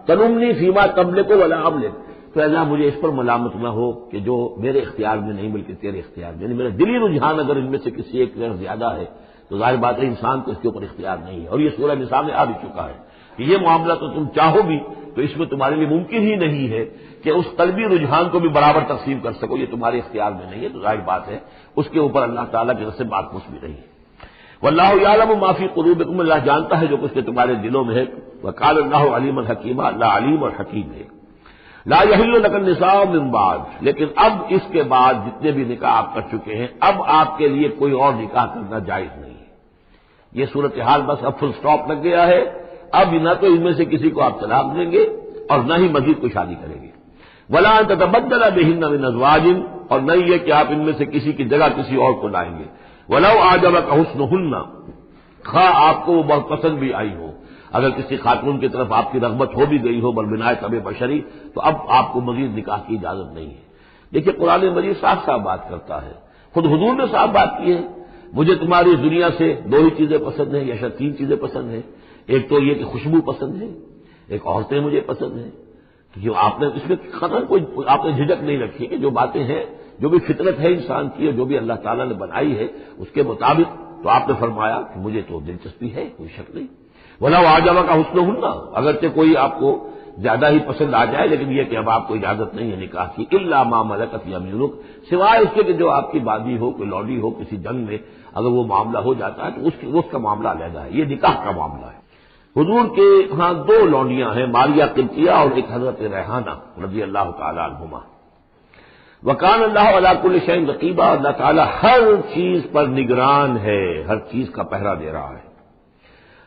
تلمنی فیما تملک ولا املک، تو اللہ مجھے اس پر ملامت نہ ہو کہ جو میرے اختیار میں نہیں بلکہ تیرے اختیار میں، یعنی میرا دلی رجحان اگر ان میں سے کسی ایک طرف زیادہ ہے تو ظاہر بات ہے انسان کو اس کے اوپر اختیار نہیں ہے، اور یہ سورہ نساء میں آ بھی چکا ہے کہ یہ معاملہ تو تم چاہو بھی تو اس میں تمہارے لیے ممکن ہی نہیں ہے کہ اس قلبی رجحان کو بھی برابر تقسیم کر سکو، یہ تمہارے اختیار میں نہیں ہے، تو ظاہر بات ہے اس کے اوپر اللہ تعالیٰ کی طرف سے بات کچھ بھی نہیں ہے۔ واللہ یعلم ما فی قلوبکم، اللہ جانتا ہے جو کچھ کہ تمہارے دلوں میں ہے، وقال اللہ علیم حکیمہ، اللہ علیم اور حکیم ہے۔ لا یحل لک النساء من بعد، لیکن اب اس کے بعد جتنے بھی نکاح آپ کر چکے ہیں اب آپ کے لیے کوئی اور نکاح کرنا جائز نہیں ہے۔ یہ صورتحال بس اب فل سٹاپ لگ گیا ہے، اب نہ تو ان میں سے کسی کو آپ طلاق دیں گے اور نہ ہی مزید کوئی شادی کریں گے، ولا ان تتبدل بہن من ازواج، اور نہ یہ کہ آپ ان میں سے کسی کی جگہ کسی اور کو لائیں گے، ولو اعجبک حسنہن، خواہ آپ کو وہ بہت پسند بھی آئی ہو، اگر کسی خاتون کی طرف آپ کی رغبت ہو بھی گئی ہو بالبناء طب بشری تو اب آپ کو مزید نکاح کی اجازت نہیں ہے۔ دیکھیے قرآن مجید صاف صاف بات کرتا ہے، خود حضور نے صاف بات کی ہے، مجھے تمہاری دنیا سے 2 ہی چیزیں پسند ہیں یا شاید 3 چیزیں پسند ہیں، ایک تو یہ کہ خوشبو پسند ہے، ایک عورتیں مجھے پسند ہیں، کہ آپ نے اس میں قطعاً کوئی آپ نے جھجک نہیں رکھی کہ جو باتیں ہیں جو بھی فطرت ہے انسان کی اور جو بھی اللہ تعالیٰ نے بنائی ہے اس کے مطابق، تو آپ نے فرمایا کہ مجھے تو دلچسپی ہے، کوئی شک نہیں۔ وَلَوْ أَعْجَبَكَ حُسْنُهُنَّ، اگرچہ کوئی آپ کو زیادہ ہی پسند آ جائے لیکن یہ کہ اب آپ کو اجازت نہیں ہے نکاح کی، إِلَّا مَا مَلَكَتْ يَمِينُكَ، سوائے اس کے کہ جو آپ کی بادی ہو، کوئی لوڈی ہو، کسی جنگ میں اگر وہ معاملہ ہو جاتا ہے تو اس کا معاملہ علیحدہ ہے، یہ نکاح کا معاملہ ہے۔ حضور کے ہاں دو لونڈیاں ہیں، ماریہ قبطیہ اور ایک حضرت ریحانہ رضی اللہ تعالی عنہما۔ وکان اللہ علی کل شیء رقیبا، اللہ تعالیٰ ہر چیز پر نگران ہے، ہر چیز کا پہرا دے رہا ہے۔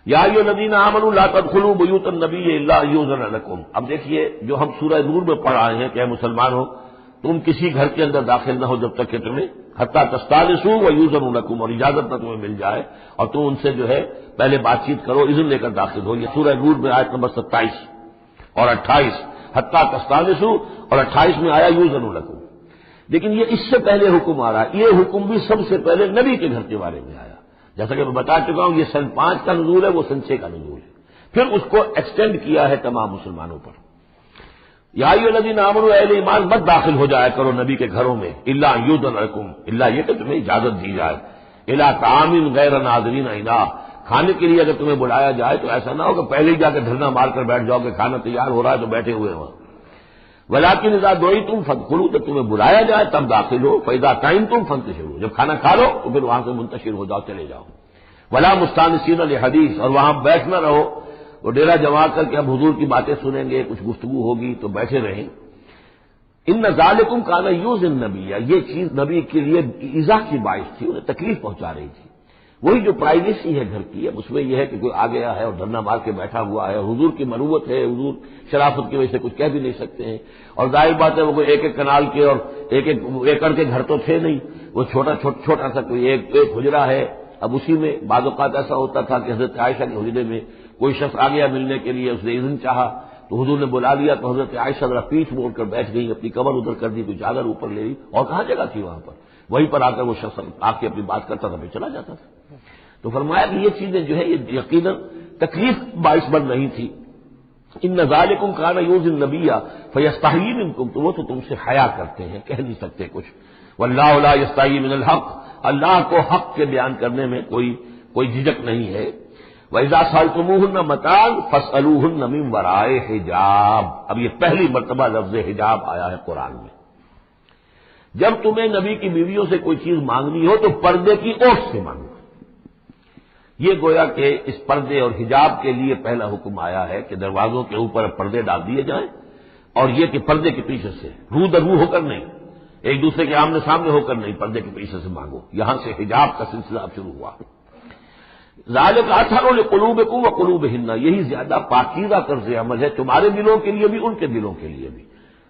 یا ایھا الذین آمنوا لا تدخلوا بیوت النبی الا ان یؤذن لکم۔ اب دیکھیے جو ہم سورہ نور میں پڑھ آئے ہیں کہ اے مسلمانوں تم کسی گھر کے اندر داخل نہ ہو جب تک کہ تمہیں حتی تستأنسوا ویؤذن لکم، اور اجازت نہ تمہیں مل جائے اور تم ان سے جو ہے پہلے بات چیت کرو، اذن لے کر داخل ہو۔ یہ سورہ نور میں آیت نمبر 27 اور 28، حتی تستأنسوا اور 28 میں آیا یؤذن لکم۔ لیکن یہ اس سے پہلے حکم آ رہا ہے، یہ حکم بھی سب سے پہلے نبی کے گھر کے بارے میں آیا، جیسا کہ میں بتا چکا ہوں یہ سن 5 کا نزول ہے، وہ سن 6 کا نزول ہے، پھر اس کو ایکسٹینڈ کیا ہے تمام مسلمانوں پر۔ یا ایھا الذین آمنوا، اہل ایمان مت داخل ہو جایا کرو نبی کے گھروں میں، الا ان یؤذن لکم، الا یہ کہ تمہیں اجازت دی جائے، الی طعام غیر ناظرین اناہ، کھانے کے لیے اگر تمہیں بلایا جائے تو ایسا نہ ہو کہ پہلے ہی جا کے دھرنا مار کر بیٹھ جاؤ کہ کھانا تیار ہو رہا ہے تو بیٹھے ہوئے وہاں۔ ولیکن اذا دعیتم فادخلوا، جب تمہیں بلایا جائے تب داخل ہو، فاذا طعمتم فانتشروا، جب کھانا کھا لو تو پھر وہاں سے منتشر ہو جاؤ، چلے جاؤ۔ ولا مستانسین لحدیث، اور وہاں بیٹھ نہ رہو، وہ ڈیرا جما کر کے اب حضور کی باتیں سنیں گے، کچھ گفتگو ہوگی تو بیٹھے رہیں۔ ان ذالکم کان یؤذی النبی، یہ چیز نبی کے لیے ایذا کی باعث تھی، انہیں تکلیف پہنچا رہی تھی۔ وہی جو پرائیویسی ہے گھر کی، اب اس میں یہ ہے کہ کوئی آ گیا ہے اور دھرنا مار کے بیٹھا ہوا ہے، حضور کی مروت ہے، حضور شرافت کی وجہ سے کچھ کہہ بھی نہیں سکتے ہیں، اور ظاہر بات ہے وہ کوئی ایک ایک کنال کے اور ایک ایک ایکڑ کے گھر تو تھے نہیں، وہ چھوٹا سا کوئی ایک حجرہ ہے۔ اب اسی میں بعض اوقات ایسا ہوتا تھا کہ حضرت عائشہ کے حجرے میں کوئی شخص آ گیا ملنے کے لیے، اس نے اذن چاہا تو حضور نے بلا لیا تو حضرت عائشہ ذرا پیٹھ موڑ کر بیٹھ گئی، اپنی کمر ادھر کر دی، کوئی چادر اوپر لے لی، اور کہاں جگہ تھی وہاں پر، وہیں پر آ کر وہ شخص آ کے اپنی بات کرتا تھا پھر چلا جاتا تھا۔ تو فرمایا کہ یہ چیزیں جو ہے یہ یقیناً تکلیف باعث بن رہی تھی۔ ان ذالکم کان یؤذی النبی فیستحیی منکم، تو وہ تو تم سے حیا کرتے ہیں، کہہ نہیں سکتے کچھ۔ واللہ لا یستحیی من الحق، اللہ کو حق کے بیان کرنے میں کوئی جھجک نہیں ہے۔ وَإِذَا سَأَلْتُمُوهُنَّ مَتَاعًا فَاسْأَلُوهُنَّ مِن وَرَاءِ حِجَابٍ، اب یہ پہلی مرتبہ لفظ حجاب آیا ہے قرآن میں۔ جب تمہیں نبی کی بیویوں سے کوئی چیز مانگنی ہو تو پردے کی اوٹ سے مانگو۔ یہ گویا کہ اس پردے اور حجاب کے لیے پہلا حکم آیا ہے کہ دروازوں کے اوپر پردے ڈال دیے جائیں، اور یہ کہ پردے کے پیچھے سے رو در رو ہو کر نہیں، ایک دوسرے کے آمنے سامنے ہو کر نہیں، پردے کے پیچھے سے مانگو۔ یہاں سے حجاب کا سلسلہ اب شروع ہوا۔ ذالک اطہر لقلوبکم وقلوبہن، یہی زیادہ پاکیزہ طرز عمل ہے تمہارے دلوں کے لیے بھی، ان کے دلوں کے لیے بھی۔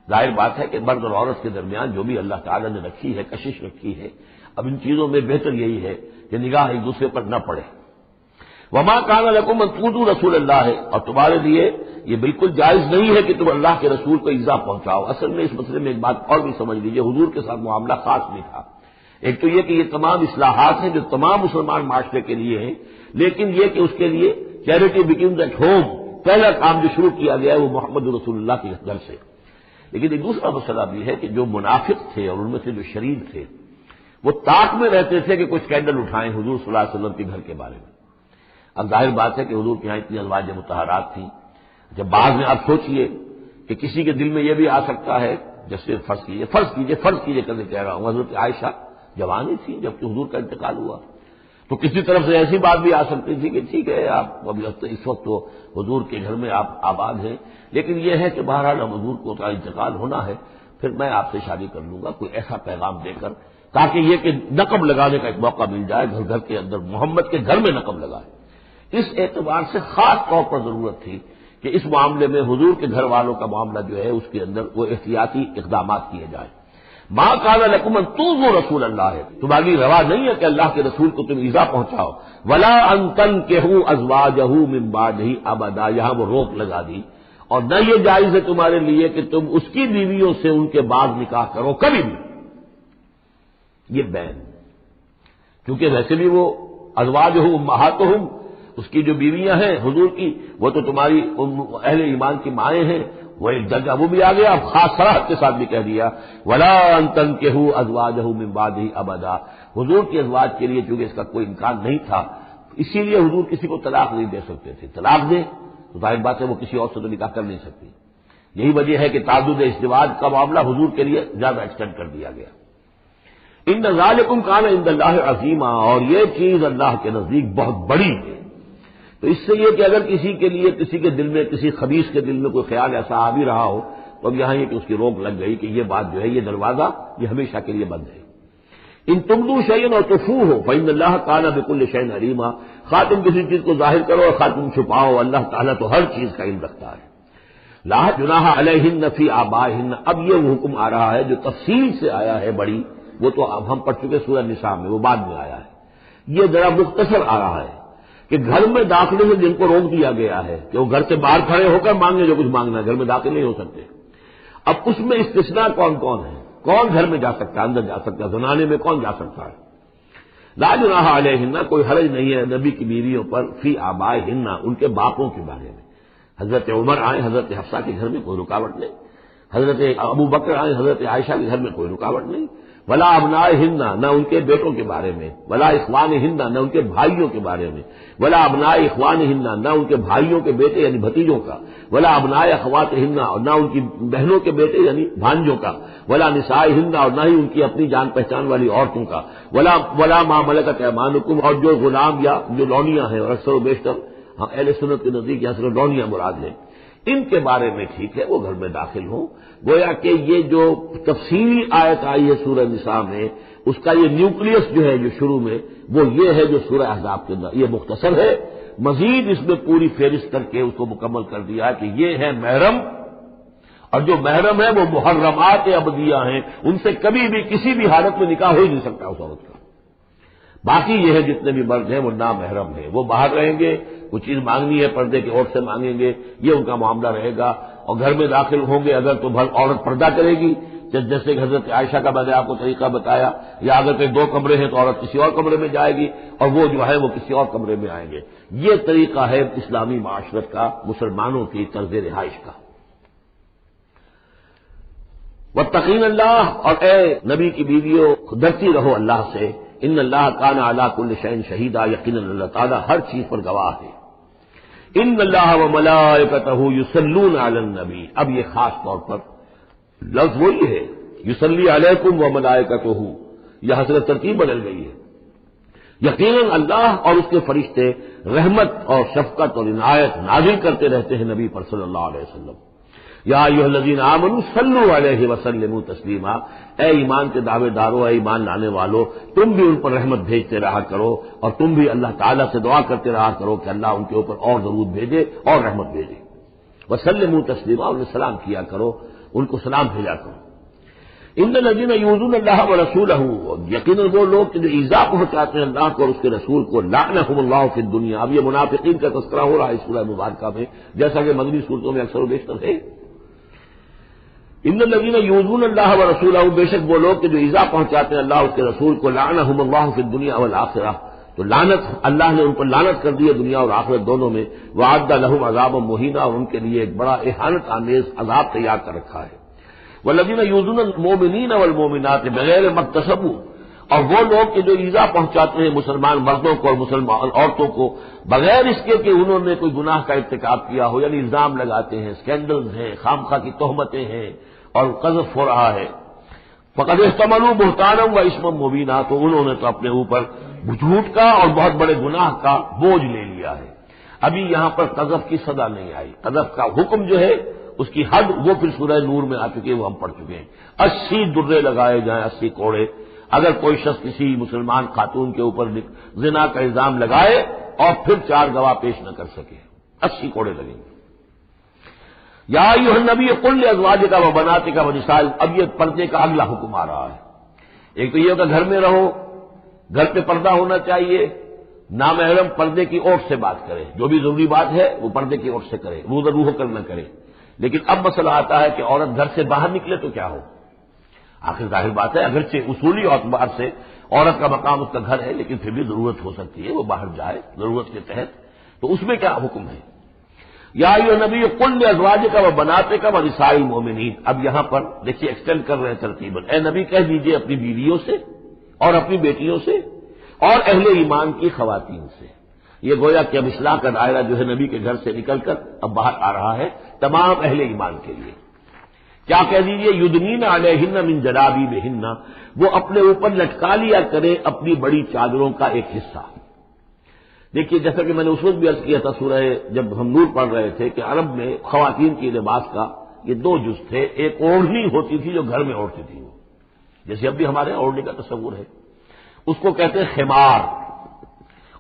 ظاہر بات ہے کہ مرد اور عورت کے درمیان جو بھی اللہ تعالیٰ نے رکھی ہے، کشش رکھی ہے، اب ان چیزوں میں بہتر یہی ہے کہ نگاہ ایک دوسرے پر نہ پڑے۔ وما کان لکم ان تؤذوا رسول اللہ، اور تمہارے لیے یہ بالکل جائز نہیں ہے کہ تم اللہ کے رسول کو ایذا پہنچاؤ۔ اصل میں اس مسئلے میں ایک بات اور بھی سمجھ لیجیے، حضور کے ساتھ معاملہ خاص نہیں تھا۔ ایک تو یہ کہ یہ تمام اصلاحات ہیں جو تمام مسلمان معاشرے کے لیے ہیں، لیکن یہ کہ اس کے لیے چیریٹی بگنز ایٹ ہوم، پہلا کام جو شروع کیا گیا ہے وہ محمد رسول اللہ کے گھر سے۔ لیکن ایک دوسرا مسئلہ بھی ہے کہ جو منافق تھے اور ان میں سے جو شریر تھے وہ طاق میں رہتے تھے کہ کچھ اسکینڈل اٹھائیں حضور صلی اللہ علیہ وسلم کے گھر کے بارے میں۔ اب ظاہر بات ہے کہ حضور کے یہاں اتنی ازواج مطہرات تھیں، جب بعد میں آپ سوچئے کہ کسی کے دل میں یہ بھی آ سکتا ہے، جیسے فرض کیجئے کر کہہ رہا ہوں، حضرت عائشہ جوانی تھی جب کہ حضور کا انتقال ہوا، تو کسی طرف سے ایسی بات بھی آ سکتی تھی کہ ٹھیک ہے آپ ابھی اس وقت تو حضور کے گھر میں آپ آباد ہیں، لیکن یہ ہے کہ بہرحال اب حضور کو کا انتقال ہونا ہے، پھر میں آپ سے شادی کر لوں گا، کوئی ایسا پیغام دے کر، تاکہ یہ کہ نقب لگانے کا ایک موقع مل جائے، گھر گھر کے اندر محمد کے گھر میں نقب لگائے۔ اس اعتبار سے خاص طور پر ضرورت تھی کہ اس معاملے میں حضور کے گھر والوں کا معاملہ جو ہے اس کے اندر وہ احتیاطی اقدامات کیے جائیں۔ ما کان لکم ان تؤذوا رسول اللہ، تمہاری روا نہیں ہے کہ اللہ کے رسول کو تم ایذا پہنچاؤ، ولا ان تنکحوا ازواجہ من بعدہ ابدا، یہاں وہ روک لگا دی، اور نہ یہ جائز ہے تمہارے لیے کہ تم اس کی بیویوں سے ان کے بعد نکاح کرو کبھی بھی، یہ بین، کیونکہ ویسے بھی وہ ازواجہ امہاتہم، اس کی جو بیویاں ہیں حضور کی وہ تو تمہاری اہل ایمان کی مائیں ہیں، وہ ایک درجہ وہ بھی آ گیا، اب خاص صراحت کے ساتھ بھی کہہ دیا ولا ان تنکحوا ازواجہ من بعدہ ابدا، حضور کی ازواج کے لیے چونکہ اس کا کوئی امکان نہیں تھا، اسی لیے حضور کسی کو طلاق نہیں دے سکتے تھے، طلاق دے تو ظاہر بات ہے وہ کسی اور سے تو نکاح کر نہیں سکتی۔ یہی وجہ ہے کہ تعدد ازدواج کا معاملہ حضور کے لیے زیادہ ایکسٹینڈ کر دیا گیا۔ ان ذالکم کان عند اللہ عظیما، اور یہ چیز اللہ کے نزدیک بہت بڑی ہے۔ تو تو اس سے یہ کہ اگر کسی کے لیے کسی کے دل میں کسی خبیث کے دل میں کوئی خیال ایسا آ بھی رہا ہو تو اب یہاں یہ کہ اس کی روک لگ گئی کہ یہ بات جو ہے یہ دروازہ یہ ہمیشہ کے لیے بند ہے۔ ان تبدوا شیئا اور تخفوہ فإن اللہ کان بکل شیء علیما، خواہ تم کسی چیز کو ظاہر کرو اور خواہ تم چھپاؤ، اللہ تعالیٰ تو ہر چیز کا علم رکھتا ہے۔ لا جناح علیہن فی آبائہن، اب یہ وہ حکم آ رہا ہے جو تفصیل سے آیا ہے بڑی، وہ تو اب ہم پڑھ چکے سورہ نساء میں، وہ بعد میں آیا ہے، یہ ذرا مختصر آ رہا ہے کہ گھر میں داخلے سے جن کو روک دیا گیا ہے کہ وہ گھر سے باہر کھڑے ہو کر مانگے جو کچھ مانگنا ہے، گھر میں داخل نہیں ہو سکتے۔ اب اس میں استثناء کون کون ہے، کون گھر میں جا سکتا ہے، اندر جا سکتا ہے، زنانے میں کون جا سکتا ہے؟ لا جناح علیہن، کوئی حرج نہیں ہے نبی کی بیویوں پر، فی آبائہن، ان کے باپوں کے بارے میں۔ حضرت عمر آئے حضرت حفصہ کے گھر میں کوئی رکاوٹ نہیں، حضرت ابو بکر آئے حضرت عائشہ کے گھر میں کوئی رکاوٹ نہیں، ولا ابنائہن، نہ ان کے بیٹوں کے بارے میں، ولا اخوانہن، نہ ان کے بھائیوں کے بارے میں، ولا ابناء اخوانہن، نہ ان کے بھائیوں کے بیٹے یعنی بھتیجوں کا، ولا ابناء اخواتہن، اور نہ ان کی بہنوں کے بیٹے یعنی بھانجوں کا، ولا نسائہن، اور نہ ہی ان کی اپنی جان پہچان والی عورتوں کا، ولا ما ملکت ایمانکم، اور جو غلام یا جو لونیاں ہیں، اور اکثر و بیشتر اہل سنت کے نزدیک یہاں صرف لونیاں مراد ہیں، ان کے بارے میں ٹھیک ہے وہ گھر میں داخل ہوں۔ گویا کہ یہ جو تفصیلی آیت آئی ہے سورہ نساء میں، اس کا یہ نیوکلیس جو ہے جو شروع میں وہ یہ ہے جو سورہ احزاب کے اندر، یہ مختصر ہے، مزید اس میں پوری فہرست کر کے اس کو مکمل کر دیا ہے کہ یہ ہے محرم، اور جو محرم ہے وہ محرمات ابدیہ ہیں، ان سے کبھی بھی کسی بھی حالت میں نکاح ہو ہی نہیں سکتا اس عورت کا۔ باقی یہ ہے جتنے بھی مرد ہیں وہ نامحرم ہیں، وہ باہر رہیں گے، کچھ چیز مانگنی ہے پردے کی عورت سے مانگیں گے، یہ ان کا معاملہ رہے گا، اور گھر میں داخل ہوں گے اگر تو عورت پردہ کرے گی، جیسے کہ حضرت عائشہ کا میں نے آپ کو طریقہ بتایا، یا اگر کہیں دو کمرے ہیں تو عورت کسی اور کمرے میں جائے گی اور وہ جو ہے وہ کسی اور کمرے میں آئیں گے۔ یہ طریقہ ہے اسلامی معاشرت کا، مسلمانوں کی طرز رہائش کا۔ واتقین اللہ، اور اے نبی کی بیویوں ڈرتی رہو اللہ سے، ان اللہ کان علی کل شیء شہیدا، یقیناً اللہ تعالیٰ ہر چیز پر گواہ ہے۔ ان اللہ وملائکتہ یصلون علی النبی، اب یہ خاص طور پر لفظ وہی ہے، یصلی علیکم وملائکتہ، یہ حضرت ترتیب بدل گئی ہے۔ یقیناً اللہ اور اس کے فرشتے رحمت اور شفقت اور عنایت نازل کرتے رہتے ہیں نبی پر صلی اللہ علیہ وسلم۔ یا ایھا الذین آمنوا صلوا علیہ وسلموا تسلیما، اے ایمان کے دعوے دارو، اے ایمان لانے والو، تم بھی ان پر رحمت بھیجتے رہا کرو، اور تم بھی اللہ تعالیٰ سے دعا کرتے رہا کرو کہ اللہ ان کے اوپر اور درود بھیجے اور رحمت بھیجے۔ وسلموا تسلیما، انہیں سلام کیا کرو، ان کو سلام بھیجا کرو۔ ان الذین یؤذون اللہ ورسولہ، یقیناً وہ لوگ جو ایذا پہنچاتے ہیں اللہ کو اور اس کے رسول کو، لعنہم اللہ فی الدنیا، اب یہ منافقین کا تذکرہ ہو رہا ہے اس سورہ مبارکہ میں، جیسا کہ مدنی صورتوں میں اکثر و بیشتر ہے۔ ان الذین یؤذون اللہ ورسولہ، بے شک وہ لوگ جو ایذا پہنچاتے ہیں اللہ اور اس کے رسول کو، لعنہم اللہ فی الدنیا والآخرہ، تو لعنت اللہ نے ان پر لعنت کر دی ہے دنیا اور آخرت دونوں میں، وأعد لهم عذابا مہینا، اور ان کے لیے ایک بڑا اہانت آمیز عذاب تیار کر رکھا ہے۔ والذین یؤذون المؤمنین والمؤمنات بغیر ما اکتسبوا، اور وہ لوگ جو ایذا پہنچاتے ہیں مسلمان مردوں کو اور مسلمان عورتوں کو بغیر اس کے کہ انہوں نے کوئی گناہ کا ارتکاب کیا ہو، یعنی الزام لگاتے ہیں، اسکینڈلز ہیں، خامخواہ کی تہمتیں ہیں اور قذف ہو رہا ہے، فقد احتملوا بہتانا و اثما مبینا، تو انہوں نے تو اپنے اوپر جھوٹ کا اور بہت بڑے گناہ کا بوجھ لے لیا ہے۔ ابھی یہاں پر قذف کی سزا نہیں آئی، قذف کا حکم جو ہے اس کی حد وہ پھر سورہ نور میں آ چکے، وہ ہم پڑھ چکے ہیں۔ 80 درے لگائے جائیں، 80 کوڑے، اگر کوئی شخص کسی مسلمان خاتون کے اوپر زنا کا الزام لگائے اور پھر 4 گواہ پیش نہ کر سکے، 80 کوڑے لگیں گے۔ یا ایھا النبی قل لازواجک وبناتک ونساء، اب یہ پردے کا اگلا حکم آ رہا ہے۔ ایک تو یہ کہ گھر میں رہو، گھر پہ پردہ ہونا چاہیے، نامحرم پردے کی اوٹ سے بات کرے، جو بھی ضروری بات ہے وہ پردے کی اوٹ سے کرے، روح کر نہ کرے۔ لیکن اب مسئلہ آتا ہے کہ عورت گھر سے باہر نکلے تو کیا ہو؟ آخر ظاہر بات ہے اگرچہ اصولی اعتبار سے عورت کا مقام اس کا گھر ہے، لیکن پھر بھی ضرورت ہو سکتی ہے وہ باہر جائے ضرورت کے تحت، تو اس میں کیا حکم ہے؟ یا ایھا نبی قل لازواجک وبناتک ونساء المؤمنین، اب یہاں پر دیکھیے ایکسٹینڈ کر رہے ہیں ترتیباً، اے نبی کہہ دیجیے اپنی بیویوں سے اور اپنی بیٹیوں سے اور اہل ایمان کی خواتین سے۔ یہ گویا کہ اب اصلاح کا دائرہ جو ہے نبی کے گھر سے نکل کر اب باہر آ رہا ہے تمام اہل ایمان کے لیے۔ کیا کہہ دیجیے؟ یدنین علیہن من جلابیبہن، وہ اپنے اوپر لٹکا لیا کرے اپنی بڑی چادروں کا ایک حصہ۔ دیکھیے جیسا کہ میں نے اس وقت بھی عرض کیا تھا سورہ جب ہم نور پڑھ رہے تھے کہ عرب میں خواتین کی لباس کا یہ دو جز تھے. ایک اوڑھنی ہوتی تھی جو گھر میں اوڑھتی تھی، وہ جیسے اب بھی ہمارے یہاں اوڑھنے کا تصور ہے، اس کو کہتے ہیں خمار.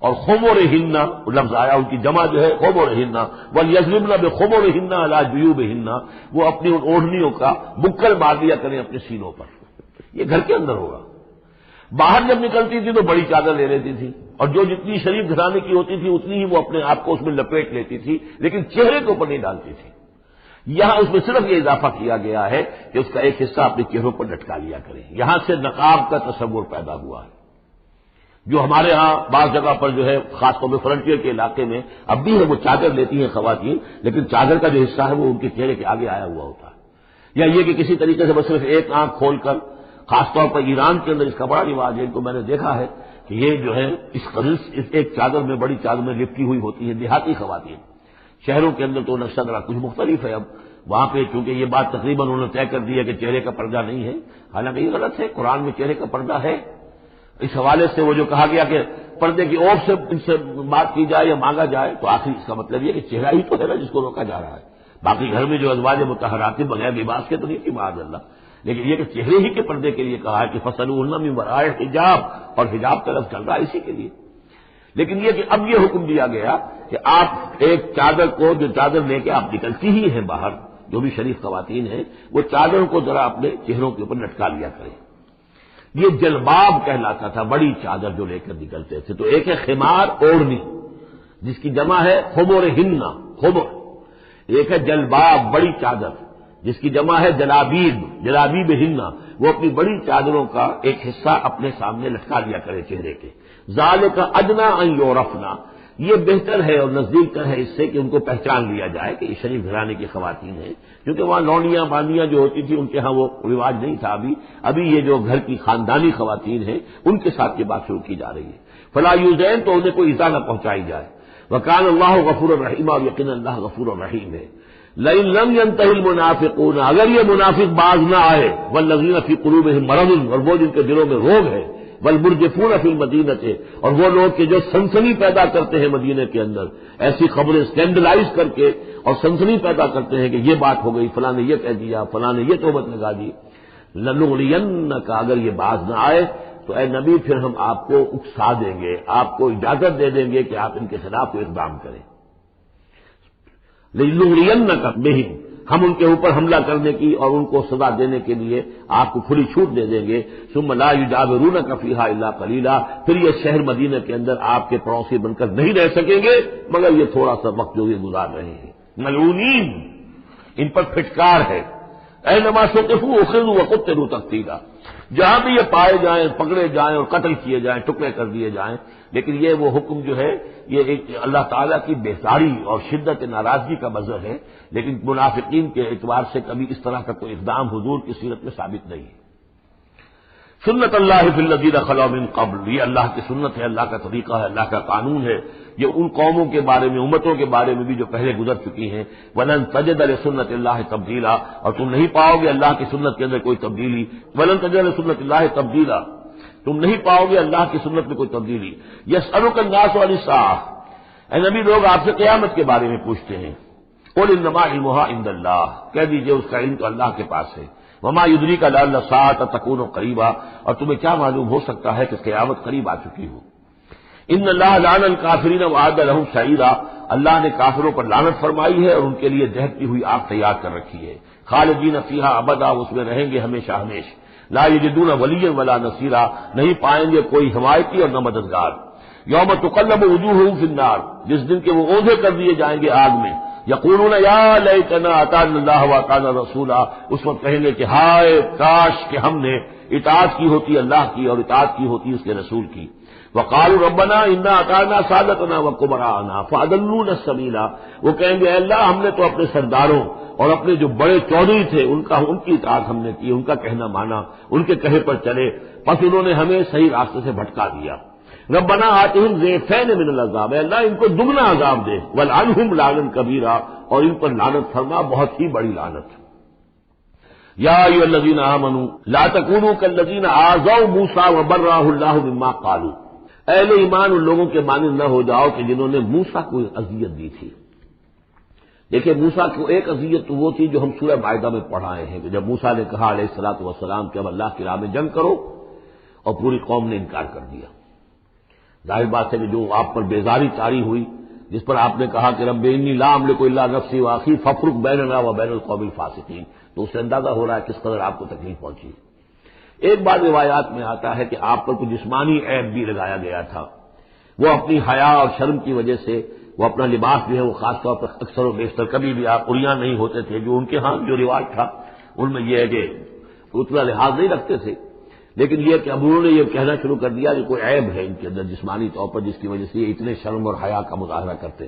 اور خمورہن لفظ آیا، ان کی جمع جو ہے خمورہن، ولیضربن بخمورہن علی جیوبہن، وہ اپنی ان اوڑھنیوں کا بکل مار دیا کریں اپنے سینوں پر. یہ گھر کے اندر ہوگا. باہر جب نکلتی تھی تو بڑی چادر لے لیتی تھی، اور جو جتنی شریف گھرانے کی ہوتی تھی اتنی ہی وہ اپنے آپ کو اس میں لپیٹ لیتی تھی، لیکن چہرے کے اوپر نہیں ڈالتی تھی. یہاں اس میں صرف یہ اضافہ کیا گیا ہے کہ اس کا ایک حصہ اپنے چہروں پر لٹکا لیا کریں. یہاں سے نقاب کا تصور پیدا ہوا ہے، جو ہمارے ہاں بعض جگہ پر جو ہے خاص طور پہ فرنٹیئر کے علاقے میں اب بھی ہے، وہ چادر لیتی ہیں خواتین، لیکن چادر کا جو حصہ ہے وہ ان کے چہرے کے آگے آیا ہوا ہوتا ہے. یا یہ کہ کسی طریقے سے بس صرف ایک آنکھ کھول کر، خاص طور پر ایران کے اندر اس کا بڑا رواج ہے، تو میں نے دیکھا ہے کہ یہ جو ہے اس قدر اس ایک چادر میں، بڑی چادر میں لپٹی ہوئی ہوتی ہے. دیہاتی خواتین، شہروں کے اندر تو نقشہ ذرا کچھ مختلف ہے. اب وہاں پہ چونکہ یہ بات تقریباً انہوں نے طے کر دی ہے کہ چہرے کا پردہ نہیں ہے، حالانکہ یہ غلط ہے. قرآن میں چہرے کا پردہ ہے. اس حوالے سے وہ جو کہا گیا کہ پردے کی اوٹ سے ان سے بات کی جائے یا مانگا جائے، تو آخر اس کا مطلب یہ کہ چہرہ ہی تو ہے نا جس کو روکا جا رہا ہے. باقی گھر میں جو ازواج مطہرات بغیر لباس کے تو نہیں کی معاذ اللہ، لیکن یہ کہ چہرے ہی کے پردے کے لیے کہا ہے کہ فصلوہن من وراء حجاب، اور حجاب کا لفظ چل رہا ہے اسی کے لیے. لیکن یہ کہ اب یہ حکم دیا گیا کہ آپ ایک چادر کو، جو چادر لے کے آپ نکلتی ہی ہیں باہر، جو بھی شریف خواتین ہیں، وہ چادر کو ذرا اپنے چہروں کے اوپر لٹکا لیا کریں. یہ جلباب کہلاتا تھا، بڑی چادر جو لے کر نکلتے تھے. تو ایک ہے خمار اوڑھنی جس کی جمع ہے خمورہن، خمر. ایک ہے جلباب بڑی چادر جس کی جمع ہے جلابیب، جلابیبہن، وہ اپنی بڑی چادروں کا ایک حصہ اپنے سامنے لٹکا لیا کرے چہرے کے. ذالک ادنیٰ ان یعرفن، یہ بہتر ہے اور نزدیک تر ہے اس سے کہ ان کو پہچان لیا جائے کہ یہ شریف گھرانے کی خواتین ہیں، کیونکہ وہاں لونیاں باندیاں جو ہوتی تھیں ان کے ہاں وہ رواج نہیں تھا. ابھی یہ جو گھر کی خاندانی خواتین ہیں ان کے ساتھ یہ بات شروع کی جا رہی ہے. فلا یؤذین، تو انہیں کوئی ایذا نہ پہنچائی جائے. وکان اللہ غفور الرحیم، اور یقینا اللہ غفور الرحیم ہے. لئن لم ينتهي المنافقون، اگر یہ منافق باز نہ آئے، والذین فی قلوبہم مرض، اور وہ جن کے دلوں میں روگ ہے، والمرجفون فی المدینہ، اور وہ لوگ کہ جو سنسنی پیدا کرتے ہیں مدینے کے اندر، ایسی خبریں اسکینڈلائز کر کے اور سنسنی پیدا کرتے ہیں کہ یہ بات ہو گئی، فلاں نے یہ کہہ دیا، فلاں نے یہ تہمت لگا دی. لنغرینک، اگر یہ باز نہ آئے تو اے نبی پھر ہم آپ کو اکسا دیں گے، آپ کو اجازت دے دیں گے کہ آپ ان کے خلاف کوئی اقدام کریں. لنغرینک بہم، ہم ان کے اوپر حملہ کرنے کی اور ان کو سزا دینے کے لیے آپ کو کھلی چھوٹ دے دیں گے. ثم لا یجاورونک فیہا الا قلیلا، پھر یہ شہر مدینہ کے اندر آپ کے پڑوسی بن کر نہیں رہ سکیں گے مگر یہ تھوڑا سا وقت جو یہ گزار رہے ہیں. ملعونین، ان پر پھٹکار ہے. اینما ثقفوا اخذوا وقتلوا تقتیلا، جہاں بھی یہ پائے جائیں، پکڑے جائیں اور قتل کیے جائیں، ٹکڑے کر دیے جائیں. لیکن یہ وہ حکم جو ہے یہ ایک اللہ تعالیٰ کی بیزاری اور شدت ناراضگی کا مظہر ہے، لیکن منافقین کے اعتبار سے کبھی اس طرح کا کوئی اقدام حضور کی سیرت میں ثابت نہیں ہے. سنت اللہ فی الذین خلوا من قبل، یہ اللہ کی سنت ہے، اللہ کا طریقہ ہے، اللہ کا قانون ہے. یہ ان قوموں کے بارے میں، امتوں کے بارے میں بھی جو پہلے گزر چکی ہیں. ولن تجد لسنت اللہ تبدیلا، اور تم نہیں پاؤ گے اللہ کی سنت کے اندر کوئی تبدیلی. ولن تجد لسنت اللہ تبدیلا، تم نہیں پاؤ گے اللہ کی سنت میں کوئی تبدیلی. یسألک الناس عن الساعۃ، اے نبی لوگ آپ سے قیامت کے بارے میں پوچھتے ہیں. قل انما علمها عند اللہ، کہہ دیجئے اس کا علم تو اللہ کے پاس ہے. وما یدریک لعل الساعۃ تکون قریبا، اور تمہیں کیا معلوم ہو سکتا ہے کہ قیامت قریب آ چکی ہو. ان اللہ لعن الکافرین وأعد لهم سعیرا، اللہ نے کافروں پر لعنت فرمائی ہے اور ان کے لیے دہتی ہوئی آگ تیار کر رکھی ہے. خالدین فیہا ابدا، اس میں رہیں گے ہمیشہ ہمیش. لا یجدون ولیا ولا نصیرا، نہیں پائیں گے کوئی حمایتی اور نہ مددگار. یوم تقلب وجوہہم فی النار، جس دن کے وہ اوندھے کر دیے جائیں گے آگ میں. یقولون یا لیتنا اطعنا اللہ واطعنا الرسولا، اس وقت کہیں گے کہ ہائے کاش کہ ہم نے اطاعت کی ہوتی اللہ کی اور اطاعت کی ہوتی اس کے رسول کی. وقالوا ربنا انا اطعنا سادتنا وكبراءنا فاضلونا السبیل، وہ کہیں گے اے اللہ ہم نے تو اپنے سرداروں اور اپنے جو بڑے چودھری تھے ان کی اطاعت ہم نے کی، ان کا کہنا مانا، ان کے کہے پر چلے، پس انہوں نے ہمیں صحیح راستے سے بھٹکا دیا. ربنا آتہم ضعفین من العذاب، اے اللہ ان کو دگنا عذاب دے. والعنہم لعنا کبیرا، اور ان پر لعنت فرما بہت ہی بڑی لعنت. یا ایھا الذین آمنوا لا تکونوا کالذین آذوا موسیٰ وبرأہ اللہ مما قالوا، اہل ایمان ان لوگوں کے مانند نہ ہو جاؤ کہ جنہوں نے موسیٰ کو اذیت دی تھی۔ دیکھیں موسیٰ کو ایک اذیت تو وہ تھی جو ہم سورہ مائدہ میں پڑھائے ہیں کہ جب موسیٰ نے کہا علیہ الصلوۃ والسلام کہ اب اللہ کی راہ میں جنگ کرو، اور پوری قوم نے انکار کر دیا۔ ظاہر بات ہے کہ جو آپ پر بیزاری طاری ہوئی، جس پر آپ نے کہا کہ رب انی لا املک الا نفسی واخی فافرق بیننا وبین القوم الفاسقین، تو اس سے اندازہ ہو رہا ہے کس قدر آپ کو تکلیف پہنچی۔ ایک بات روایات میں آتا ہے کہ آپ پر کوئی جسمانی عیب بھی لگایا گیا تھا، وہ اپنی حیا اور شرم کی وجہ سے وہ اپنا لباس جو ہے وہ خاص طور پر اکثر و بیشتر کبھی بھی آپ عریاں نہیں ہوتے تھے، جو ان کے ہاں جو رواج تھا ان میں یہ ہے کہ اتنا لحاظ نہیں رکھتے تھے، لیکن یہ کہ اب انہوں نے یہ کہنا شروع کر دیا کہ کوئی عیب ہے ان کے اندر جسمانی طور پر جس کی وجہ سے یہ اتنے شرم اور حیا کا مظاہرہ کرتے۔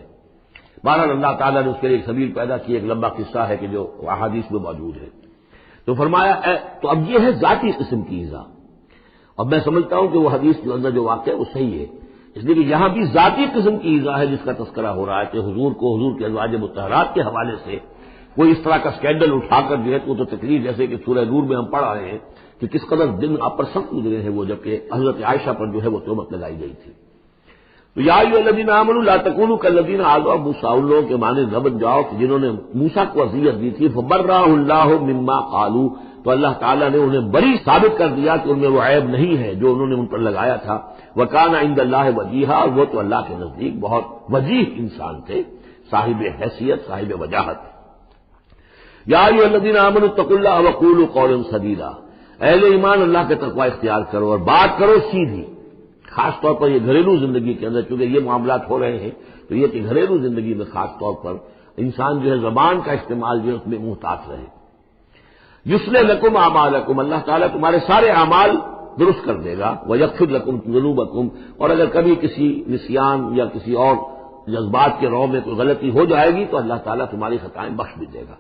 بہرحال اللہ تعالیٰ نے اس کے لیے ایک سبیل پیدا کی، ایک لمبا قصہ ہے کہ جو احادیث میں موجود ہے۔ تو فرمایا تو اب یہ ہے ذاتی قسم کی ایذا، اور میں سمجھتا ہوں کہ وہ حدیث کے اندر جو واقع ہے وہ صحیح ہے، اس لیے کہ یہاں بھی ذاتی قسم کی ایذا ہے جس کا تذکرہ ہو رہا ہے کہ حضور کو حضور کے ازواج مطہرات کے حوالے سے کوئی اس طرح کا اسکینڈل اٹھا کر جو ہے تو تکلیف، جیسے کہ سورہ نور میں ہم پڑھ رہے ہیں کہ کس قدر دن آپ پر سخت گزرے ہیں وہ، جبکہ حضرت عائشہ پر جو ہے وہ تہمت لگائی گئی تھی۔ تو یا ایھا الذین آمنوا لا تکونوا کالذین آذوا موسیٰ، ان لوگوں کے مانند نہ بن جاؤ کہ جنہوں نے موسیٰ کو اذیت دی تھی، فبرأہ اللہ مما قالوا، تو اللہ تعالیٰ نے انہیں بری ثابت کر دیا کہ ان میں وہ عیب نہیں ہے جو انہوں نے ان پر لگایا تھا۔ وکان عند اللہ وجیہا، اور وہ تو اللہ کے نزدیک بہت وجیح انسان تھے، صاحب حیثیت، صاحب وجاہت۔ یا ایھا الذین آمنوا اتقوا اللہ وقولوا قولا سدیدا، اہل ایمان اللہ کے تقوی اختیار کرو اور بات کرو سیدھی، خاص طور پر یہ گھریلو زندگی کے اندر، چونکہ یہ معاملات ہو رہے ہیں تو یہ کہ گھریلو زندگی میں خاص طور پر انسان جو ہے زبان کا استعمال جو ہے اس میں محتاط رہے۔ یصلح لکم اعمالکم، اللہ تعالیٰ تمہارے سارے اعمال درست کر دے گا، ویغفر لکم ذنوبکم، اور اگر کبھی کسی نسیان یا کسی اور جذبات کے رو میں کوئی غلطی ہو جائے گی تو اللہ تعالیٰ تمہاری خطائیں بخش بھی دے گا۔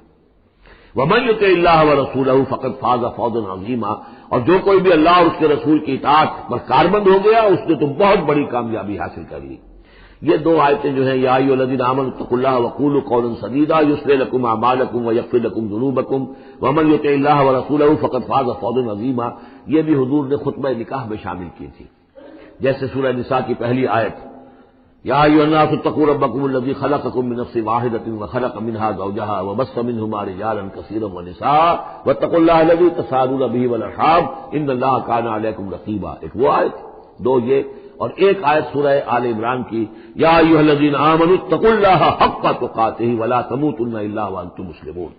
ومن یطع اللہ ورسولہ فقد فاز فوزا عظیما، اور جو کوئی بھی اللہ اور اس کے رسول کی اطاعت پر کاربند ہو گیا اس نے تو بہت بڑی کامیابی حاصل کر لی۔ یہ دو آیتیں جو ہیں یا ایھا الذین آمنوا اتقوا اللہ وقولوا قولا سدیدا یصلح لکم اعمالکم ویغفر لکم ذنوبکم ومن یطع اللہ ورسولہ فقد فاز فوزا عظیما، یہ بھی حضور نے خطبہ نکاح میں شامل کی تھی، جیسے سورہ نساء کی پہلی آیت یا ایھا الناس اتقوا ربکم الذی خلقکم من نفس واحدۃ وخلق منها زوجها وبث منهما رجالا كثيرا ونساء واتقوا الله الذی تساءلون به والارحام ان اللہ کان علیکم رقیبا، ایک وہ آیت، دو یہ، اور ایک آیت سورہ آل عمران کی یا ایھا الذین آمنوا اتقوا اللہ حق تقاتہ ولا تموتن الا وانتم مسلمون۔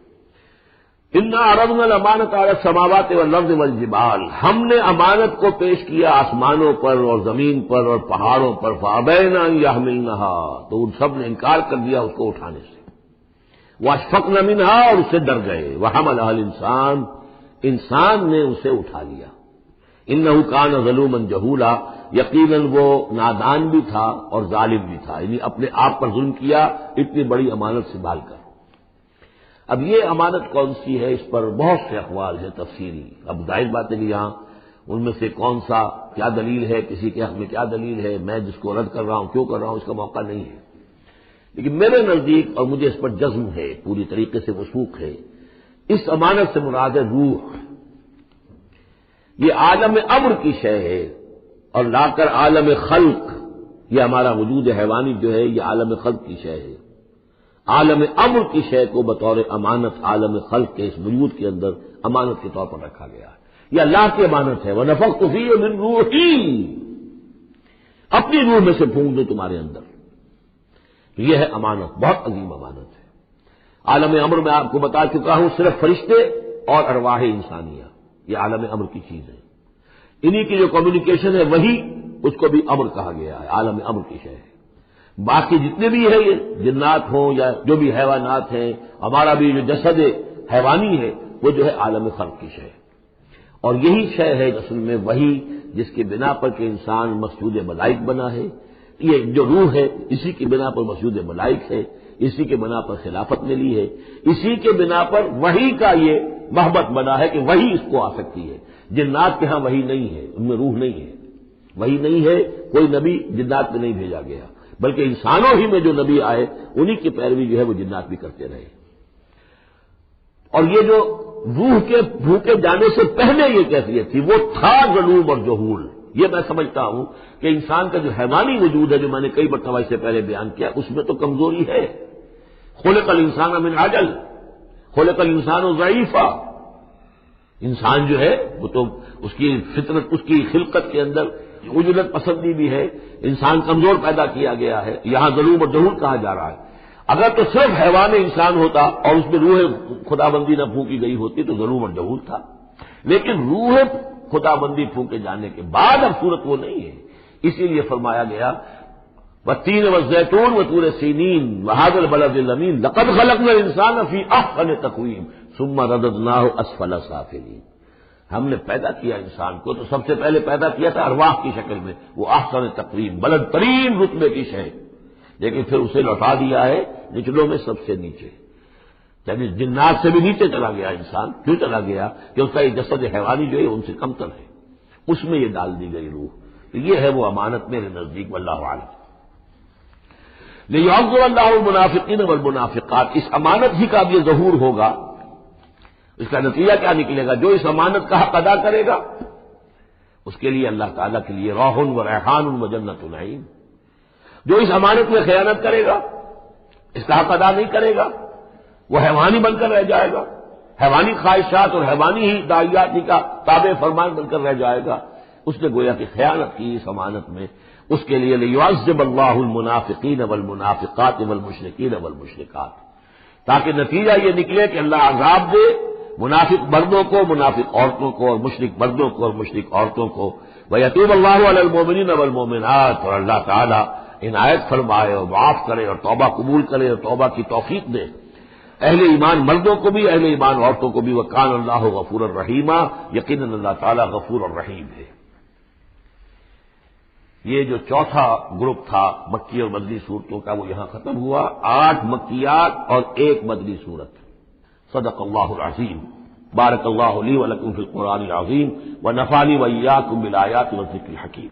انا عرضنا الامانۃ علی السماوات والارض والجبال، ہم نے امانت کو پیش کیا آسمانوں پر اور زمین پر اور پہاڑوں پر، فابین ان یحملنھا، تو ان سب نے انکار کر دیا اس کو اٹھانے سے، واشفقن منھا، اور اس سے ڈر گئے، وحملھا الانسان، انسان نے اسے اٹھا لیا، انہ کان ظلوما جہولا، یقیناً وہ نادان بھی تھا اور ظالم بھی تھا، یعنی اپنے آپ پر ظلم کیا اتنی بڑی امانت سنبھال کر۔ اب یہ امانت کون سی ہے اس پر بہت سے اقوال ہیں تفصیلی، اب ظاہر بات ہے کہ یہاں ان میں سے کون سا کیا دلیل ہے، کسی کے حق میں کیا دلیل ہے، میں جس کو رد کر رہا ہوں کیوں کر رہا ہوں اس کا موقع نہیں ہے، لیکن میرے نزدیک اور مجھے اس پر جزم ہے، پوری طریقے سے وثوق ہے، اس امانت سے مراد ہے روح، یہ عالم امر کی شے ہے، اور لا کر عالم خلق، یہ ہمارا وجود حیوانی جو ہے یہ عالم خلق کی شے ہے، عالم امر کی شے کو بطور امانت عالم خلق کے اس وجود کے اندر امانت کے طور پر رکھا گیا ہے، یہ اللہ کی امانت ہے، وَنَفَخْتُ فِيهِ مِن رُوحِي، اپنی روح میں سے پھونک دوں تمہارے اندر، یہ ہے امانت، بہت عظیم امانت ہے۔ عالم امر میں آپ کو بتا چکا ہوں صرف فرشتے اور ارواح انسانیہ، یہ عالم امر کی چیز ہے، انہی کی جو کمیونیکیشن ہے وہی اس کو بھی امر کہا گیا ہے، عالم امر کی شے ہے۔ باقی جتنے بھی ہے یہ جنات ہوں یا جو بھی حیوانات ہیں، ہمارا بھی جو جسد حیوانی ہے وہ جو ہے عالم خلق کی شے ہے، اور یہی شے ہے اصل میں وہی جس کی بنا پر کہ انسان مسجود ملائک بنا ہے، یہ جو روح ہے اسی کی بنا پر مسجود ملائک ہے، اسی کے بنا پر خلافت ملی ہے، اسی کے بنا پر وحی کا یہ محبت بنا ہے کہ وہی اس کو آ سکتی ہے، جنات کے ہاں وحی نہیں ہے، ان میں روح نہیں ہے، وحی نہیں ہے، کوئی نبی جنات میں نہیں بھیجا گیا، بلکہ انسانوں ہی میں جو نبی آئے انہی کی پیروی جو ہے وہ جنات بھی کرتے رہے، اور یہ جو روح کے بھوکے جانے سے پہلے یہ کیفیت تھی وہ تھا ظلوم اور جہول، یہ میں سمجھتا ہوں کہ انسان کا جو حیوانی وجود ہے، جو میں نے کئی مرتبہ اس سے پہلے بیان کیا، اس میں تو کمزوری ہے۔ خلق الانسان من عجل، خلق الانسان ضعیفا، انسان جو ہے وہ تو اس کی فطرت، اس کی خلقت کے اندر عجلت پسندی بھی ہے، انسان کمزور پیدا کیا گیا ہے، یہاں ظلوم اور جہول کہا جا رہا ہے۔ اگر تو صرف حیوان انسان ہوتا اور اس میں روح خدا بندی نہ پھونکی گئی ہوتی تو ظلوم اور جہول تھا، لیکن روح خدا بندی پھونکے جانے کے بعد اب صورت وہ نہیں ہے، اسی لیے فرمایا گیا والتین والزیتون وطور سینین وہذا البلد الامین لقد خلقنا الانسان فی احسن تقویم ثم رددناہ اسفل سافلین۔ ہم نے پیدا کیا انسان کو تو سب سے پہلے پیدا کیا تھا ارواح کی شکل میں، وہ احسن تقویم، بلند ترین رتبے کی شے، لیکن پھر اسے لوٹا دیا ہے نچلوں میں سب سے نیچے، یعنی جنات سے بھی نیچے چلا گیا انسان۔ کیوں چلا گیا؟ کہ اس کا یہ جسد حیوانی جو ہے ان سے کمتر ہے، اس میں یہ ڈال دی گئی روح۔ تو یہ ہے وہ امانت میرے نزدیک، واللہ عالم۔ لیعذب اللہ المنافقین والمنافقات، اس امانت ہی کا اب یہ ظہور ہوگا۔ اس کا نتیجہ کیا نکلے گا؟ جو اس امانت کا حق ادا کرے گا اس کے لیے اللہ تعالیٰ کے لیے روح و ریحان و جنت نعیم۔ جو اس امانت میں خیانت کرے گا، اس کا حق ادا نہیں کرے گا، وہ حیوانی بن کر رہ جائے گا، حیوانی خواہشات اور حیوانی ہی داعیات کا تابع فرمان بن کر رہ جائے گا۔ اس نے گویا کہ خیانت کی اس امانت میں، اس کے لیے لیعذب اللہ المنافقین والمنافقات والمشرکین والمشرکات، تاکہ نتیجہ یہ نکلے کہ اللہ عذاب دے منافق مردوں کو، منافق عورتوں کو، اور مشرک مردوں کو اور مشرک عورتوں کو۔ وَيَتُوبَ اللَّهُ عَلَى الْمُؤْمِنِينَ وَالْمُؤْمِنَاتِ، اور اللہ تعالیٰ عنایت فرمائے اور معاف کرے اور توبہ قبول کرے اور توبہ کی توفیق دے اہل ایمان مردوں کو بھی، اہل ایمان عورتوں کو بھی۔ وَكَانَ اللَّهُ غَفُورًا رَحِيمًا، یقیناً اللہ تعالیٰ غفور اور رحیم ہے۔ یہ جو چوتھا گروپ تھا مکی اور مدنی صورتوں کا وہ یہاں ختم ہوا، 8 مکیات اور 1 مدنی صورت۔ صدق اللہ العظیم۔ بارک اللہ لی ولکم فی القرآن العظیم ونفعنی وإیاکم بالآیات والذکر الحکیم۔